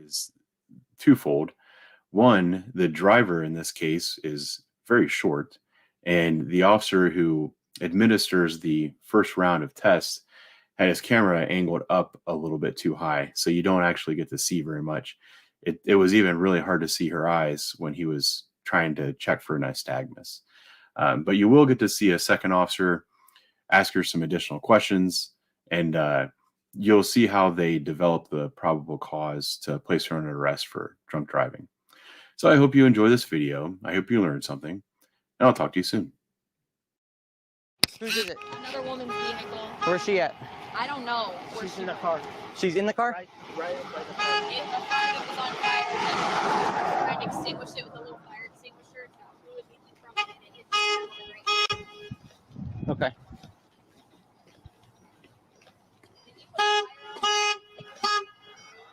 is twofold. One, the driver in this case is very short, and the officer who administers the first round of tests had his camera angled up a little bit too high, so you don't actually get to see very much. It was even really hard to see her eyes when he was trying to check for nystagmus. But you will get to see a second officer ask her some additional questions, and you'll see how they develop the probable cause to place her under arrest for drunk driving. So I hope you enjoy this video. I hope you learned something, and I'll talk to you soon. Whose is it? Another woman's vehicle. Where's she at? I don't know. She's in the car. She's in the car? Right by the car. In the car that was on fire. Trying to extinguish it with a little fire extinguisher. Got fluid leaking from it, and it hit the woman right. Okay.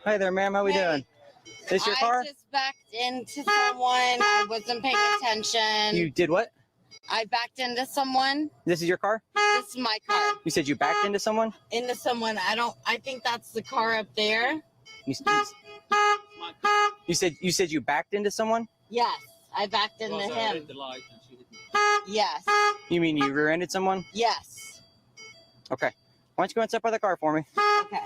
Hi there, ma'am. How we doing? This your car? I just backed into someone. I wasn't paying attention. You did what? I backed into someone. This is your car? This is my car. You said you backed into someone? Into someone. I think that's the car up there. You said you backed into someone? Yes. I backed into him. Yes. You mean you rear-ended someone? Yes. Okay. Why don't you go and step by the car for me? Okay.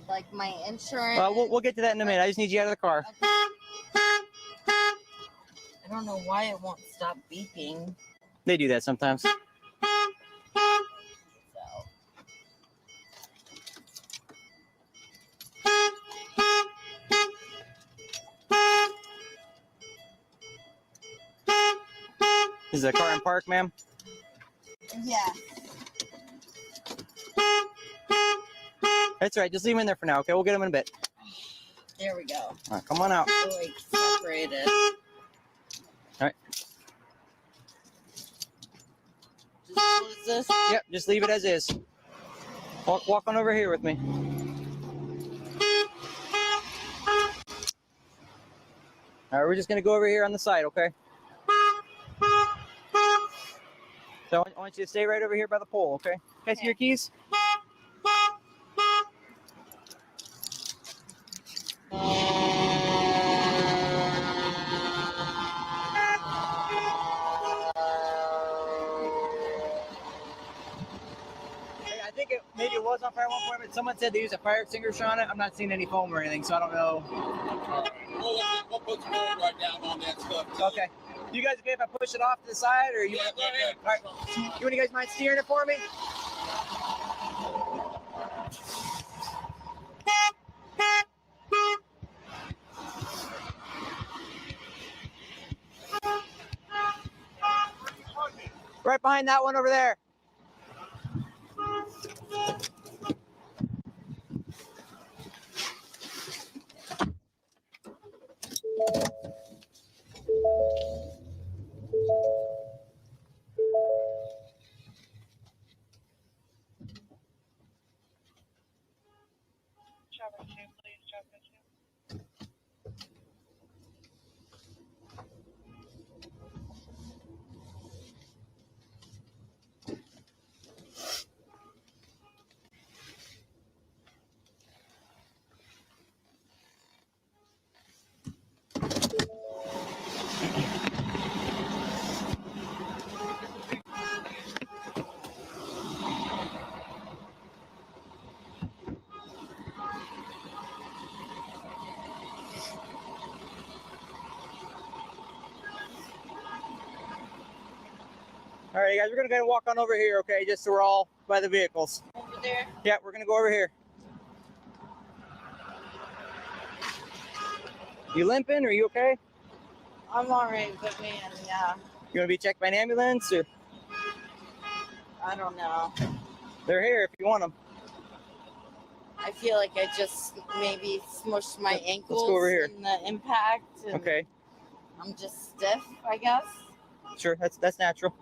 Like my insurance. We'll get to that in a minute. I just need you out of the car. Okay. I don't know why it won't stop beeping. They do that sometimes. So. Is the car in park, ma'am? Yeah. That's right. Just leave him in there for now, okay? We'll get him in a bit. There we go. All right, come on out. So like separated. All right. Just close this. Yep, just leave it as is. Walk on over here with me. All right, we're just going to go over here on the side, okay? So I want you to stay right over here by the pole, okay? Can I see your keys? Maybe it was on fire at one point, but someone said they used a fire extinguisher on it. I'm not seeing any foam or anything, so I don't know. All right. We'll put some foam right down on that stuff. Okay. You guys okay if I push it off to the side, or you? Yeah, go ahead. All right. You guys mind steering it for me? Right behind that one over there. All right, guys, we're going to go and walk on over here, okay, just so we're all by the vehicles. Over there? Yeah, we're going to go over here. You limping? Are you okay? I'm all right, but man, yeah. You want to be checked by an ambulance? Or? I don't know. They're here if you want them. I feel like I just maybe smushed my ankles go over here. in the impact. And Okay. I'm just stiff, I guess. Sure, that's natural.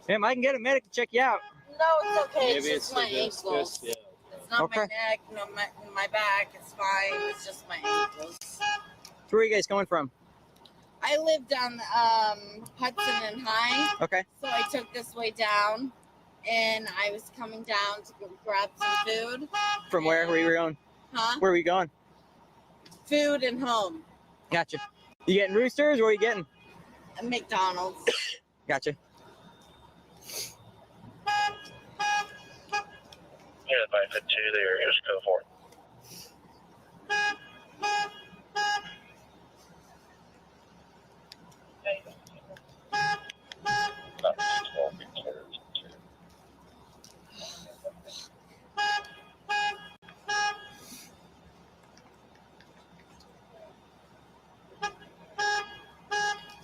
Ma'am, I can get a medic to check you out. No, it's okay. It's just my ankles. Yeah. It's not Okay. my neck, no, my back. It's fine. It's just my ankles. where are you guys coming from? I lived on Hudson and High. Okay. So I took this way down, and I was coming down to go grab some food. From where? Where you were going? Huh? Where were you going? Food and home. Gotcha. You getting roosters? Where are you getting? McDonald's. Gotcha. Yeah, 5 2 there, just go for it.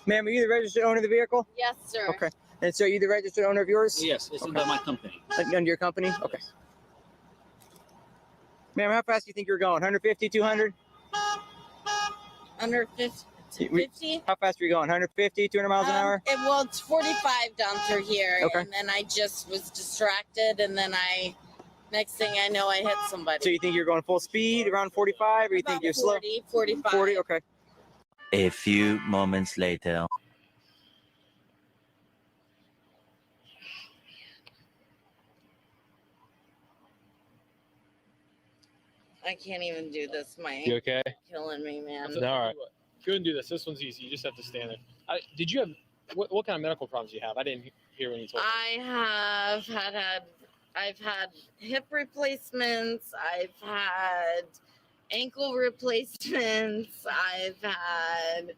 Ma'am, are you the registered owner of the vehicle? Yes, sir. Okay. And so you the registered owner of yours? Yes, it's Okay. under my company. Under your company? Okay. Ma'am, how fast do you think you're going? 150, 200? Under 50. How fast are you going? 150, 200 miles an hour? Well, it's 45 down through here. Okay. And then I just was distracted, and then next thing I know, I hit somebody. So you think you're going full speed, around 45, or you think About you're 40, 45. 40, okay. A few moments later. I can't even do this. My You okay? killing me, man. No, all right. Go and do this. This one's easy. You just have to stand there. Did you have what kind of medical problems do you have? I didn't hear when you told me. I've had hip replacements. I've had ankle replacements. I've had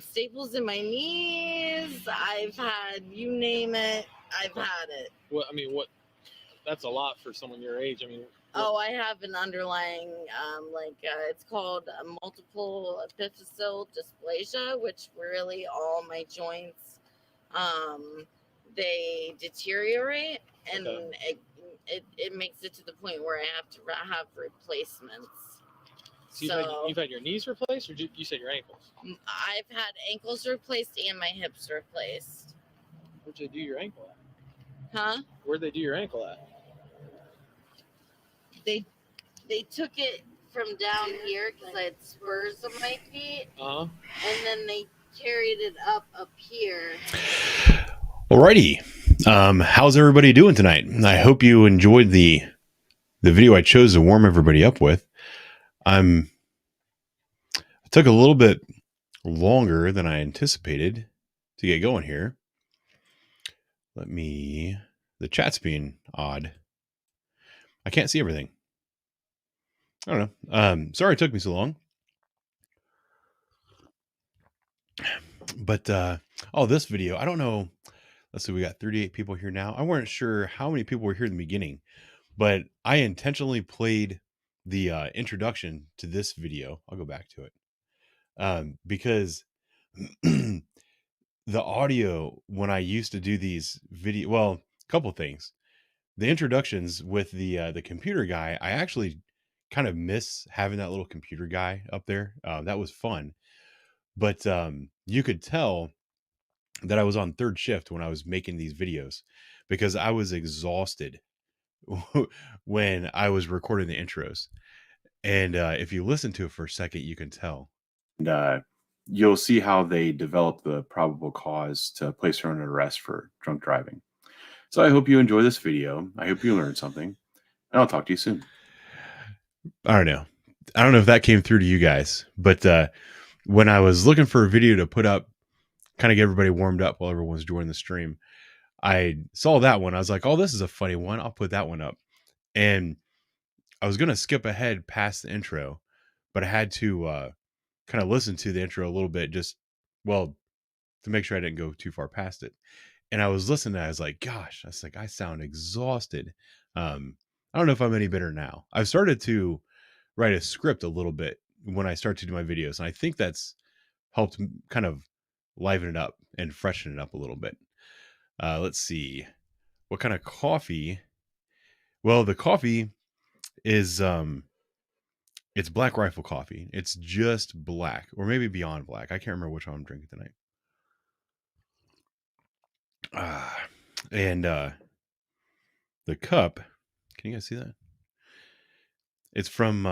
staples in my knees. I've had, you name it, I've had it. What? That's a lot for someone your age. Oh, I have an underlying, it's called a multiple epiphyseal dysplasia, which really all my joints, they deteriorate, and Okay. it makes it to the point where I have to have replacements. So you've had your knees replaced, or you said your ankles? I've had ankles replaced and my hips replaced. Where'd they do your ankle at? Huh? Where'd they do your ankle at? They took it from down here because I had spurs on my feet, Uh-huh. and then they carried it up here. Alrighty. How's everybody doing tonight? I hope you enjoyed the video I chose to warm everybody up with. It took a little bit longer than I anticipated to get going here. The chat's being odd. I can't see everything. I don't know. Sorry it took me so long. But, this video, I don't know. Let's see, we got 38 people here now. I weren't sure how many people were here in the beginning, but I intentionally played the introduction to this video. I'll go back to it. Because the audio, when I used to do these a couple things. The introductions with the computer guy, I actually kind of miss having that little computer guy up there. That was fun. But you could tell that I was on third shift when I was making these videos because I was exhausted when I was recording the intros. And if you listen to it for a second, you can tell. And you'll see how they develop the probable cause to place her under arrest for drunk driving. So I hope you enjoy this video. I hope you learned something. And I'll talk to you soon. I don't know if that came through to you guys, but when I was looking for a video to put up, kind of get everybody warmed up while everyone's joining the stream, I saw that one. I was like, oh, this is a funny one. I'll put that one up. And I was going to skip ahead past the intro, but I had to kind of listen to the intro a little bit to make sure I didn't go too far past it. And I was listening, I was like, gosh, I sound exhausted. I don't know if I'm any better now. I've started to write a script a little bit when I start to do my videos. And I think that's helped kind of liven it up and freshen it up a little bit. Let's see. What kind of coffee? Well, the coffee is, it's Black Rifle coffee. It's just black, or maybe beyond black. I can't remember which one I'm drinking tonight. And the cup, can you guys see that? It's from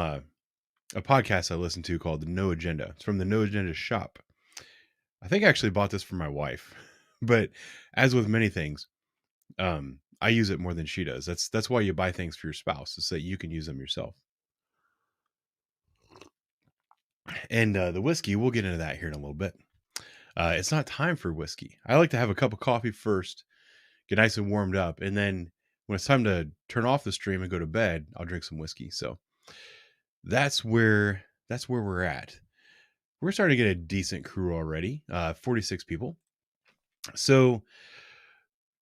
a podcast I listen to called The No Agenda. It's from the No Agenda shop. I think I actually bought this for my wife, but as with many things, I use it more than she does. That's why you buy things for your spouse, is so that you can use them yourself. And the whiskey, we'll get into that here in a little bit. It's not time for whiskey. I like to have a cup of coffee first, get nice and warmed up, and then when it's time to turn off the stream and go to bed, I'll drink some whiskey. So that's where we're at. We're starting to get a decent crew already, 46 people. So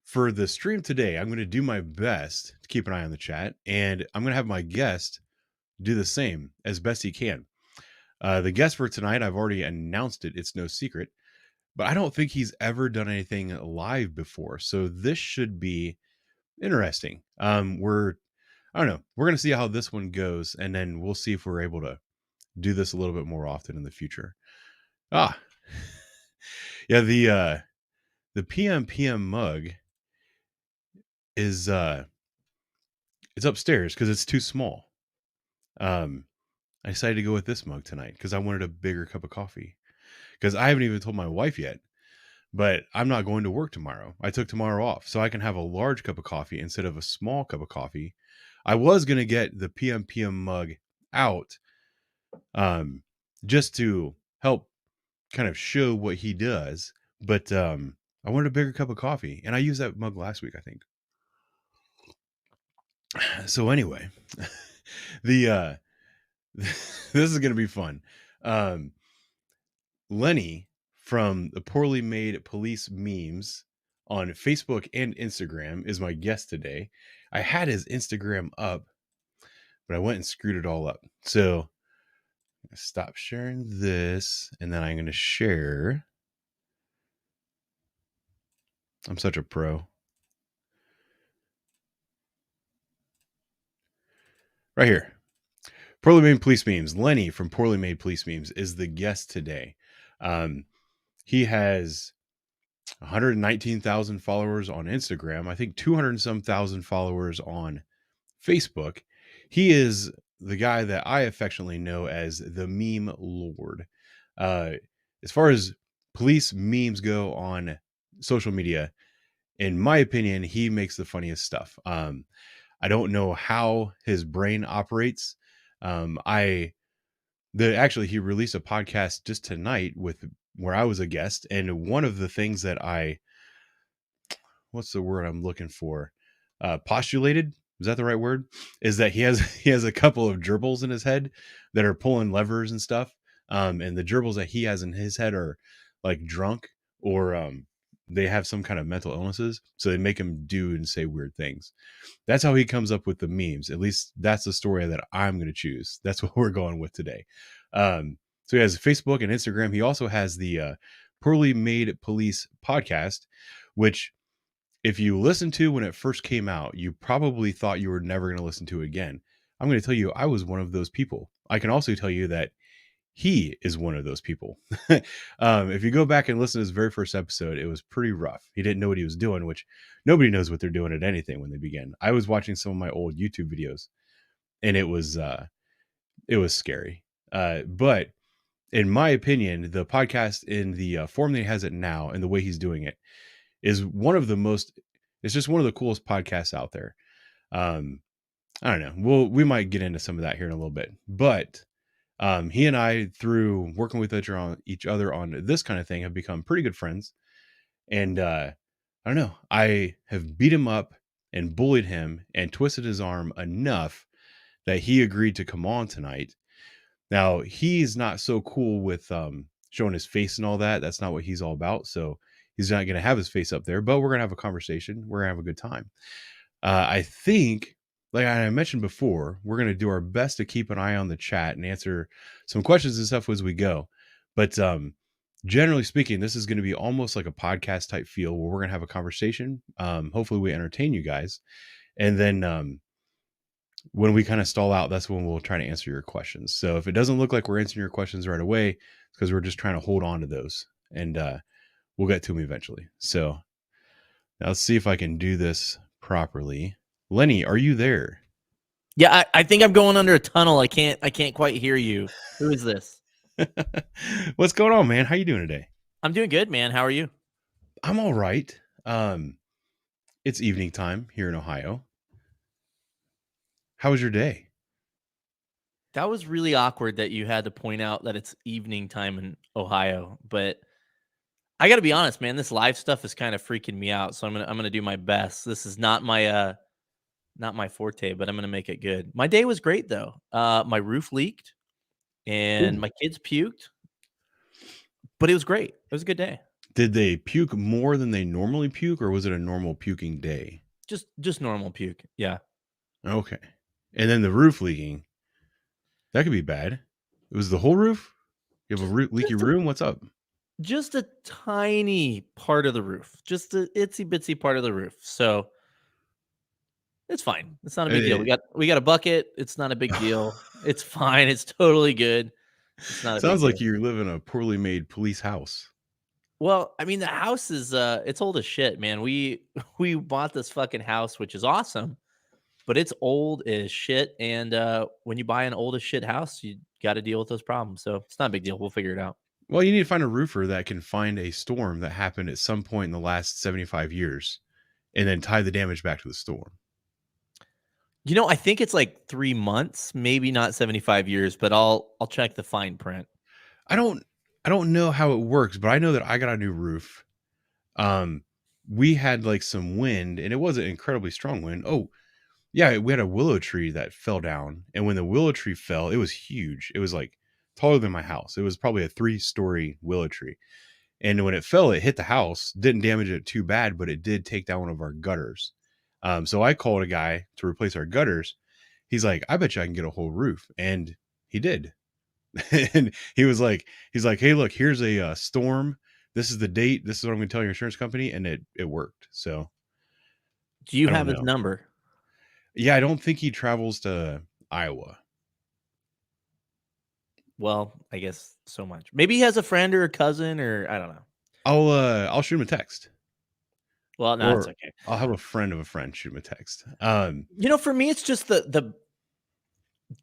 for the stream today, I'm going to do my best to keep an eye on the chat, and I'm going to have my guest do the same as best he can. The guest for tonight, I've already announced it. It's no secret, but I don't think he's ever done anything live before. So this should be interesting. I don't know. We're going to see how this one goes, and then we'll see if we're able to do this a little bit more often in the future. Yeah, the PM mug is it's upstairs because it's too small. I decided to go with this mug tonight because I wanted a bigger cup of coffee. Because I haven't even told my wife yet, but I'm not going to work tomorrow. I took tomorrow off, so I can have a large cup of coffee instead of a small cup of coffee. I was going to get the PM mug out, just to help kind of show what he does, but I wanted a bigger cup of coffee, and I used that mug last week, I think. So anyway, the this is going to be fun. Lenny from the Poorly Made Police Memes on Facebook and Instagram is my guest today. I had his Instagram up, but I went and screwed it all up. So stop sharing this, and then I'm going to share. I'm such a pro. Right here. Poorly Made Police Memes. Lenny from Poorly Made Police Memes is the guest today. He has 119,000 followers on Instagram. I think 200 and some thousand followers on Facebook. He is the guy that I affectionately know as the Meme Lord. As far as police memes go on social media, in my opinion, he makes the funniest stuff. I don't know how his brain operates. Actually, he released a podcast just tonight where I was a guest, and one of the things that what's the word I'm looking for? Postulated, is that the right word? Is that he has a couple of gerbils in his head that are pulling levers and stuff. And the gerbils that he has in his head are like drunk, or they have some kind of mental illnesses, so they make him do and say weird things. That's how he comes up with the memes. At least that's the story that I'm going to choose. That's what we're going with today. So he has Facebook and Instagram. He also has the Poorly Made Police podcast, which if you listened to when it first came out, you probably thought you were never going to listen to it again. I'm going to tell you, I was one of those people. I can also tell you that he is one of those people. If you go back and listen to his very first episode, it was pretty rough. He didn't know what he was doing, which nobody knows what they're doing at anything when they begin. I was watching some of my old YouTube videos, and it was scary. But in my opinion, the podcast in the form that he has it now and the way he's doing it is it's just one of the coolest podcasts out there. I don't know. We might get into some of that here in a little bit, but he and I, through working with each other on this kind of thing, have become pretty good friends. And I don't know. I have beat him up and bullied him and twisted his arm enough that he agreed to come on tonight. Now, he's not so cool with showing his face and all that. That's not what he's all about. So he's not going to have his face up there, but we're going to have a conversation. We're going to have a good time. I think, like I mentioned before, we're going to do our best to keep an eye on the chat and answer some questions and stuff as we go. But generally speaking, this is going to be almost like a podcast type feel where we're going to have a conversation. Hopefully we entertain you guys. And then when we kind of stall out, that's when we'll try to answer your questions. So if it doesn't look like we're answering your questions right away, it's because we're just trying to hold on to those, and we'll get to them eventually. So now let's see if I can do this properly. Lenny, are you there? Yeah, I think I'm going under a tunnel. I can't quite hear you. Who is this? What's going on, man? How you doing today? I'm doing good, man. How are you? I'm all right. It's evening time here in Ohio. How was your day? That was really awkward that you had to point out that it's evening time in Ohio, but I got to be honest, man, this live stuff is kind of freaking me out, so I'm going to do my best. This is not my forte, but I'm going to make it good. My day was great though. My roof leaked and Ooh. my kids puked, but it was great. It was a good day. Did they puke more than they normally puke, or was it a normal puking day? Just normal puke. Yeah. Okay. And then the roof leaking. That could be bad. It was the whole roof? You have a leaky room? What's up? Just a tiny part of the roof. Just a itsy bitsy part of the roof. So it's fine. It's not a big deal. We got a bucket. It's not a big deal. It's fine. It's totally good. It's not a Sounds big like deal. you live in a poorly made police house. Well, I mean, the house is it's old as shit, man. We bought this fucking house, which is awesome, but it's old as shit. And when you buy an old as shit house, you got to deal with those problems. So it's not a big deal. We'll figure it out. Well, you need to find a roofer that can find a storm that happened at some point in the last 75 years and then tie the damage back to the storm. You know, I think it's like 3 months, maybe not 75 years, but I'll check the fine print. I don't know how it works, but I know that I got a new roof. We had like some wind, and it wasn't incredibly strong wind. Oh, yeah, we had a willow tree that fell down, and when the willow tree fell, it was huge. It was like taller than my house. It was probably a 3-story willow tree. And when it fell, it hit the house, didn't damage it too bad, but it did take down one of our gutters. So I called a guy to replace our gutters. He's like, I bet you I can get a whole roof. And he did. And he's like, hey, look, here's a storm. This is the date. This is what I'm going to tell your insurance company. And it worked. So Do you I don't have his know. number? Yeah, I don't think he travels to Iowa. Well, I guess so much. Maybe he has a friend or a cousin, or I don't know. I'll shoot him a text. Well, no, it's okay. I'll have a friend of a friend shoot him a text. You know, for me, it's just the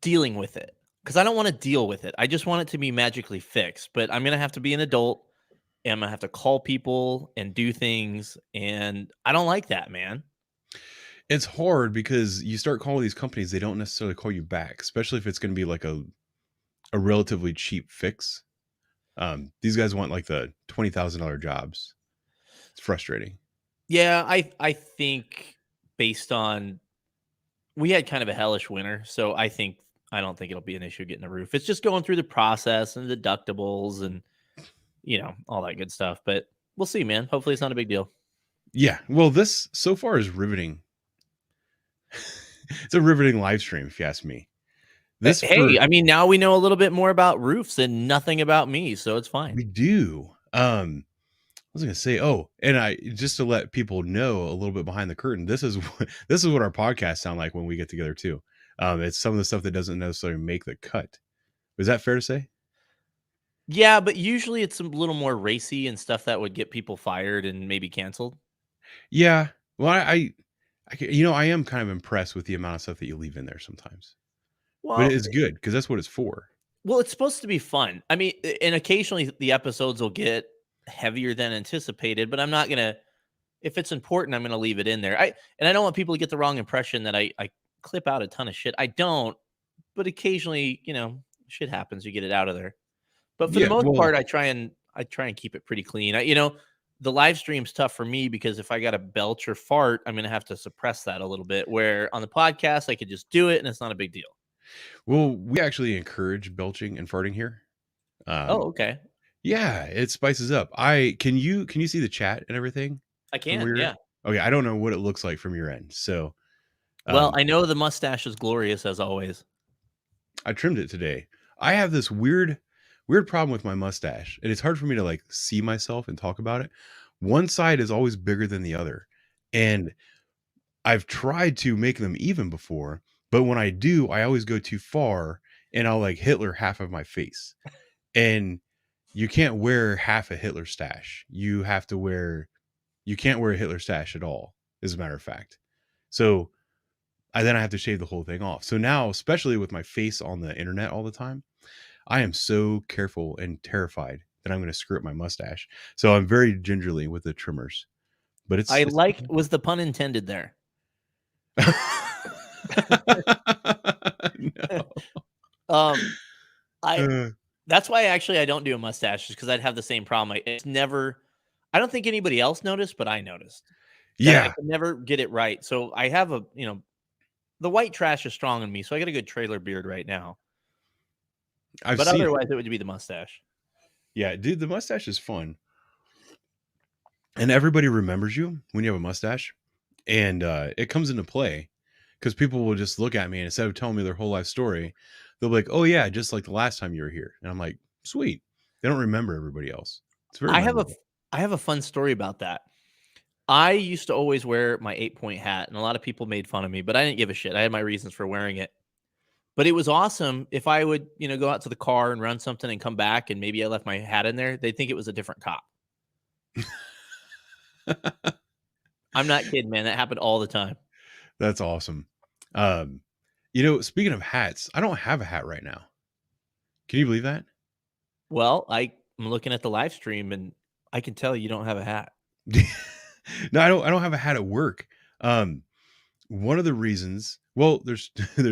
dealing with it, because I don't want to deal with it. I just want it to be magically fixed. But I'm gonna have to be an adult, and I'm gonna have to call people and do things, and I don't like that, man. It's hard because you start calling these companies, they don't necessarily call you back, especially if it's going to be like a relatively cheap fix. These guys want like the $20,000 jobs. It's frustrating. Yeah, I think based on we had kind of a hellish winter, so I don't think it'll be an issue getting a roof. It's just going through the process and deductibles and all that good stuff. But we'll see, man. Hopefully, it's not a big deal. Yeah. Well, this so far is riveting. It's a riveting live stream, if you ask me. I mean, now we know a little bit more about roofs and nothing about me, so it's fine. We do. I was going to say, and I just to let people know a little bit behind the curtain. This is what our podcasts sound like when we get together too. It's some of the stuff that doesn't necessarily make the cut. Is that fair to say? Yeah, but usually it's a little more racy and stuff that would get people fired and maybe canceled. Yeah. Well, I am kind of impressed with the amount of stuff that you leave in there sometimes. Well, but it's good because that's what it's for. Well, it's supposed to be fun. I mean, and occasionally the episodes will get heavier than anticipated, but I'm not gonna. If it's important, I'm gonna leave it in there. I don't want people to get the wrong impression that I clip out a ton of shit. I don't, but occasionally, shit happens. You get it out of there. But for the most part, I try and keep it pretty clean. The live stream's tough for me because if I got to belch or fart, I'm gonna have to suppress that a little bit. Where on the podcast, I could just do it and it's not a big deal. Well, we actually encourage belching and farting here. Okay. Yeah, it spices up. Can you see the chat and everything? I can. Yeah. Okay, I don't know what it looks like from your end. So, well, I know the mustache is glorious as always. I trimmed it today. I have this weird problem with my mustache, and it's hard for me to like see myself and talk about it. One side is always bigger than the other, and I've tried to make them even before. But when I do, I always go too far and I'll like Hitler half of my face. And you can't wear half a Hitler stash. You can't wear a Hitler stash at all, as a matter of fact. So then I have to shave the whole thing off. So now, especially with my face on the internet all the time, I am so careful and terrified that I'm going to screw up my mustache. So I'm very gingerly with the trimmers. But it's was the pun intended there? No. That's why actually I don't do a mustache, because I'd have the same problem. It's never. I don't think anybody else noticed, but I noticed. I can never get it right. So I have the white trash is strong in me, so I got a good trailer beard right now. But otherwise, it would be the mustache. Yeah, dude, the mustache is fun. And everybody remembers you when you have a mustache. And it comes into play because people will just look at me and instead of telling me their whole life story, they'll be like, oh, yeah, just like the last time you were here. And I'm like, sweet. They don't remember everybody else. It's very memorable. I have a fun story about that. I used to always wear my 8-point hat, and a lot of people made fun of me, but I didn't give a shit. I had my reasons for wearing it. But it was awesome if I would, go out to the car and run something and come back and maybe I left my hat in there. They'd think it was a different cop. I'm not kidding, man. That happened all the time. That's awesome. Speaking of hats, I don't have a hat right now. Can you believe that? Well, I'm looking at the live stream and I can tell you don't have a hat. No, I don't have a hat at work. One of the reasons, well, there's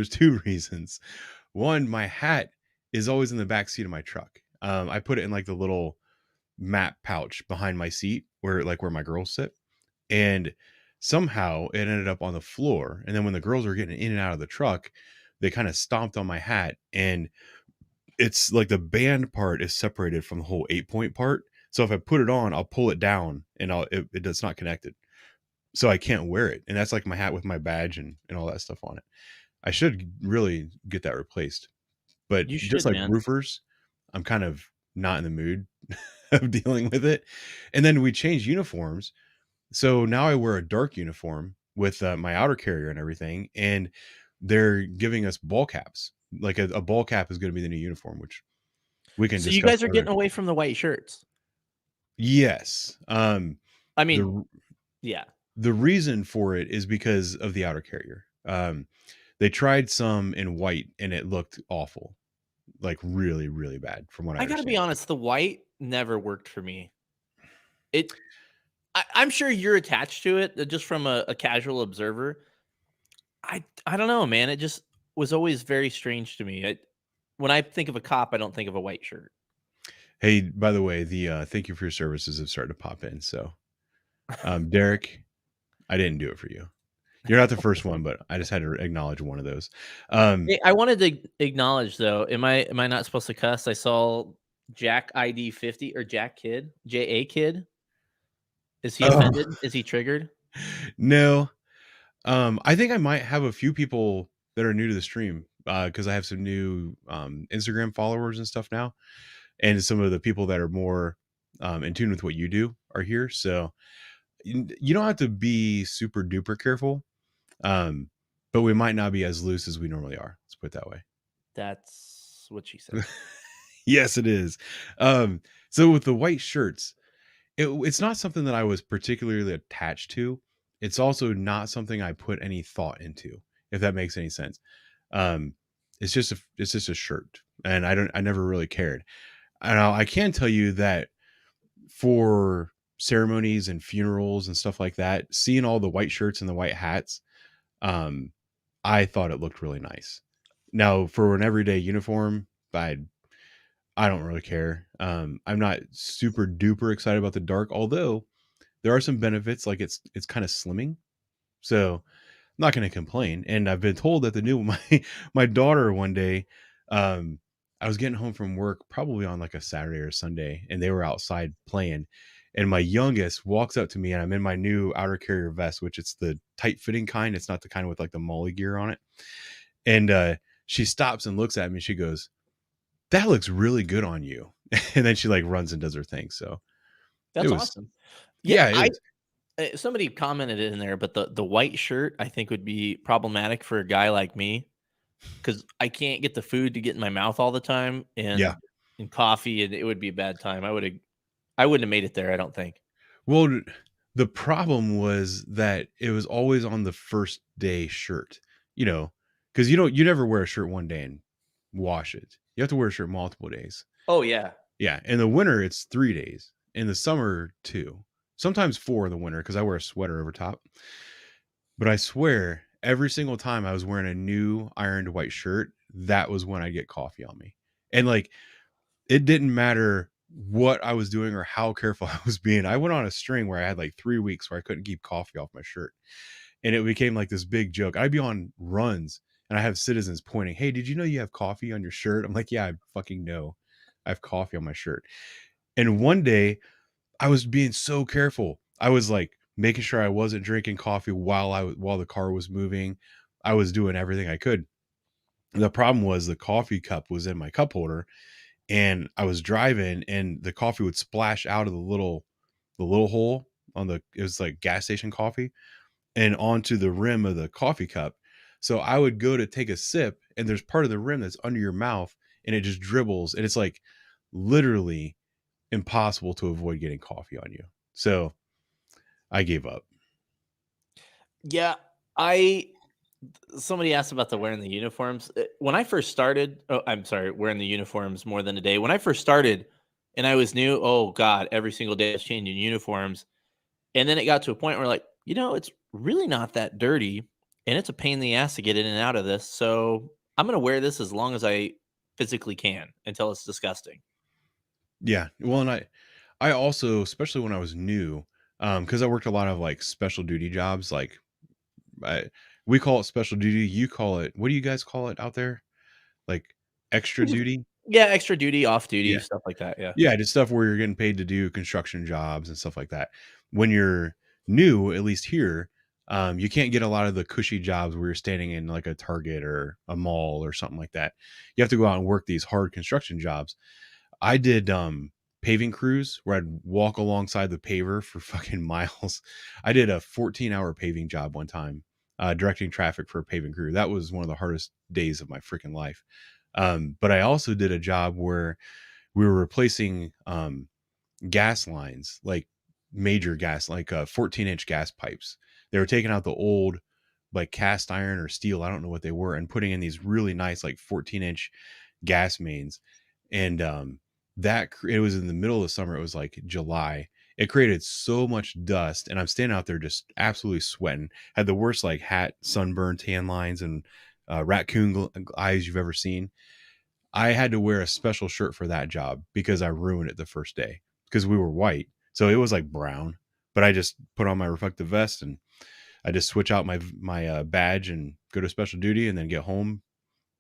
two reasons. One, my hat is always in the back seat of my truck. I put it in like the little mat pouch behind my seat where my girls sit. And somehow it ended up on the floor. And then when the girls were getting in and out of the truck, they kind of stomped on my hat. And it's like the band part is separated from the whole 8-point part. So if I put it on, I'll pull it down and it's not connected. So I can't wear it. And that's like my hat with my badge and all that stuff on it. I should really get that replaced. But You just should, like man. roofers, I'm kind of not in the mood of dealing with it. And then we changed uniforms. So now I wear a dark uniform with my outer carrier and everything. And they're giving us ball caps. Like a ball cap is going to be the new uniform, which we can discuss. So you guys are getting away from the white shirts. Yes. I mean, yeah. The reason for it is because of the outer carrier. They tried some in white and it looked awful, like really, really bad. From what I gotta be honest, the white never worked for me. I'm sure you're attached to it just from a casual observer. I don't know, man. It just was always very strange to me. When I think of a cop, I don't think of a white shirt. Hey, by the way, the thank you for your services have started to pop in. So, Derek, I didn't do it for you. You're not the first one, but I just had to acknowledge one of those. Hey, I wanted to acknowledge though. Am I not supposed to cuss? I saw Jack ID 50 or Jack Kid, JA Kid. Is he offended? Is he triggered? No. I think I might have a few people that are new to the stream because I have some new Instagram followers and stuff now. And some of the people that are more in tune with what you do are here. So you don't have to be super duper careful. But we might not be as loose as we normally are. Let's put it that way. That's what she said. Yes, it is. So with the white shirts, it's not something that I was particularly attached to. It's also not something I put any thought into, if that makes any sense. It's just a shirt, and I never really cared. And I can tell you that for ceremonies and funerals and stuff like that, seeing all the white shirts and the white hats, I thought it looked really nice. Now for an everyday uniform, I don't really care. I'm not super duper excited about the dark, although there are some benefits, like it's kind of slimming. So I'm not going to complain. And I've been told that the new my daughter one day, I was getting home from work probably on like a Saturday or Sunday, and they were outside playing. And my youngest walks up to me, and I'm in my new outer carrier vest, which it's the tight fitting kind. It's not the kind with like the molly gear on it. And she stops and looks at me. She goes, "That looks really good on you." And then she like runs and does her thing. So that's awesome. Yeah. Somebody commented in there, but the white shirt I think would be problematic for a guy like me because I can't get the food to get in my mouth all the time and coffee, and it would be a bad time. I wouldn't have made it there, I don't think. Well, the problem was that it was always on the first day shirt. you know, because you never wear a shirt one day and wash it. You have to wear a shirt multiple days. Oh yeah. Yeah, in the winter it's 3 days. In the summer 2. Sometimes 4 in the winter because I wear a sweater over top. But I swear, every single time I was wearing a new ironed white shirt, that was when I get coffee on me. And like, it didn't matter what I was doing or how careful I was being. I went on a string where I had like 3 weeks where I couldn't keep coffee off my shirt. And it became like this big joke. I'd be on runs and I have citizens pointing, "Hey, did you know you have coffee on your shirt?" I'm like, "Yeah, I fucking know. I have coffee on my shirt." And one day I was being so careful. I was like making sure I wasn't drinking coffee while the car was moving. I was doing everything I could. The problem was the coffee cup was in my cup holder, and I was driving, and the coffee would splash out of the little hole on it was like gas station coffee, and onto the rim of the coffee cup. So I would go to take a sip, and there's part of the rim that's under your mouth, and it just dribbles, and it's like literally impossible to avoid getting coffee on you. So I gave up. Yeah, somebody asked about the wearing the uniforms. When I first started, oh, I'm sorry, wearing the uniforms more than a day. When I first started and I was new, oh God, every single day I was changing uniforms. And then it got to a point where like, it's really not that dirty and it's a pain in the ass to get in and out of this. So I'm going to wear this as long as I physically can until it's disgusting. Yeah. Well, and I also, especially when I was new, because I worked a lot of like special duty jobs, like we call it special duty. You call it, what do you guys call it out there? Like extra duty? Yeah, extra duty, off duty, Yeah. stuff like that. Yeah. Yeah, just stuff where you're getting paid to do construction jobs and stuff like that. When you're new, at least here, you can't get a lot of the cushy jobs where you're standing in like a Target or a mall or something like that. You have to go out and work these hard construction jobs. I did paving crews where I'd walk alongside the paver for fucking miles. I did a 14-hour paving job one time, directing traffic for a paving crew. That was one of the hardest days of my freaking life. But I also did a job where we were replacing gas lines, like major gas, like 14-inch gas pipes. They were taking out the old like cast iron or steel, I don't know what they were, and putting in these really nice like 14-inch gas mains. And it was in the middle of the summer. It was like July. It created so much dust, and I'm standing out there just absolutely sweating. Had the worst like hat, sunburn, tan lines, and raccoon eyes you've ever seen. I had to wear a special shirt for that job because I ruined it the first day because we were white. So it was like brown, but I just put on my reflective vest and I just switch out my badge and go to special duty and then get home,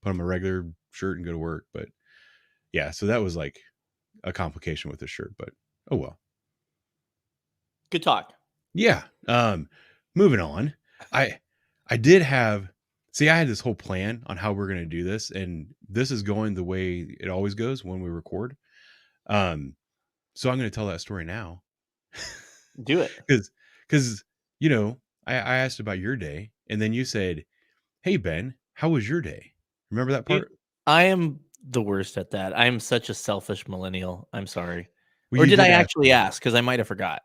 put on my regular shirt and go to work. But yeah, so that was like a complication with the shirt, but oh well. Good talk. Yeah. Moving on. I did have, I had this whole plan on how we're going to do this, and this is going the way it always goes when we record. So I'm going to tell that story now. Do it. Because, I asked about your day, and then you said, "Hey, Ben, how was your day?" Remember that part? I am the worst at that. I am such a selfish millennial. I'm sorry. Well, Or you did I ask actually me. ask? Because I might have forgot.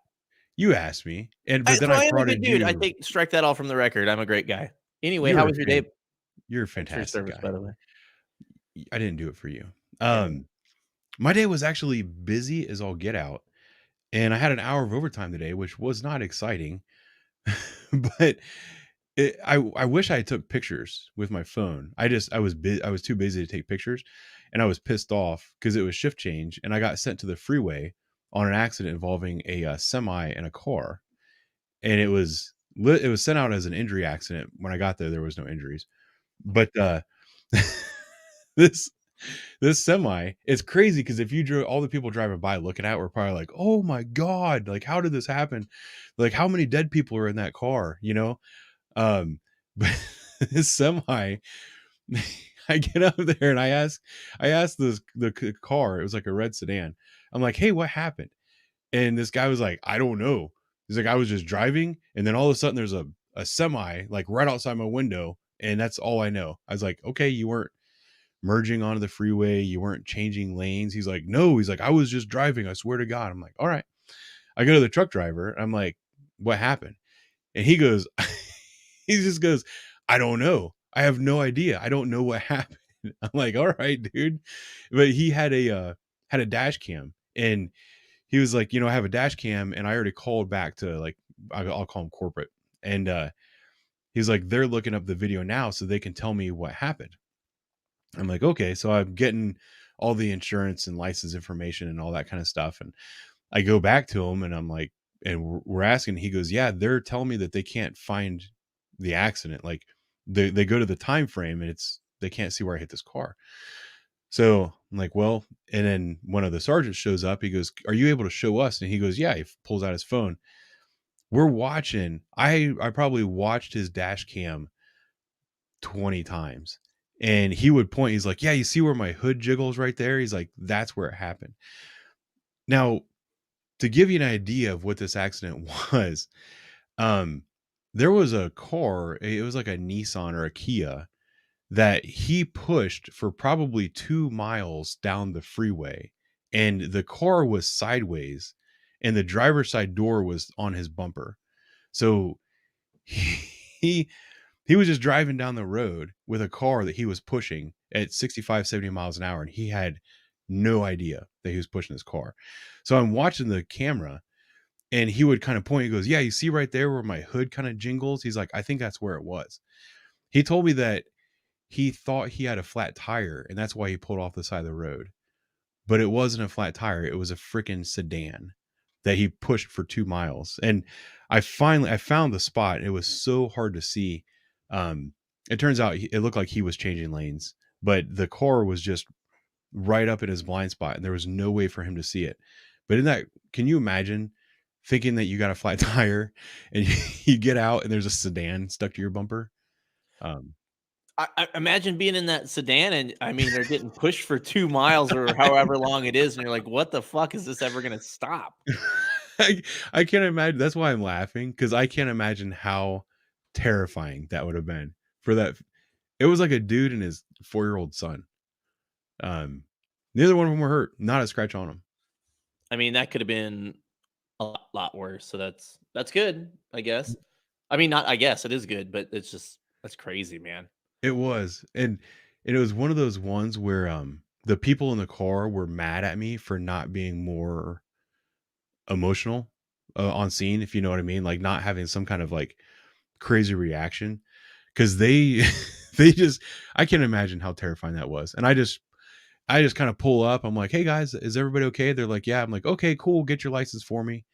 You asked me, but then I I am a good prodded dude. you. I strike that all from the record. I'm a great guy. Anyway, You're how a was your day? You're a Thanks for your fantastic service, guy. by the way. I didn't do it for you. My day was actually busy as all get out, and I had an hour of overtime today, which was not exciting. But I wish I took pictures with my phone. I was too busy to take pictures, and I was pissed off because it was shift change, and I got sent to the freeway on an accident involving a semi and a car, and it was sent out as an injury accident. When I got there was no injuries, but this semi, it's crazy because if you drove, all the people driving by looking at it were probably like, "Oh my god, like how did this happen? Like how many dead people are in that car?" But this semi, I get up there and I asked the car, it was like a red sedan. I'm like, "Hey, what happened?" And this guy was like, "I don't know." He's like, "I was just driving, and then all of a sudden there's a semi like right outside my window, and that's all I know." I was like, "Okay, you weren't merging onto the freeway, you weren't changing lanes." He's like, "No." He's like, "I was just driving, I swear to God." I'm like, "All right." I go to the truck driver. I'm like, "What happened?" And he goes, he just goes, "I don't know. I have no idea. I don't know what happened. I'm like, all right, dude. But he had a dash cam, and he was like, I have a dash cam, and I already called back to, like, I'll call him corporate. And he's like, they're looking up the video now so they can tell me what happened. I'm like, okay. So I'm getting all the insurance and license information and all that kind of stuff. And I go back to him and I'm like, and we're asking, he goes, yeah, they're telling me that they can't find the accident. Like they go to the time frame and they can't see where I hit this car. So I'm like, well, and then one of the sergeants shows up. He goes, are you able to show us? And he goes, yeah. He pulls out his phone. We're watching. I probably watched his dash cam 20 times. And he would point, he's like, yeah, you see where my hood jiggles right there? He's like, that's where it happened. Now, to give you an idea of what this accident was, there was a car, it was like a Nissan or a Kia, that he pushed for probably 2 miles down the freeway, and the car was sideways and the driver's side door was on his bumper. So he was just driving down the road with a car that he was pushing at 65, 70 miles an hour, and he had no idea that he was pushing this car. So I'm watching the camera, and he would kind of point. He goes, yeah, you see right there where my hood kind of jingles? He's like, I think that's where it was. He told me that he thought he had a flat tire, and that's why he pulled off the side of the road. But it wasn't a flat tire. It was a freaking sedan that he pushed for 2 miles. And I found the spot. It was so hard to see. It turns out it looked like he was changing lanes, but the car was just right up in his blind spot, and there was no way for him to see it. But can you imagine thinking that you got a flat tire and you get out and there's a sedan stuck to your bumper? I imagine being in that sedan, and I mean, they're getting pushed for 2 miles or however long it is, and you're like, what the fuck is this ever going to stop? I can't imagine. That's why I'm laughing, because I can't imagine how terrifying that would have been for that. It was like a dude and his 4-year-old son. Neither one of them were hurt. Not a scratch on them. I mean, that could have been a lot worse. So that's good, I guess. I mean, not I guess it is good, but that's crazy, man. It was, and it was one of those ones where the people in the car were mad at me for not being more emotional on scene, if you know what I mean, like not having some kind of like crazy reaction, because they I can't imagine how terrifying that was. And I just kind of pull up. I'm like, hey guys, is everybody okay? They're like, yeah. I'm like, okay, cool, get your license for me.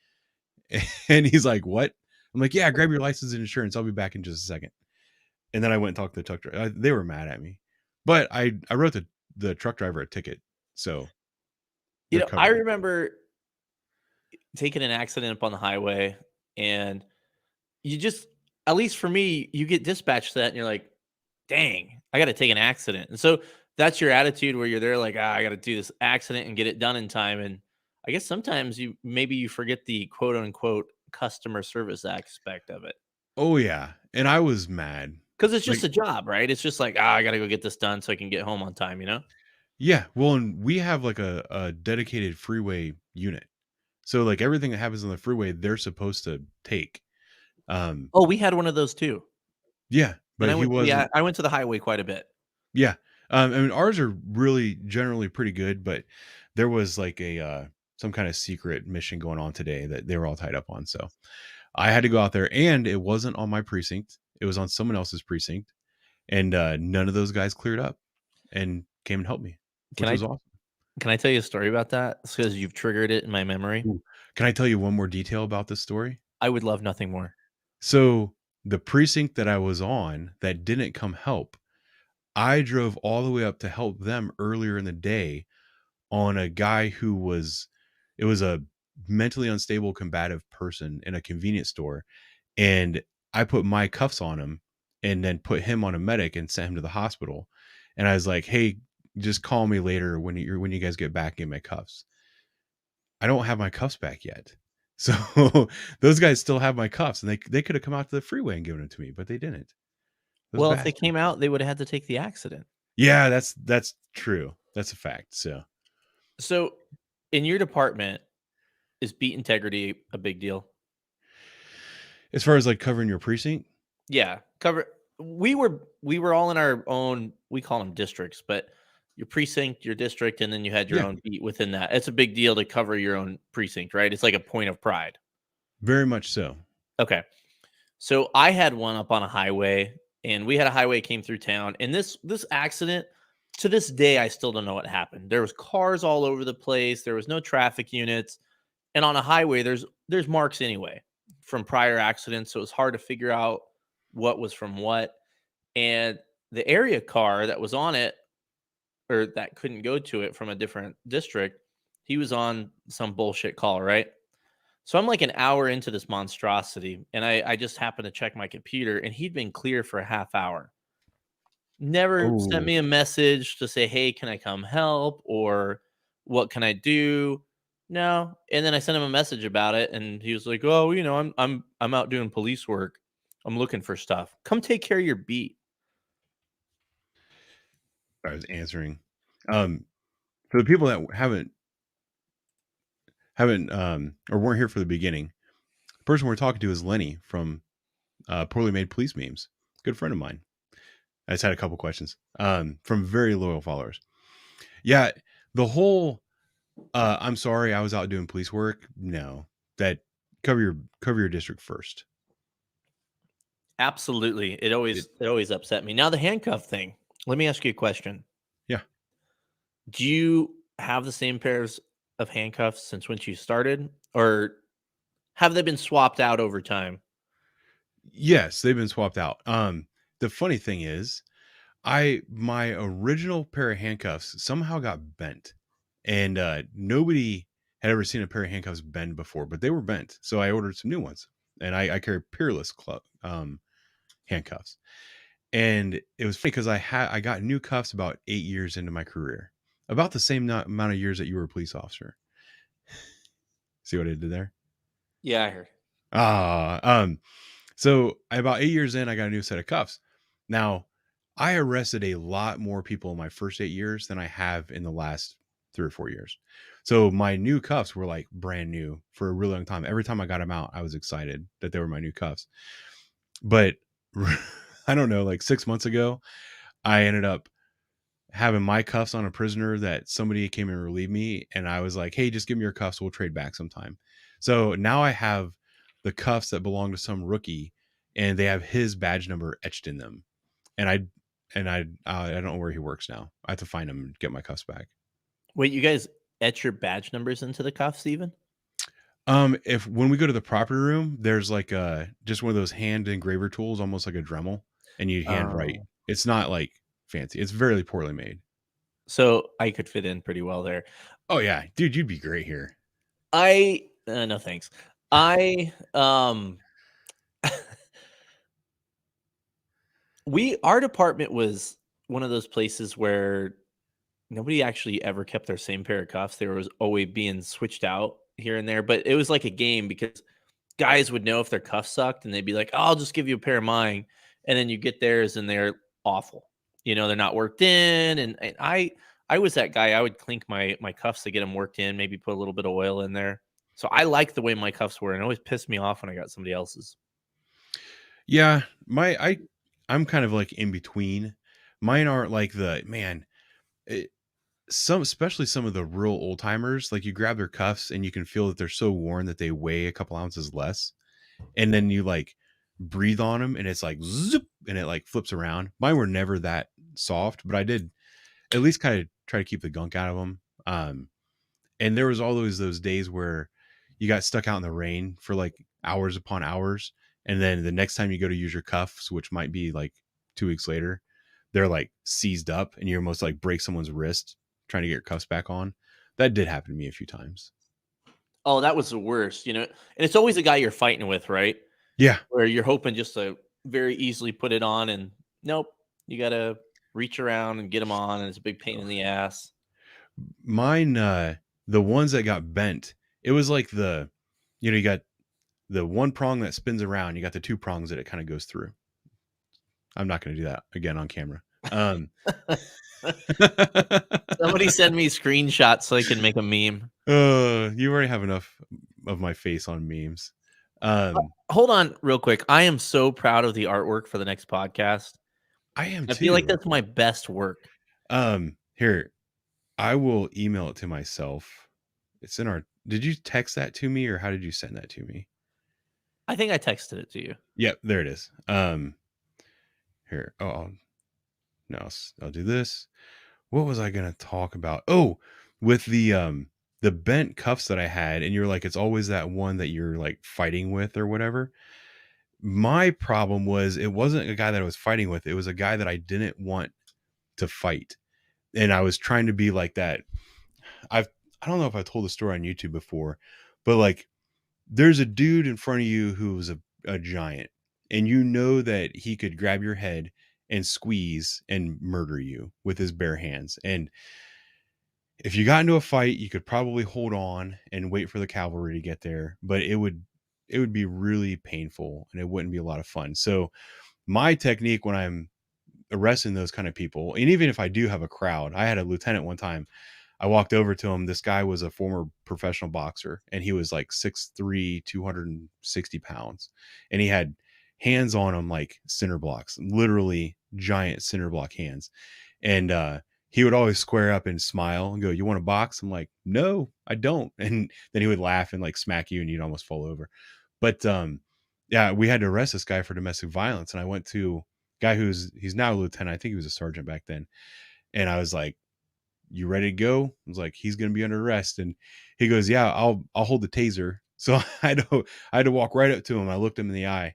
And he's like, what? I'm like, yeah, grab your license and insurance, I'll be back in just a second. And then I went and talked to the truck driver. They were mad at me, but I wrote the truck driver a ticket. So, I remember taking an accident up on the highway, and you just, at least for me, you get dispatched that and you're like, dang, I got to take an accident. And so that's your attitude where you're there like, I got to do this accident and get it done in time. And I guess sometimes you forget the quote unquote customer service aspect of it. Oh yeah. And I was mad. Because it's just a job, right? It's just like, I got to go get this done so I can get home on time, Yeah. Well, and we have like a dedicated freeway unit. So like everything that happens on the freeway, they're supposed to take. Oh, we had one of those too. Yeah. But I went to the highway quite a bit. Yeah. I mean, ours are really generally pretty good, but there was like some kind of secret mission going on today that they were all tied up on. So I had to go out there, and it wasn't on my precinct. It was on someone else's precinct, and none of those guys cleared up and came and helped me, which was awesome. Can I tell you a story about that? Because you've triggered it in my memory. Ooh. Can I tell you one more detail about this story? I would love nothing more. So the precinct that I was on that didn't come help, I drove all the way up to help them earlier in the day on a guy who was a mentally unstable, combative person in a convenience store. And I put my cuffs on him and then put him on a medic and sent him to the hospital. And I was like, hey, just call me later when you guys get back in my cuffs. I don't have my cuffs back yet. So those guys still have my cuffs, and they could have come out to the freeway and given it to me, but they didn't. Well, if they came out, they would have had to take the accident. Yeah, that's true. That's a fact. So in your department, is beat integrity a big deal? As far as like covering your precinct? Yeah. we were all in our own, we call them districts, but your precinct, your district, and then you had your Yeah. own beat within that. It's a big deal to cover your own precinct, right? It's like a point of pride. Very much so. Okay. So I had one up on a highway, and we had a highway came through town, and this accident, to this day, I still don't know what happened. There was cars all over the place. There was no traffic units, and on a highway, there's marks anyway from prior accidents, so it was hard to figure out what was from what. And the area car that was on it, or that couldn't go to it from a different district, he was on some bullshit call, right? So I'm like an hour into this monstrosity, and I just happened to check my computer, and he'd been clear for a half hour. Never sent Oh, me a message to say, "Hey, can I come help?" or "What can I do?" No. And then I sent him a message about it, and he was like, "Oh, I'm out doing police work. I'm looking for stuff. Come take care of your beat." I was answering. For the people that haven't or weren't here for the beginning, the person we're talking to is Lenny from Poorly Made Police Memes. Good friend of mine. I just had a couple questions from very loyal followers. Yeah, the whole I'm sorry, I was out doing police work. No, that cover your district first. Absolutely. It always upset me. Now the handcuff thing. Let me ask you a question. Yeah. Do you have the same pairs of handcuffs since when you started, or have they been swapped out over time? Yes, they've been swapped out. The funny thing is, my original pair of handcuffs somehow got bent, and nobody had ever seen a pair of handcuffs bend before, but they were bent, so I ordered some new ones, and I carry Peerless handcuffs. And it was funny because I got new cuffs about 8 years into my career, about the same amount of years that you were a police officer. See what I did there? Yeah, I heard. So about 8 years in, I got a new set of cuffs. Now, I arrested a lot more people in my first 8 years than I have in the last 3 or 4 years. So my new cuffs were like brand new for a really long time. Every time I got them out, I was excited that they were my new cuffs. But I don't know, like 6 months ago, I ended up having my cuffs on a prisoner that somebody came and relieved me. And I was like, hey, just give me your cuffs. We'll trade back sometime. So now I have the cuffs that belong to some rookie, and they have his badge number etched in them. And I don't know where he works now. I have to find him and get my cuffs back. Wait, you guys etch your badge numbers into the cuffs even? If when we go to the property room, there's like just one of those hand engraver tools, almost like a Dremel, and you hand write. Oh. It's not like fancy. It's very poorly made. So I could fit in pretty well there. Oh yeah, dude, you'd be great here. No thanks. Our department was one of those places where nobody actually ever kept their same pair of cuffs. There was always being switched out here and there, but it was like a game because guys would know if their cuffs sucked and they'd be like, "Oh, I'll just give you a pair of mine." And then you get theirs and they're awful. They're not worked in. And I was that guy. I would clink my cuffs to get them worked in, maybe put a little bit of oil in there. So I like the way my cuffs were, and it always pissed me off when I got somebody else's. Yeah, I'm kind of like in between. Mine aren't like especially some of the real old timers. Like you grab their cuffs and you can feel that they're so worn that they weigh a couple ounces less, and then you like breathe on them and it's like zoop, and it like flips around. Mine were never that soft, but I did at least kind of try to keep the gunk out of them. And there was all those days where you got stuck out in the rain for like hours upon hours, and then the next time you go to use your cuffs, which might be like 2 weeks later, they're like seized up and you almost like break someone's wrist trying to get your cuffs back on. That did happen to me a few times. Oh, that was the worst, and it's always a guy you're fighting with, right? Yeah. Where you're hoping just to very easily put it on, and nope, you got to reach around and get them on, and it's a big pain in the ass. Mine, the ones that got bent, it was like you got the one prong that spins around, you got the 2 prongs that it kind of goes through. I'm not going to do that again on camera. Somebody send me screenshots so I can make a meme. You already have enough of my face on memes. Hold on real quick. I am so proud of the artwork for the next podcast. I am I too. feel like that's my best work. Here, I will email it to myself. It's in our. Did you text that to me, or how did you send that to me? I think I texted it to you. Yep, there it is. Here. Oh, no, I'll do this. What was I gonna talk about? Oh, with the bent cuffs that I had, and you're like, it's always that one that you're like fighting with or whatever. My problem was it wasn't a guy that I was fighting with; it was a guy that I didn't want to fight, and I was trying to be like that. I don't know if I told the story on YouTube before, but like, there's a dude in front of you who was a giant, and you know that he could grab your head and squeeze and murder you with his bare hands. And if you got into a fight, you could probably hold on and wait for the cavalry to get there, but it would be really painful and it wouldn't be a lot of fun. So my technique when I'm arresting those kind of people, and even if I do have a crowd, I had a lieutenant one time. I walked over to him. This guy was a former professional boxer, and he was like 6'3", 260 pounds, and he had hands on him like cinder blocks, literally giant cinder block hands. And he would always square up and smile and go, "You want to box?" I'm like, "No, I don't." And then he would laugh and like smack you, and you'd almost fall over. But yeah, we had to arrest this guy for domestic violence, and I went to a guy he's now a lieutenant. I think he was a sergeant back then. And I was like, "You ready to go?" I was like, "He's going to be under arrest." And he goes, "Yeah, I'll hold the taser." So I had to walk right up to him. I looked him in the eye.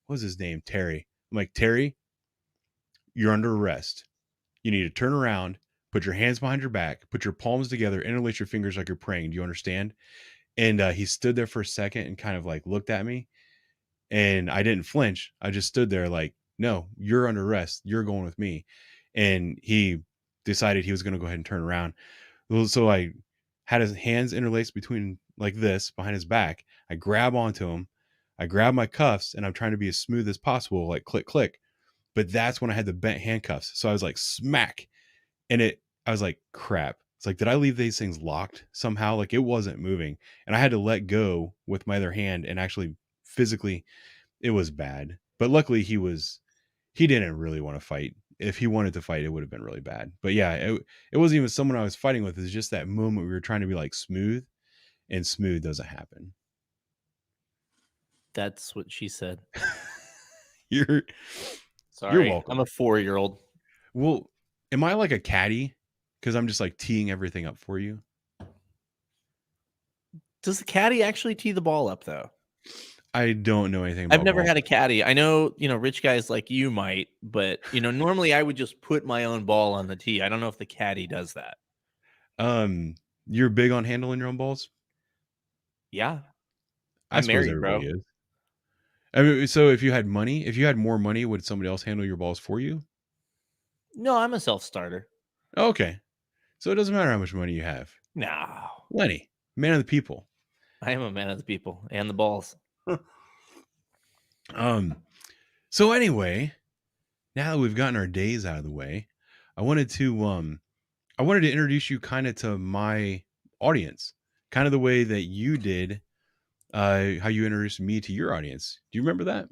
What was his name? Terry. I'm like, "Terry, you're under arrest. You need to turn around, put your hands behind your back, put your palms together, interlace your fingers like you're praying. Do you understand?" And he stood there for a second and kind of like looked at me, and I didn't flinch. I just stood there like, "No, you're under arrest. You're going with me." And he decided he was going to go ahead and turn around. So I had his hands interlaced between like this behind his back. I grab onto him. I grab my cuffs, and I'm trying to be as smooth as possible, like click, click. But that's when I had the bent handcuffs. So I was like, smack. And I was like, crap. It's like, did I leave these things locked somehow? Like, it wasn't moving. And I had to let go with my other hand, and actually physically, it was bad. But luckily he didn't really want to fight. If he wanted to fight, it would have been really bad. But yeah, it wasn't even someone I was fighting with. It's just that moment we were trying to be like smooth, and smooth doesn't happen. That's what she said. You're Sorry. welcome. I'm a 4-year-old. Well, am I like a caddy? Because I'm just like teeing everything up for you. Does the caddy actually tee the ball up though? I don't know anything about I've never golf. had a caddy. I know, rich guys like you might, but normally I would just put my own ball on the tee. I don't know if the caddy does that. You're big on handling your own balls? Yeah. I I'm suppose married, everybody bro. is. I mean, so if you had more money, would somebody else handle your balls for you? No, I'm a self-starter. Okay. So it doesn't matter how much money you have. No. Lenny, man of the people. I am a man of the people and the balls. So anyway, now that we've gotten our days out of the way, I wanted to introduce you kind of to my audience, kind of the way that you did, how you introduced me to your audience. Do you remember that?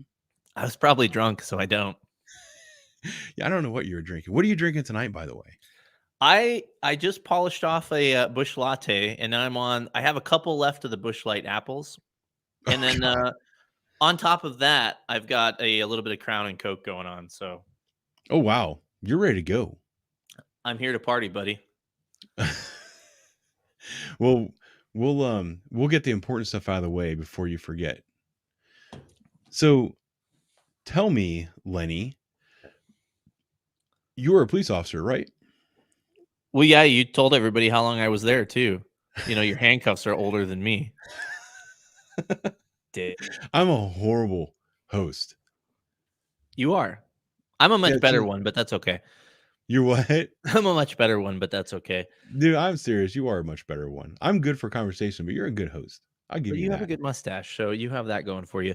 I was probably drunk, so I don't. Yeah, I don't know what you were drinking. What are you drinking tonight, by the way? I just polished off a Busch Latte, and now I have a couple left of the Busch Light apples. And then on top of that, I've got a little bit of Crown and Coke going on. So, oh wow, you're ready to go. I'm here to party, buddy. Well, we'll get the important stuff out of the way before you forget. So, tell me, Lenny, you were a police officer, right? Well, yeah, you told everybody how long I was there too. Your handcuffs are older than me. I'm a horrible host. You are. I'm a much better just- one, but that's okay. You're what? I'm a much better one, but that's okay. Dude, I'm serious. You are a much better one. I'm good for conversation, but you're a good host. I'll give But you you that. have a good mustache, so you have that going for you.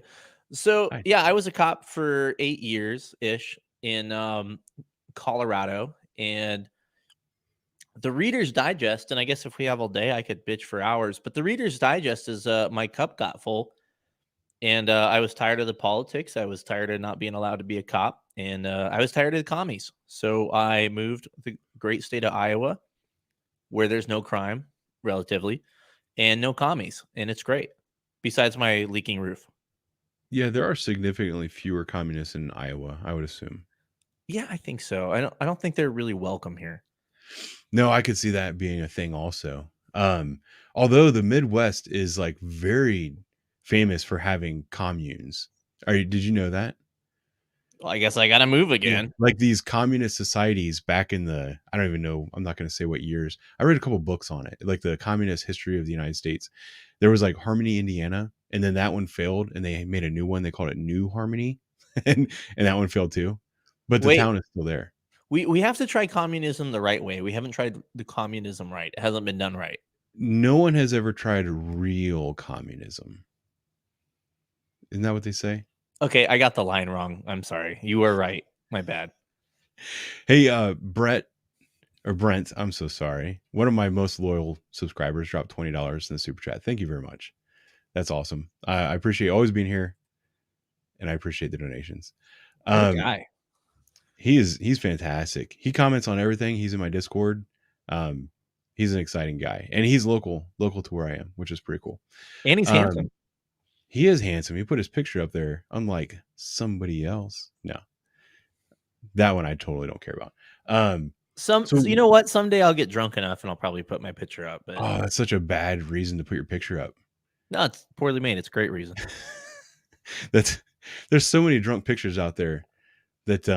So I- yeah, I was a cop for 8 years ish in Colorado, and the Reader's Digest. And I guess if we have all day, I could bitch for hours. But the Reader's Digest is my cup got full, And I was tired of the politics. I was tired of not being allowed to be a cop. And I was tired of the commies. So I moved the great state of Iowa, where there's no crime, relatively, and no commies. And it's great, besides my leaking roof. Yeah, there are significantly fewer communists in Iowa, I would assume. Yeah, I think so. I don't think they're really welcome here. No, I could see that being a thing also. Although the Midwest is like very famous for having communes. Did you know that? Well, I guess I got to move again. Like these communist societies back in the, I don't even know, I'm not going to say what years. I read a couple books on it, like the communist history of the United States. There was like Harmony, Indiana, and then that one failed and they made a new one. They called it New Harmony. and that one failed too. But the Wait. town is still there. We have to try communism the right way. We haven't tried the communism right. It hasn't been done right. No one has ever tried real communism. Isn't that what they say? Okay, I got the line wrong. I'm sorry. You were right. My bad. Hey, Brent, I'm so sorry. One of my most loyal subscribers dropped $20 in the super chat. Thank you very much. That's awesome. I appreciate always being here, and I appreciate the donations. Good guy. He's fantastic. He comments on everything. He's in my Discord. He's an exciting guy, and he's local to where I am, which is pretty cool. And he's handsome. He is handsome. He put his picture up there, unlike somebody else. No, that one I totally don't care about. So you know what? Someday I'll get drunk enough and I'll probably put my picture up. But oh, that's such a bad reason to put your picture up. No, it's poorly made. It's a great reason. There's so many drunk pictures out there that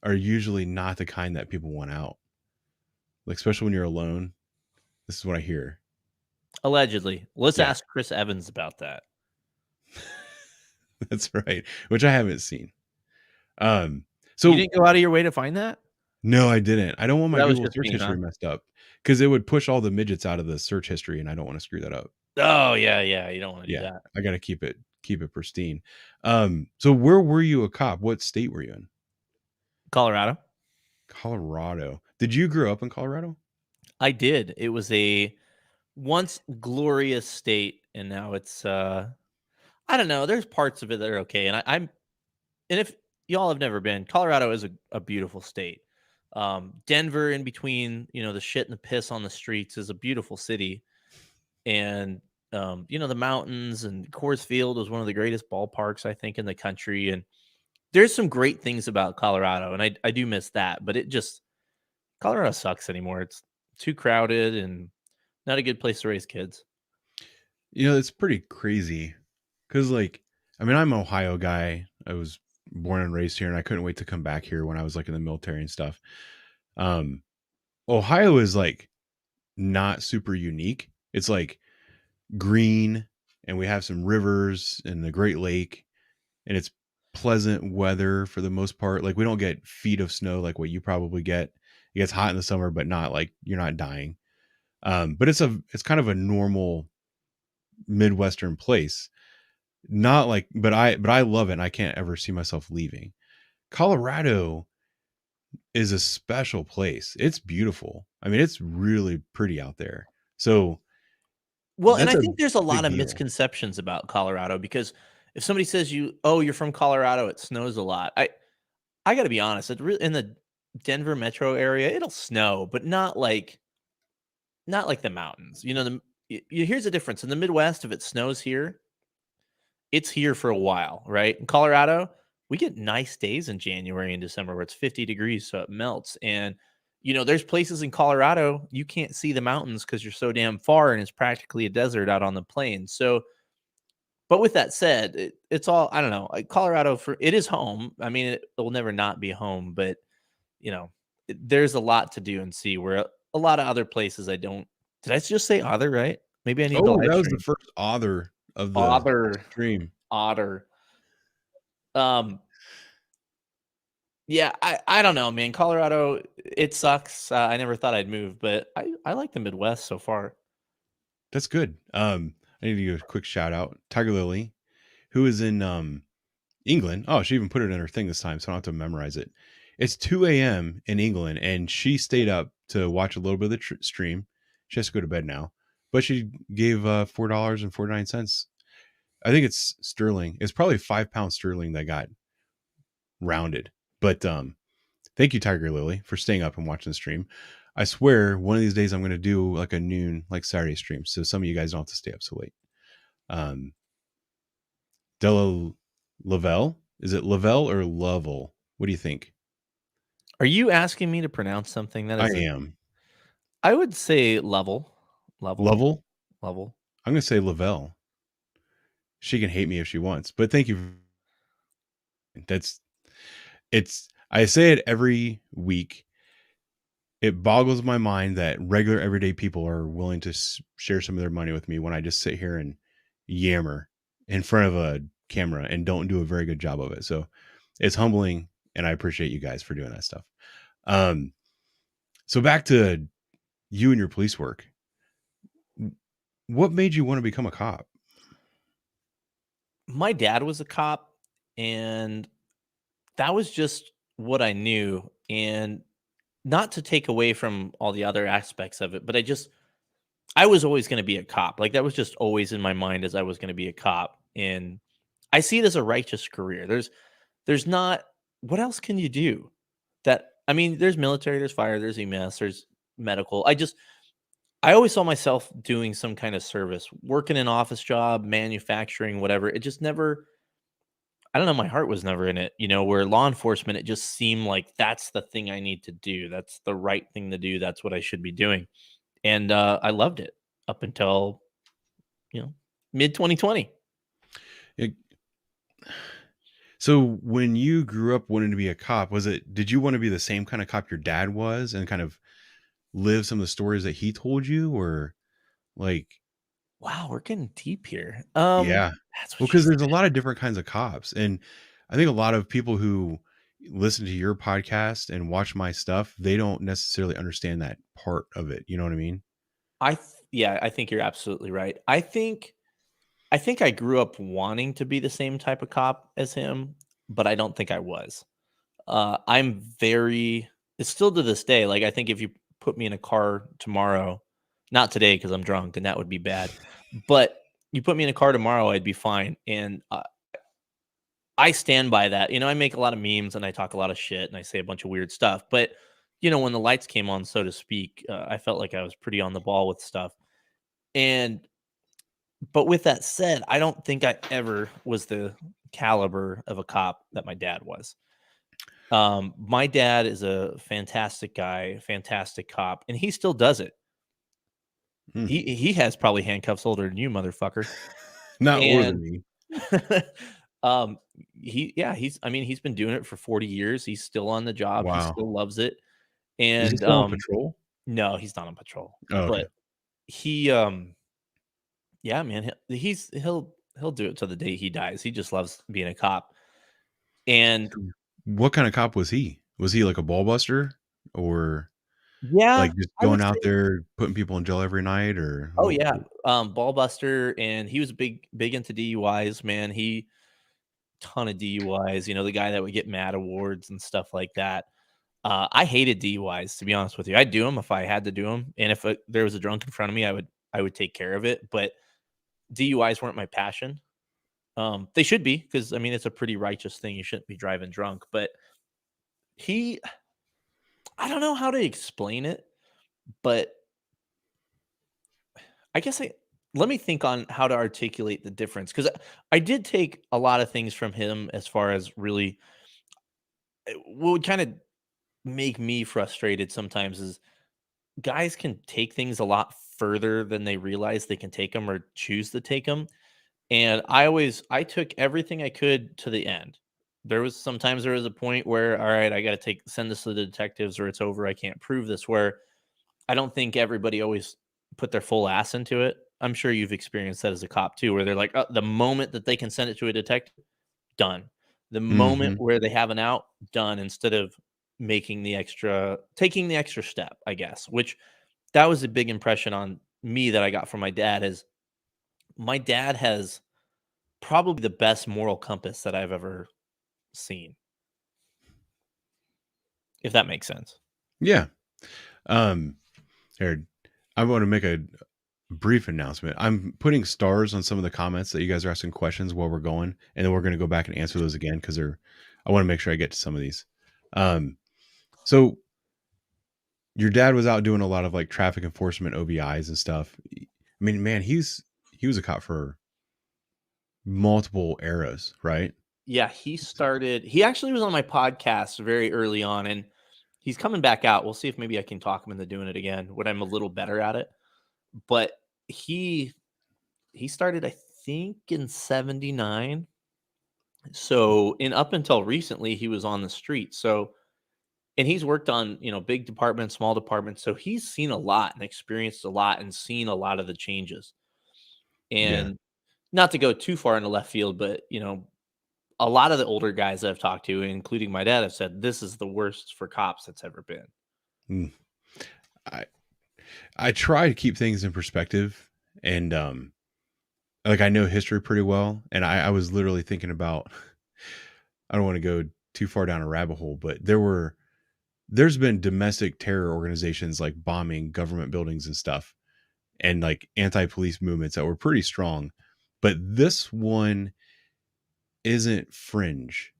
are usually not the kind that people want out. Like, especially when you're alone. This is what I hear. Allegedly. Let's ask Chris Evans about that. That's right. Which I haven't seen. So you didn't go out of your way to find that? No, I didn't. I don't want my Google search history huh? messed up because it would push all the midgets out of the search history, and I don't want to screw that up. Oh yeah. You don't want to do that. I got to keep it pristine. So where were you a cop? What state were you in? Colorado. Did you grow up in Colorado? I did. It was a once glorious state, and now it's I don't know. There's parts of it that are okay, and if y'all have never been, Colorado is a beautiful state. Denver, in between, the shit and the piss on the streets, is a beautiful city, and the mountains, and Coors Field was one of the greatest ballparks I think in the country, and there's some great things about Colorado, and I do miss that, but Colorado sucks anymore. It's too crowded and not a good place to raise kids. It's pretty crazy because, like, I mean, I'm an Ohio guy. I was born and raised here, and I couldn't wait to come back here when I was like in the military and stuff. Ohio is like not super unique. It's like green, and we have some rivers and the Great Lake, and it's pleasant weather for the most part. Like, we don't get feet of snow like what you probably get. It gets hot in the summer, but not like you're not dying. But it's kind of a normal Midwestern place. Not like, but I love it, and I can't ever see myself leaving. Colorado is a special place. It's beautiful. I mean, it's really pretty out there. So, well, and I think there's a lot of misconceptions about Colorado, because if somebody says you're from Colorado, it snows a lot. I got to be honest. In the Denver metro area, it'll snow, but not like the mountains. Here's the difference. In the Midwest, if it snows here, it's here for a while, right? In Colorado, we get nice days in January and December where it's 50 degrees, so it melts. And, there's places in Colorado you can't see the mountains because you're so damn far, and it's practically a desert out on the plains. So, but with that said, it's all, I don't know, Colorado, it is home. I mean, it will never not be home, but, there's a lot to do and see, where a lot of other places I don't. Did I just say other, right? Maybe I need to. That was the first other of the stream. Otter. Yeah, I don't know, man. Colorado, it sucks. I never thought I'd move, but I like the Midwest so far. That's good. I need to give a quick shout out. Tiger Lily, who is in England. Oh, she even put it in her thing this time, so I don't have to memorize it. It's 2 a.m. in England, and she stayed up to watch a little bit of the stream. She has to go to bed now, but she gave $4.49 I think it's sterling. It's probably £5 sterling that got rounded. But thank you, Tiger Lily, for staying up and watching the stream. I swear one of these days I'm going to do like a noon, like Saturday stream. So some of you guys don't have to stay up so late. Della Lavelle, is it Lavelle or Lovell? What do you think? Are you asking me to pronounce something? That I is, am. I would say level. Lovell? Level. I'm going to say Lavelle. She can hate me if she wants, but thank you. I say it every week. It boggles my mind that regular everyday people are willing to share some of their money with me when I just sit here and yammer in front of a camera and don't do a very good job of it. So it's humbling, and I appreciate you guys for doing that stuff. So back to you and your police work. What made you want to become a cop? My dad was a cop, and that was just what I knew. And not to take away from all the other aspects of it, but I was always going to be a cop. Like that was just always in my mind as I was going to be a cop. And I see it as a righteous career. There's not, what else can you do? I mean, there's military, there's fire, there's EMS, there's medical. I always saw myself doing some kind of service, working an office job, manufacturing, whatever. It just never, I don't know, my heart was never in it, where law enforcement, it just seemed like that's the thing I need to do. That's the right thing to do. That's what I should be doing. And I loved it up until, mid 2020. So when you grew up wanting to be a cop, did you want to be the same kind of cop your dad was and kind of live some of the stories that he told you, or like? Wow, we're getting deep here. Yeah. That's what Well, because there's a lot of different kinds of cops. And I think a lot of people who listen to your podcast and watch my stuff, they don't necessarily understand that part of it. You know what I mean? I think you're absolutely right. I think I grew up wanting to be the same type of cop as him, but I don't think I was. It's still to this day. Like, I think if you put me in a car tomorrow, not today because I'm drunk and that would be bad, but you put me in a car tomorrow, I'd be fine. And I stand by that. I make a lot of memes and I talk a lot of shit and I say a bunch of weird stuff. But, when the lights came on, so to speak, I felt like I was pretty on the ball with stuff. But with that said, I don't think I ever was the caliber of a cop that my dad was. My dad is a fantastic guy, fantastic cop, and he still does it. He has probably handcuffs older than you, motherfucker. Not older than me. He's been doing it for 40 years. He's still on the job. He Wow. still loves it. Is he And still on patrol? no, he's not on patrol. Oh, okay. But he yeah, man, he'll do it till the day he dies. He just loves being a cop. And what kind of cop was he? Was he like a ball buster, or yeah, just I would going out say, there putting people in jail every night, or? oh yeah, ball buster, and he was big into DUIs, man. Ton of DUIs, the guy that would get mad awards and stuff like that. I hated DUIs, to be honest with you. I'd do them if I had to do them, and if there was a drunk in front of me, I would take care of it. But DUIs weren't my passion. They should be, because it's a pretty righteous thing. You shouldn't be driving drunk. But I don't know how to explain it, but I guess let me think on how to articulate the difference, because I did take a lot of things from him as far as really what would kind of make me frustrated sometimes is guys can take things a lot further than they realize they can take them or choose to take them. And I took everything I could to the end. There was a point where, all right, I got to send this to the detectives or it's over. I can't prove this, where I don't think everybody always put their full ass into it. I'm sure you've experienced that as a cop too, where they're like, the moment that they can send it to a detective, done. The moment where they have an out, done, instead of taking the extra step, I guess, which that was a big impression on me that I got from my dad. Is my dad has probably the best moral compass that I've ever seen, if that makes sense. Yeah. Here, I want to make brief announcement. I'm putting stars on some of the comments that you guys are asking questions while we're going, and then we're going to go back and answer those again because I want to make sure I get to some of these. So your dad was out doing a lot of like traffic enforcement OBIs and stuff. I mean, man, he was a cop for multiple eras, right? Yeah, he actually was on my podcast very early on, and he's coming back out. We'll see if maybe I can talk him into doing it again when I'm a little better at it. But he started, I think, in 79. So, and up until recently, he was on the street. So, and he's worked on, big departments, small departments. So he's seen a lot and experienced a lot and seen a lot of the changes. Yeah. And not to go too far into left field, but, a lot of the older guys that I've talked to, including my dad, have said this is the worst for cops that's ever been. Mm. I try to keep things in perspective, and like I know history pretty well, and I was literally thinking about, I don't want to go too far down a rabbit hole, but there's been domestic terror organizations like bombing government buildings and stuff, and like anti-police movements that were pretty strong, but this one isn't fringe.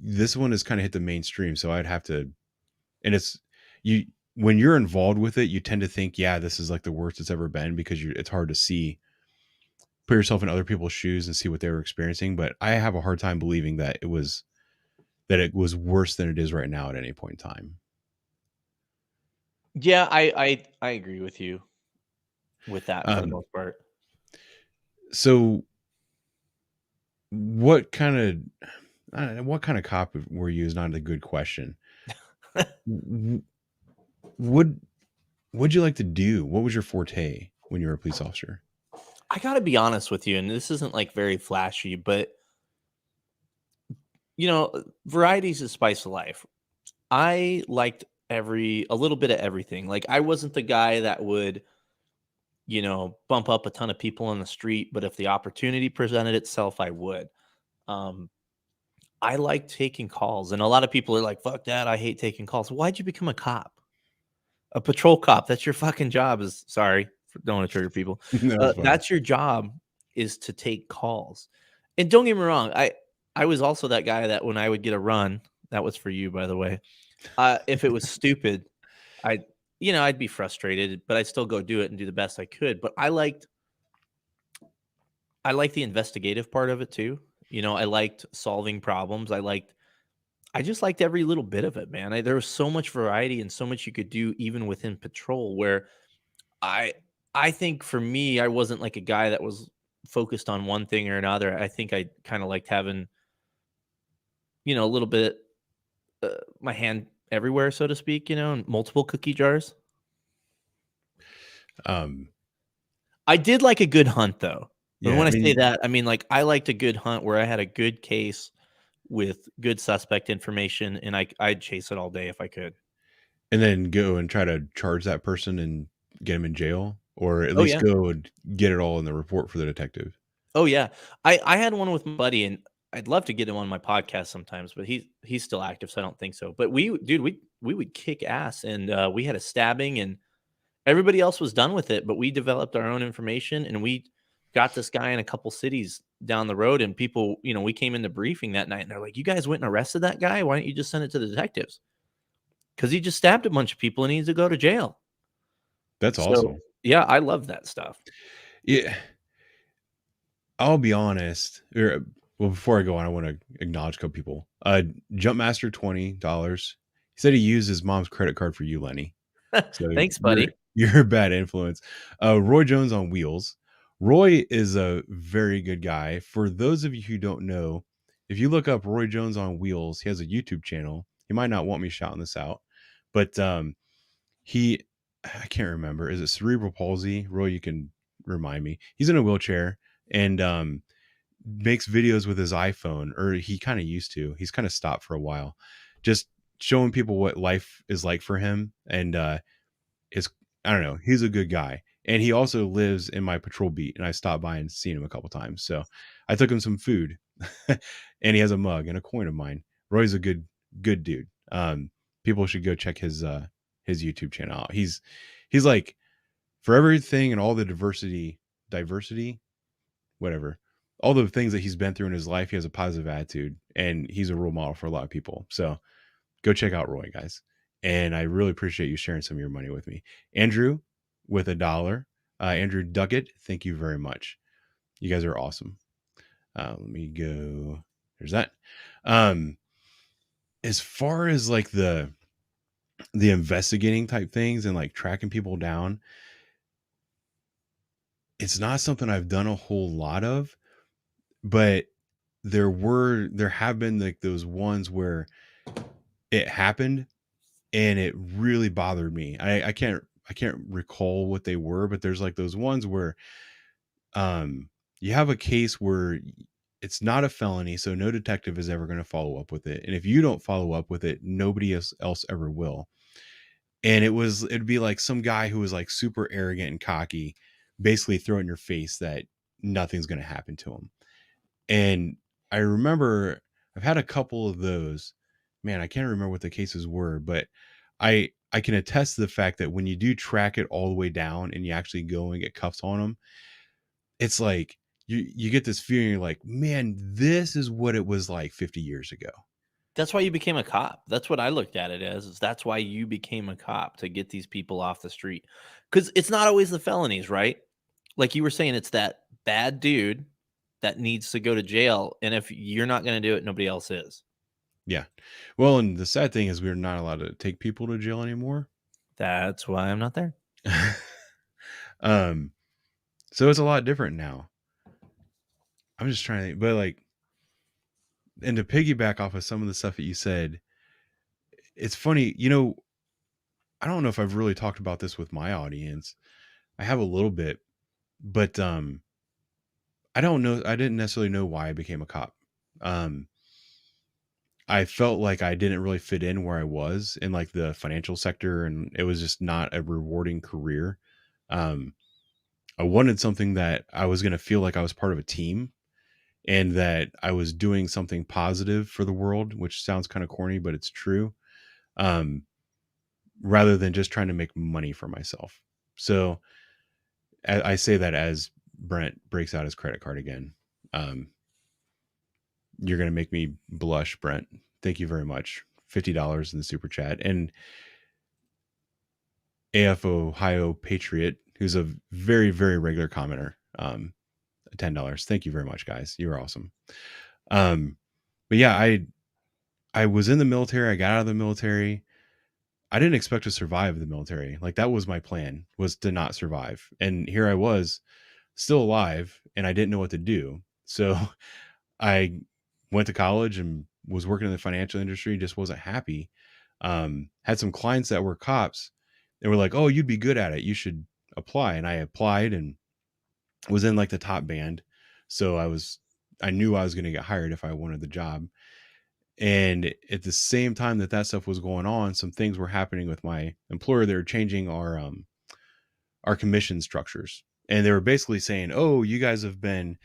This one has kind of hit the mainstream, so I'd have to, and it's you when you're involved with it, you tend to think, yeah, this is like the worst it's ever been because it's hard to put yourself in other people's shoes and see what they were experiencing. But I have a hard time believing that it was worse than it is right now at any point in time. Yeah, I agree with you with that for the most part. So what kind of cop were you is not a good question. What'd you like to do? What was your forte when you were a police officer? I gotta be honest with you, and this isn't like very flashy, but variety is the spice of life. I liked a little bit of everything. Like I wasn't the guy that would, bump up a ton of people on the street, but if the opportunity presented itself, I would. I like taking calls, and a lot of people are like, "Fuck that! I hate taking calls." Why'd you become a cop? A patrol cop? That's your fucking job. Don't want to trigger people. No, That's your job, is to take calls. And don't get me wrong, I was also that guy that when I would get a run, that was for you, by the way. If it was stupid, I'd be frustrated, but I'd still go do it and do the best I could. But I liked the investigative part of it too. I liked solving problems. I just liked every little bit of it, man. There was so much variety and so much you could do even within patrol, where I think for me, I wasn't like a guy that was focused on one thing or another. I think I kind of liked having, a little bit my hand everywhere, so to speak, and multiple cookie jars. I did like a good hunt, though. Yeah, and when I say that, I mean, like, I liked a good hunt where I had a good case with good suspect information, and I'd chase it all day if I could. And then go and try to charge that person and get him in jail, or at Oh, least yeah. go and get it all in the report for the detective. Oh, yeah. I had one with my buddy, and I'd love to get him on my podcast sometimes, but he's still active, so I don't think so. But we would kick ass, and we had a stabbing, and everybody else was done with it, but we developed our own information, and we got this guy in a couple cities down the road, and people, we came into briefing that night, and they're like, "You guys went and arrested that guy? Why don't you just send it to the detectives? Because he just stabbed a bunch of people and he needs to go to jail." That's So, awesome. yeah, I love that stuff. Yeah. I'll be honest. Well, before I go on, I want to acknowledge a couple people. Jumpmaster, $20. He said he used his mom's credit card for you, Lenny. So Thanks, buddy. You're a bad influence. Roy Jones on Wheels. Roy is a very good guy. For those of you who don't know, if you look up Roy Jones on Wheels, he has a YouTube channel. He might not want me shouting this out, but I can't remember. Is it cerebral palsy? Roy, you can remind me. He's in a wheelchair and makes videos with his iPhone, or he kind of used to. He's kind of stopped for a while, just showing people what life is like for him. And I don't know, he's a good guy. And he also lives in my patrol beat, and I stopped by and seen him a couple times. So I took him some food and he has a mug and a coin of mine. Roy's a good dude. People should go check his YouTube channel out. He's like for everything and all the diversity, whatever, all the things that he's been through in his life, he has a positive attitude, and he's a role model for a lot of people. So go check out Roy, guys. And I really appreciate you sharing some of your money with me. Andrew with $1. Andrew Duckett, thank you very much. You guys are awesome. Let me go. There's that. As far as like the investigating type things and like tracking people down, it's not something I've done a whole lot of, but there have been like those ones where it happened and it really bothered me. I can't recall what they were, but there's like those ones where you have a case where it's not a felony, so no detective is ever going to follow up with it, and if you don't follow up with it, nobody else ever will. And it'd be like some guy who was like super arrogant and cocky, basically throw in your face that nothing's going to happen to him. And I remember I've had a couple of those. Man, I can't remember what the cases were, but I can attest to the fact that when you do track it all the way down and you actually go and get cuffs on them, it's like you get this feeling, you're like, man, this is what it was like 50 years ago. That's why you became a cop. That's what I looked at it as. Is that's why you became a cop, to get these people off the street. Because it's not always the felonies, right? Like you were saying, it's that bad dude that needs to go to jail. And if you're not going to do it, nobody else is. Yeah. Well, and the sad thing is we're not allowed to take people to jail anymore. That's why I'm not there. So it's a lot different now. I'm just trying to think, but like, and to piggyback off of some of the stuff that you said, it's funny, I don't know if I've really talked about this with my audience. I have a little bit, but I don't know. I didn't necessarily know why I became a cop. I felt like I didn't really fit in where I was in like the financial sector, and it was just not a rewarding career. I wanted something that I was going to feel like I was part of a team and that I was doing something positive for the world, which sounds kind of corny, but it's true. Rather than just trying to make money for myself. So I say that as Brent breaks out his credit card again. You're going to make me blush, Brent. Thank you very much. $50 in the super chat. And AF Ohio Patriot, who's a very, very regular commenter, $10. Thank you very much, guys. You're awesome. But yeah, I was in the military. I got out of the military. I didn't expect to survive the military. Like that was my plan, was to not survive. And here I was still alive and I didn't know what to do. So I went to college and was working in the financial industry, just wasn't happy. Had some clients that were cops. They were like, oh, you'd be good at it. You should apply. And I applied and was in like the top band. So I knew I was going to get hired if I wanted the job. And at the same time that stuff was going on, some things were happening with my employer. They were changing our commission structures. And they were basically saying, oh, you guys have been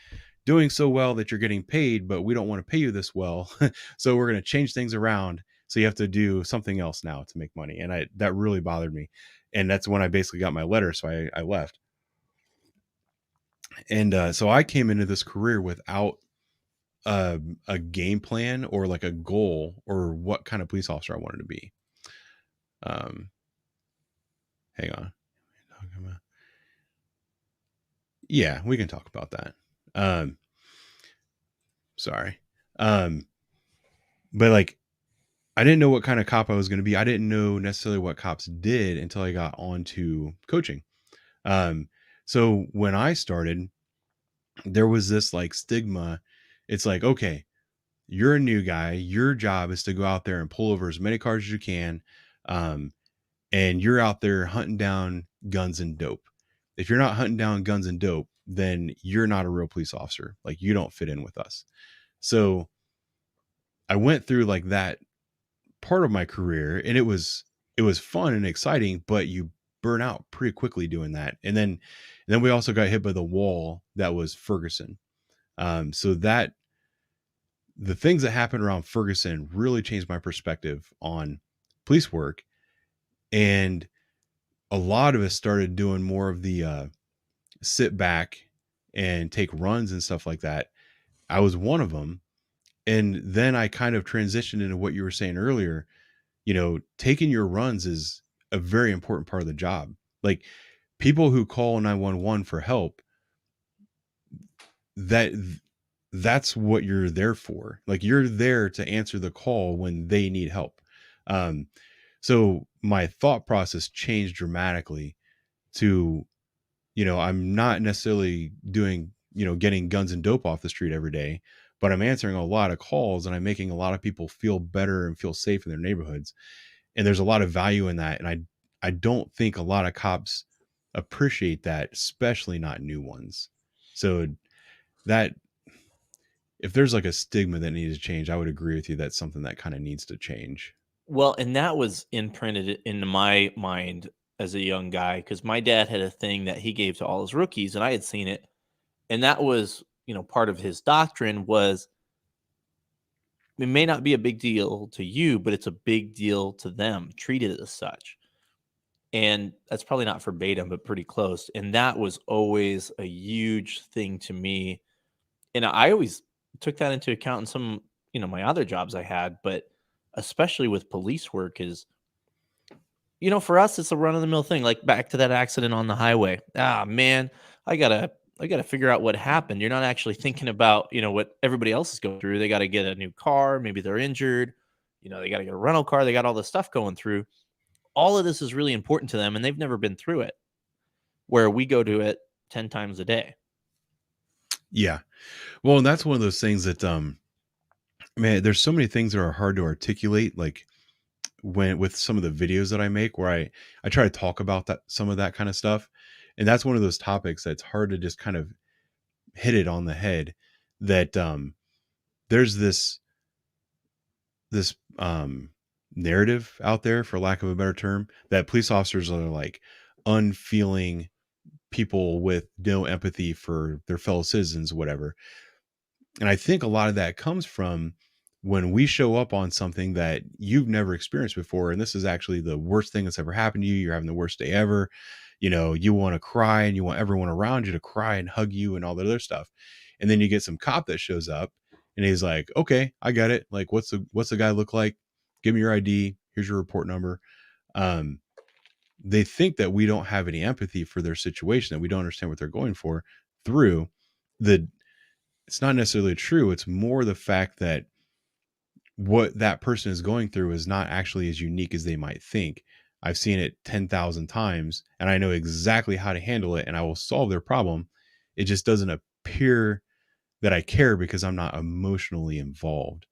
doing so well that you're getting paid, but we don't want to pay you this well. So we're going to change things around. So you have to do something else now to make money. And that really bothered me. And that's when I basically got my letter. So I left. And so I came into this career without a game plan or like a goal or what kind of police officer I wanted to be. Hang on. Yeah, we can talk about that. Sorry. But like, I didn't know what kind of cop I was going to be. I didn't know necessarily what cops did until I got onto coaching. So when I started, there was this like stigma. It's like, okay, you're a new guy. Your job is to go out there and pull over as many cars as you can. And you're out there hunting down guns and dope. If you're not hunting down guns and dope, then you're not a real police officer. Like you don't fit in with us. So I went through like that part of my career and it was fun and exciting, but you burn out pretty quickly doing that. And then we also got hit by the wall that was Ferguson. So that the things that happened around Ferguson really changed my perspective on police work. And a lot of us started doing more of the sit back and take runs and stuff like that. I was one of them. And then I kind of transitioned into what you were saying earlier. Taking your runs is a very important part of the job. Like, people who call 911 for help, that's what you're there for. Like, you're there to answer the call when they need help. So my thought process changed dramatically to, I'm not necessarily doing, getting guns and dope off the street every day, but I'm answering a lot of calls and I'm making a lot of people feel better and feel safe in their neighborhoods. And there's a lot of value in that. And I don't think a lot of cops appreciate that, especially not new ones. So that, if there's like a stigma that needs to change, I would agree with you. That's something that kind of needs to change. Well, and that was imprinted into my mind as a young guy, because my dad had a thing that he gave to all his rookies, and I had seen it. And that was, part of his doctrine was, it may not be a big deal to you, but it's a big deal to them. Treat it as such. And that's probably not verbatim, but pretty close. And that was always a huge thing to me. And I always took that into account in some, my other jobs I had, but especially with police work is, for us, it's a run of the mill thing. Like, back to that accident on the highway. Ah, man, I gotta figure out what happened. You're not actually thinking about, what everybody else is going through. They got to get a new car. Maybe they're injured. They got to get a rental car. They got all this stuff going through. All of this is really important to them, and they've never been through it, where we go to it 10 times a day. Yeah. Well, and that's one of those things that, man, there's so many things that are hard to articulate. Like, with some of the videos that I make, where I try to talk about some of that kind of stuff. And that's one of those topics that's hard to just kind of hit it on the head, that, there's this narrative out there, for lack of a better term, that police officers are like unfeeling people with no empathy for their fellow citizens, whatever. And I think a lot of that comes from when we show up on something that you've never experienced before. And this is actually the worst thing that's ever happened to you. You're having the worst day ever. You want to cry and you want everyone around you to cry and hug you and all that other stuff. And then you get some cop that shows up and he's like, okay, I got it. Like, what's the guy look like? Give me your ID. Here's your report number. They think that we don't have any empathy for their situation, that we don't understand what they're going for through it's not necessarily true. It's more the fact that what that person is going through is not actually as unique as they might think. I've seen it 10,000 times and I know exactly how to handle it and I will solve their problem. It just doesn't appear that I care because I'm not emotionally involved.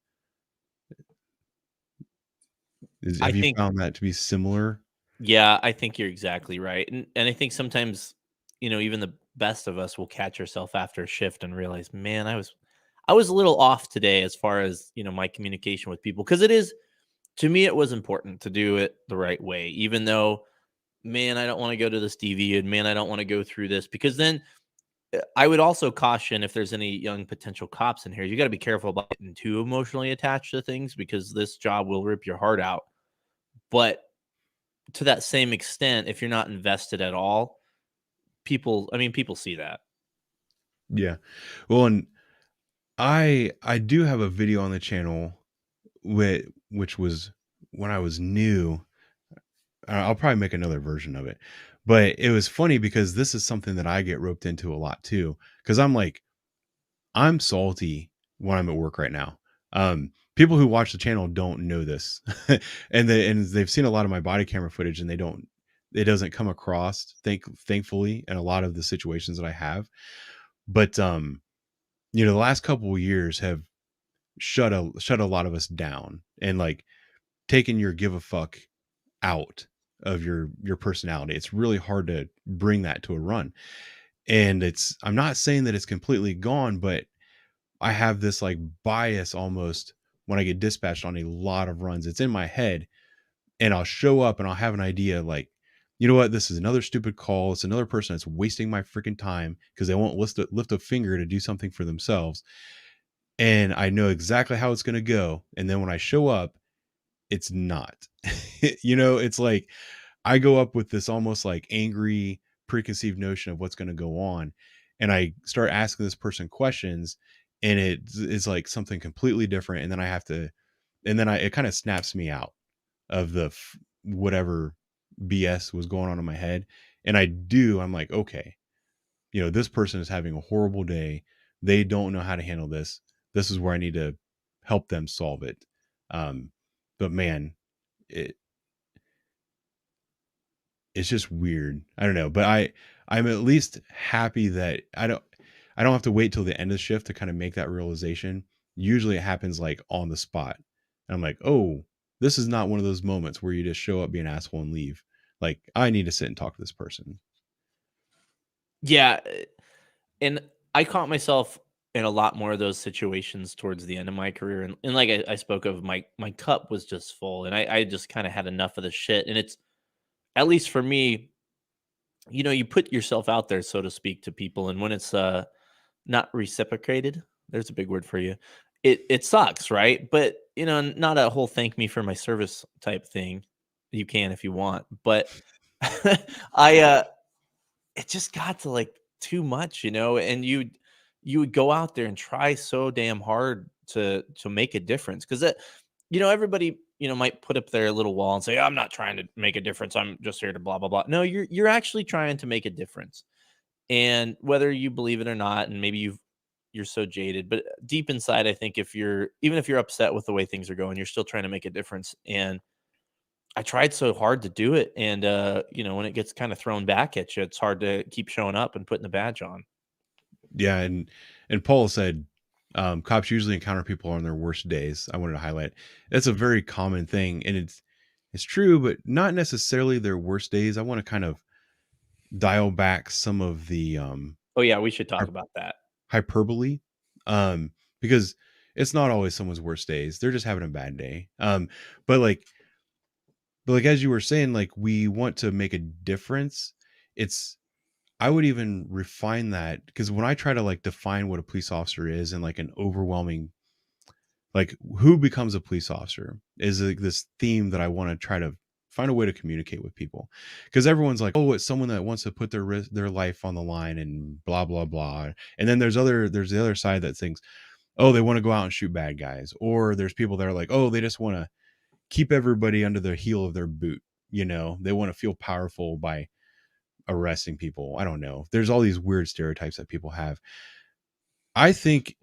Have you found that to be similar? Yeah, I think you're exactly right. And I think sometimes, even the best of us will catch ourselves after a shift and realize, man, I was a little off today as far as, my communication with people. Because it is, to me, it was important to do it the right way, even though, man, I don't want to go to this DV, and man, I don't want to go through this. Because then I would also caution, if there's any young potential cops in here, you got to be careful about getting too emotionally attached to things, because this job will rip your heart out. But to that same extent, if you're not invested at all, people see that. Yeah. Well, and I do have a video on the channel which was when I was new. I'll probably make another version of it, but it was funny because this is something that I get roped into a lot too. Cause I'm salty when I'm at work right now. People who watch the channel don't know this and they've seen a lot of my body camera footage and it doesn't come across thankfully in a lot of the situations that I have. But, the last couple of years have shut a lot of us down and like taken your give a fuck out of your personality. It's really hard to bring that to a run. And I'm not saying that it's completely gone, but I have this like bias almost when I get dispatched on a lot of runs. It's in my head and I'll show up and I'll have an idea like, you know what, this is another stupid call. It's another person that's wasting my freaking time because they won't lift a finger to do something for themselves. And I know exactly how it's going to go. And then when I show up, it's not, it's like, I go up with this almost like angry preconceived notion of what's going to go on, and I start asking this person questions, and it is like something completely different, and then I have to, and then it kind of snaps me out of the whatever BS was going on in my head. And I'm like, okay, this person is having a horrible day. They don't know how to handle this. This is where I need to help them solve it. But man, it's just weird. I don't know, but I'm at least happy that I don't have to wait till the end of the shift to kind of make that realization. Usually it happens like on the spot. And I'm like, oh, this is not one of those moments where you just show up, be an asshole, and leave. Like, I need to sit and talk to this person. Yeah. And I caught myself in a lot more of those situations towards the end of my career. And like I spoke of, my cup was just full, and I just kind of had enough of the shit. And it's, at least for me, you put yourself out there, so to speak, to people. And when it's not reciprocated, there's a big word for you. It sucks, right? But not a whole thank me for my service type thing. You can if you want, but I it just got to like too much, and you would go out there and try so damn hard to make a difference, because everybody might put up their little wall and say, I'm not trying to make a difference, I'm just here to blah blah blah. No, you're actually trying to make a difference. And whether you believe it or not, and maybe you're so jaded, but deep inside, I think even if you're upset with the way things are going, you're still trying to make a difference. And I tried so hard to do it. And when it gets kind of thrown back at you, it's hard to keep showing up and putting the badge on. Yeah, and Paul said cops usually encounter people on their worst days. I wanted to highlight that's a very common thing, and it's true, but not necessarily their worst days. I want to kind of dial back some of the oh yeah, we should talk about that hyperbole, because it's not always someone's worst days. They're just having a bad day. But like as you were saying, like, we want to make a difference. I would even refine that, because when I try to like define what a police officer is, and like an overwhelming, like, who becomes a police officer is like this theme that I want to try to find a way to communicate with people, because everyone's like, oh, it's someone that wants to put their life on the line and blah blah blah. And then there's the other side that thinks, oh, they want to go out and shoot bad guys. Or there's people that are like, oh, they just want to keep everybody under the heel of their boot. They want to feel powerful by arresting people. I don't know. There's all these weird stereotypes that people have. I think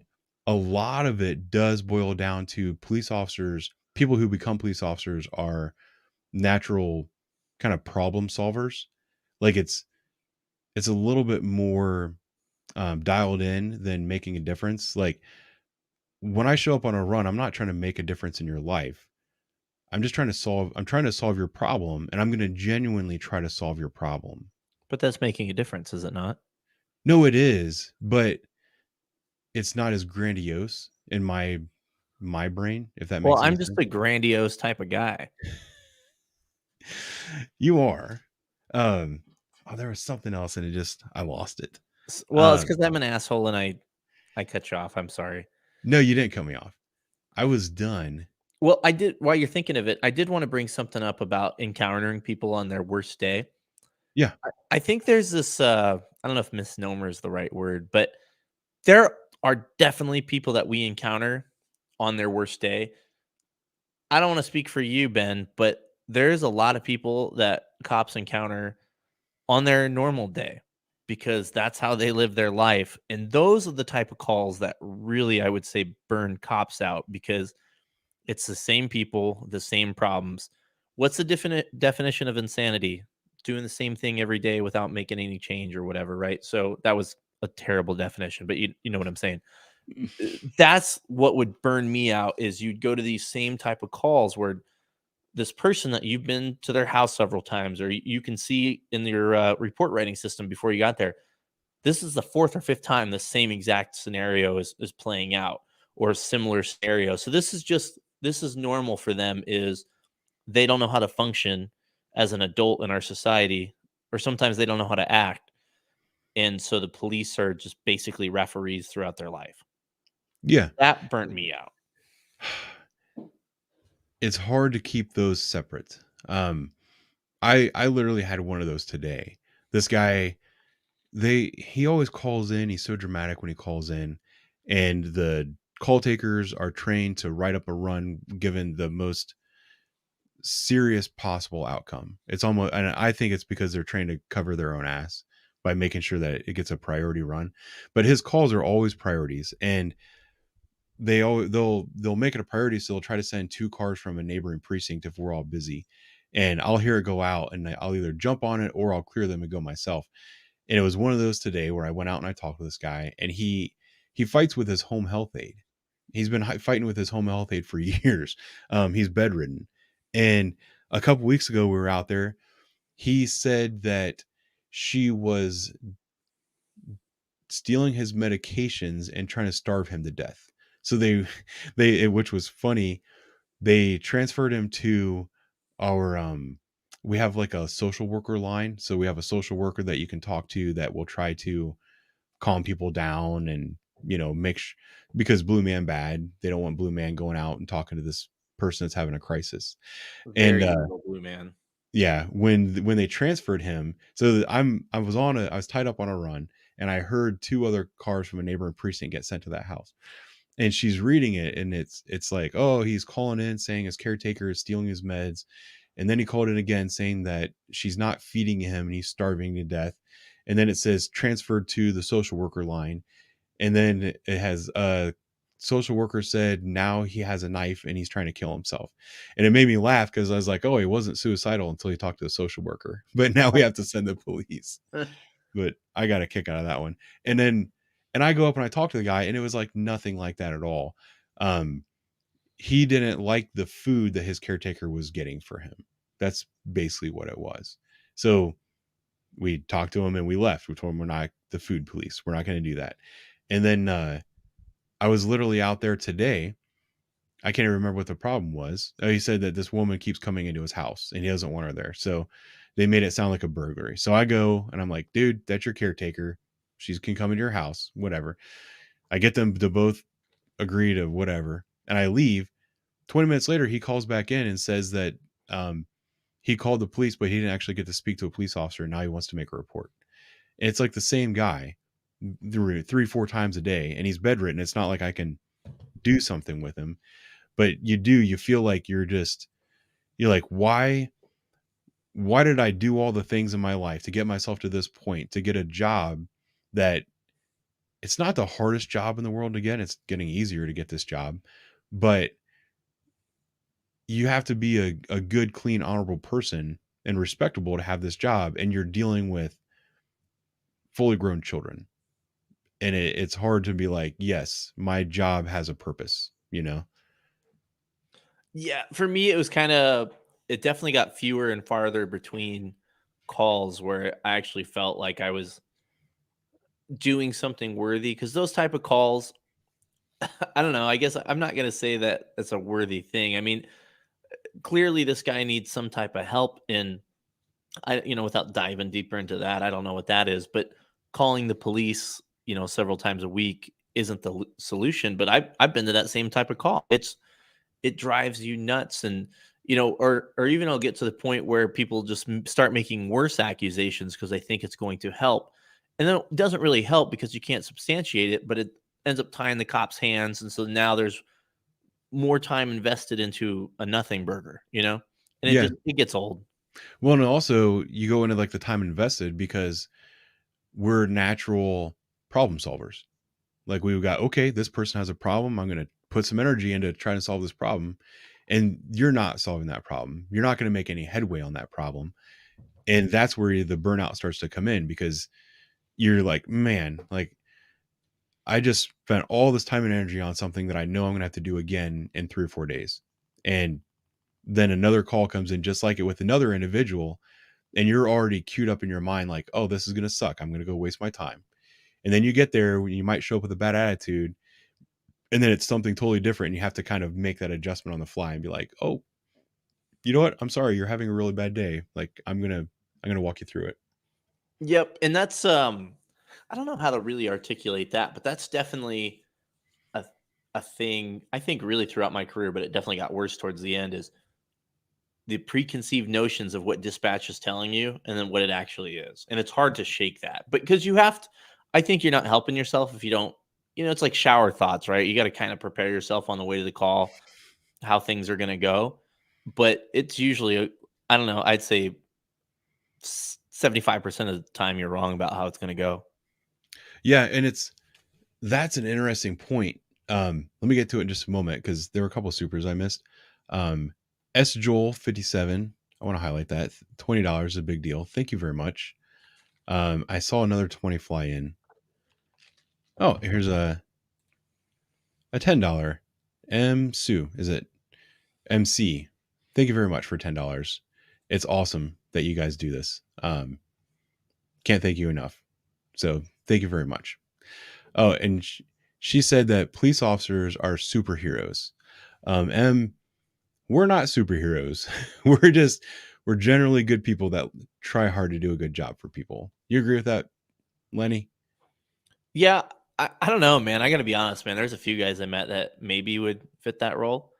a lot of it does boil down to police officers. People who become police officers are natural kind of problem solvers. Like, it's a little bit more dialed in than making a difference. Like, when I show up on a run, I'm not trying to make a difference in your life. I'm trying to solve your problem, and I'm going to genuinely try to solve your problem. But that's making a difference, is it not? No, it is, but it's not as grandiose in my brain, if that makes Well, any I'm just sense. a grandiose type of guy. You are. Oh, there was something else, and I lost it. Well, it's because I'm an asshole and I cut you off. I'm sorry. No, you didn't cut me off. I was done. Well, I did. While you're thinking of it, I did want to bring something up about encountering people on their worst day. Yeah. I think there's this, I don't know if misnomer is the right word, but there are definitely people that we encounter on their worst day. I don't want to speak for you, Ben, but there's a lot of people that cops encounter on their normal day, because that's how they live their life. And those are the type of calls that really, I would say, burn cops out, because it's the same people, the same problems. What's the definition of insanity? Doing the same thing every day without making any change or whatever, right? So that was a terrible definition, but you know what I'm saying. That's what would burn me out, is you'd go to these same type of calls where this person that you've been to their house several times, or you can see in your report writing system before you got there, this is the fourth or fifth time the same exact scenario is playing out, or a similar scenario. So this is normal for them, is they don't know how to function as an adult in our society, or sometimes they don't know how to act. And so the police are just basically referees throughout their life. Yeah. That burnt me out. It's hard to keep those separate. I literally had one of those today. This guy, he always calls in. He's so dramatic when he calls in, and the call takers are trained to write up a run given the most serious possible outcome. It's almost, and I think it's because they're trained to cover their own ass by making sure that it gets a priority run. But his calls are always priorities, and they'll make it a priority, so they'll try to send 2 cars from a neighboring precinct if we're all busy, and I'll hear it go out, and I'll either jump on it or I'll clear them and go myself. And it was one of those today where I went out and I talked to this guy, and he fights with his home health aide. He's been fighting with his home health aide for years. He's bedridden, and a couple weeks ago we were out there. He said that she was stealing his medications and trying to starve him to death. So which was funny, they transferred him to our we have like a social worker line. So we have a social worker that you can talk to that will try to calm people down and, because Blue Man bad, they don't want Blue Man going out and talking to this person that's having a crisis. Very And evil Blue Man. yeah, when they transferred him, so I was tied up on a run, and I heard 2 other cars from a neighboring precinct get sent to that house. And she's reading it, and it's like, oh, he's calling in saying his caretaker is stealing his meds. And then he called in again saying that she's not feeding him and he's starving to death. And then it says transferred to the social worker line. And then it has social worker said now he has a knife and he's trying to kill himself. And it made me laugh because I was like, oh, he wasn't suicidal until he talked to the social worker. But now we have to send the police. But I got a kick out of that one. And I go up and I talk to the guy, and it was like nothing like that at all. He didn't like the food that his caretaker was getting for him. That's basically what it was. So we talked to him and we left. We told him we're not the food police. We're not going to do that. And then I was literally out there today. I can't even remember what the problem was. He said that this woman keeps coming into his house and he doesn't want her there. So they made it sound like a burglary. So I go and I'm like, dude, that's your caretaker. She can come into your house, whatever. I get them to both agree to whatever. And I leave. 20 minutes later, he calls back in and says that he called the police, but he didn't actually get to speak to a police officer. And now he wants to make a report. And it's like the same guy 3-4 times a day. And he's bedridden. It's not like I can do something with him. But you feel like you're like, why did I do all the things in my life to get myself to this point, to get a job that it's not the hardest job in the world to get. It's getting easier to get this job, but you have to be a good, clean, honorable person and respectable to have this job. And you're dealing with fully grown children. And it's hard to be like, yes, my job has a purpose, Yeah, for me, it definitely got fewer and farther between calls where I actually felt like I was doing something worthy, because those type of calls, I don't know, I guess I'm not going to say that it's a worthy thing. I mean, clearly this guy needs some type of help in, without diving deeper into that, I don't know what that is, but calling the police, several times a week isn't the solution. But I've been to that same type of call. It drives you nuts. And, or even I'll get to the point where people just start making worse accusations because they think it's going to help. And then it doesn't really help because you can't substantiate it, but it ends up tying the cops' hands. And so now there's more time invested into a nothing burger, and it gets old. Well, and also you go into like the time invested because we're natural problem solvers. Like we've got, okay, this person has a problem. I'm going to put some energy into trying to solve this problem. And you're not solving that problem. You're not going to make any headway on that problem. And that's where the burnout starts to come in, because you're like, man, like I just spent all this time and energy on something that I know I'm going to have to do again in 3 or 4 days. And then another call comes in just like it with another individual. And you're already queued up in your mind like, oh, this is going to suck. I'm going to go waste my time. And then you get there, you might show up with a bad attitude, and then it's something totally different. And you have to kind of make that adjustment on the fly and be like, oh, you know what? I'm sorry. You're having a really bad day. Like I'm going to walk you through it. Yep. And that's, I don't know how to really articulate that, but that's definitely a thing I think really throughout my career, but it definitely got worse towards the end, is the preconceived notions of what dispatch is telling you and then what it actually is. And it's hard to shake that. But because you have to, I think you're not helping yourself if you don't, it's like shower thoughts, right? You got to kind of prepare yourself on the way to the call, how things are going to go. But it's usually, I don't know, I'd say 75% of the time you're wrong about how it's going to go. Yeah, and that's an interesting point. Let me get to it in just a moment because there were a couple of supers I missed. S Joel 57. I want to highlight that $20 is a big deal. Thank you very much. I saw another 20 fly in. Oh, here's a $10. M Sue, is it? MC. Thank you very much for $10. It's awesome that you guys do this. Can't thank you enough. So thank you very much. Oh, and she said that police officers are superheroes. We're not superheroes. We're generally good people that try hard to do a good job for people. You agree with that, Lenny? Yeah, I don't know, man. I got to be honest, man. There's a few guys I met that maybe would fit that role.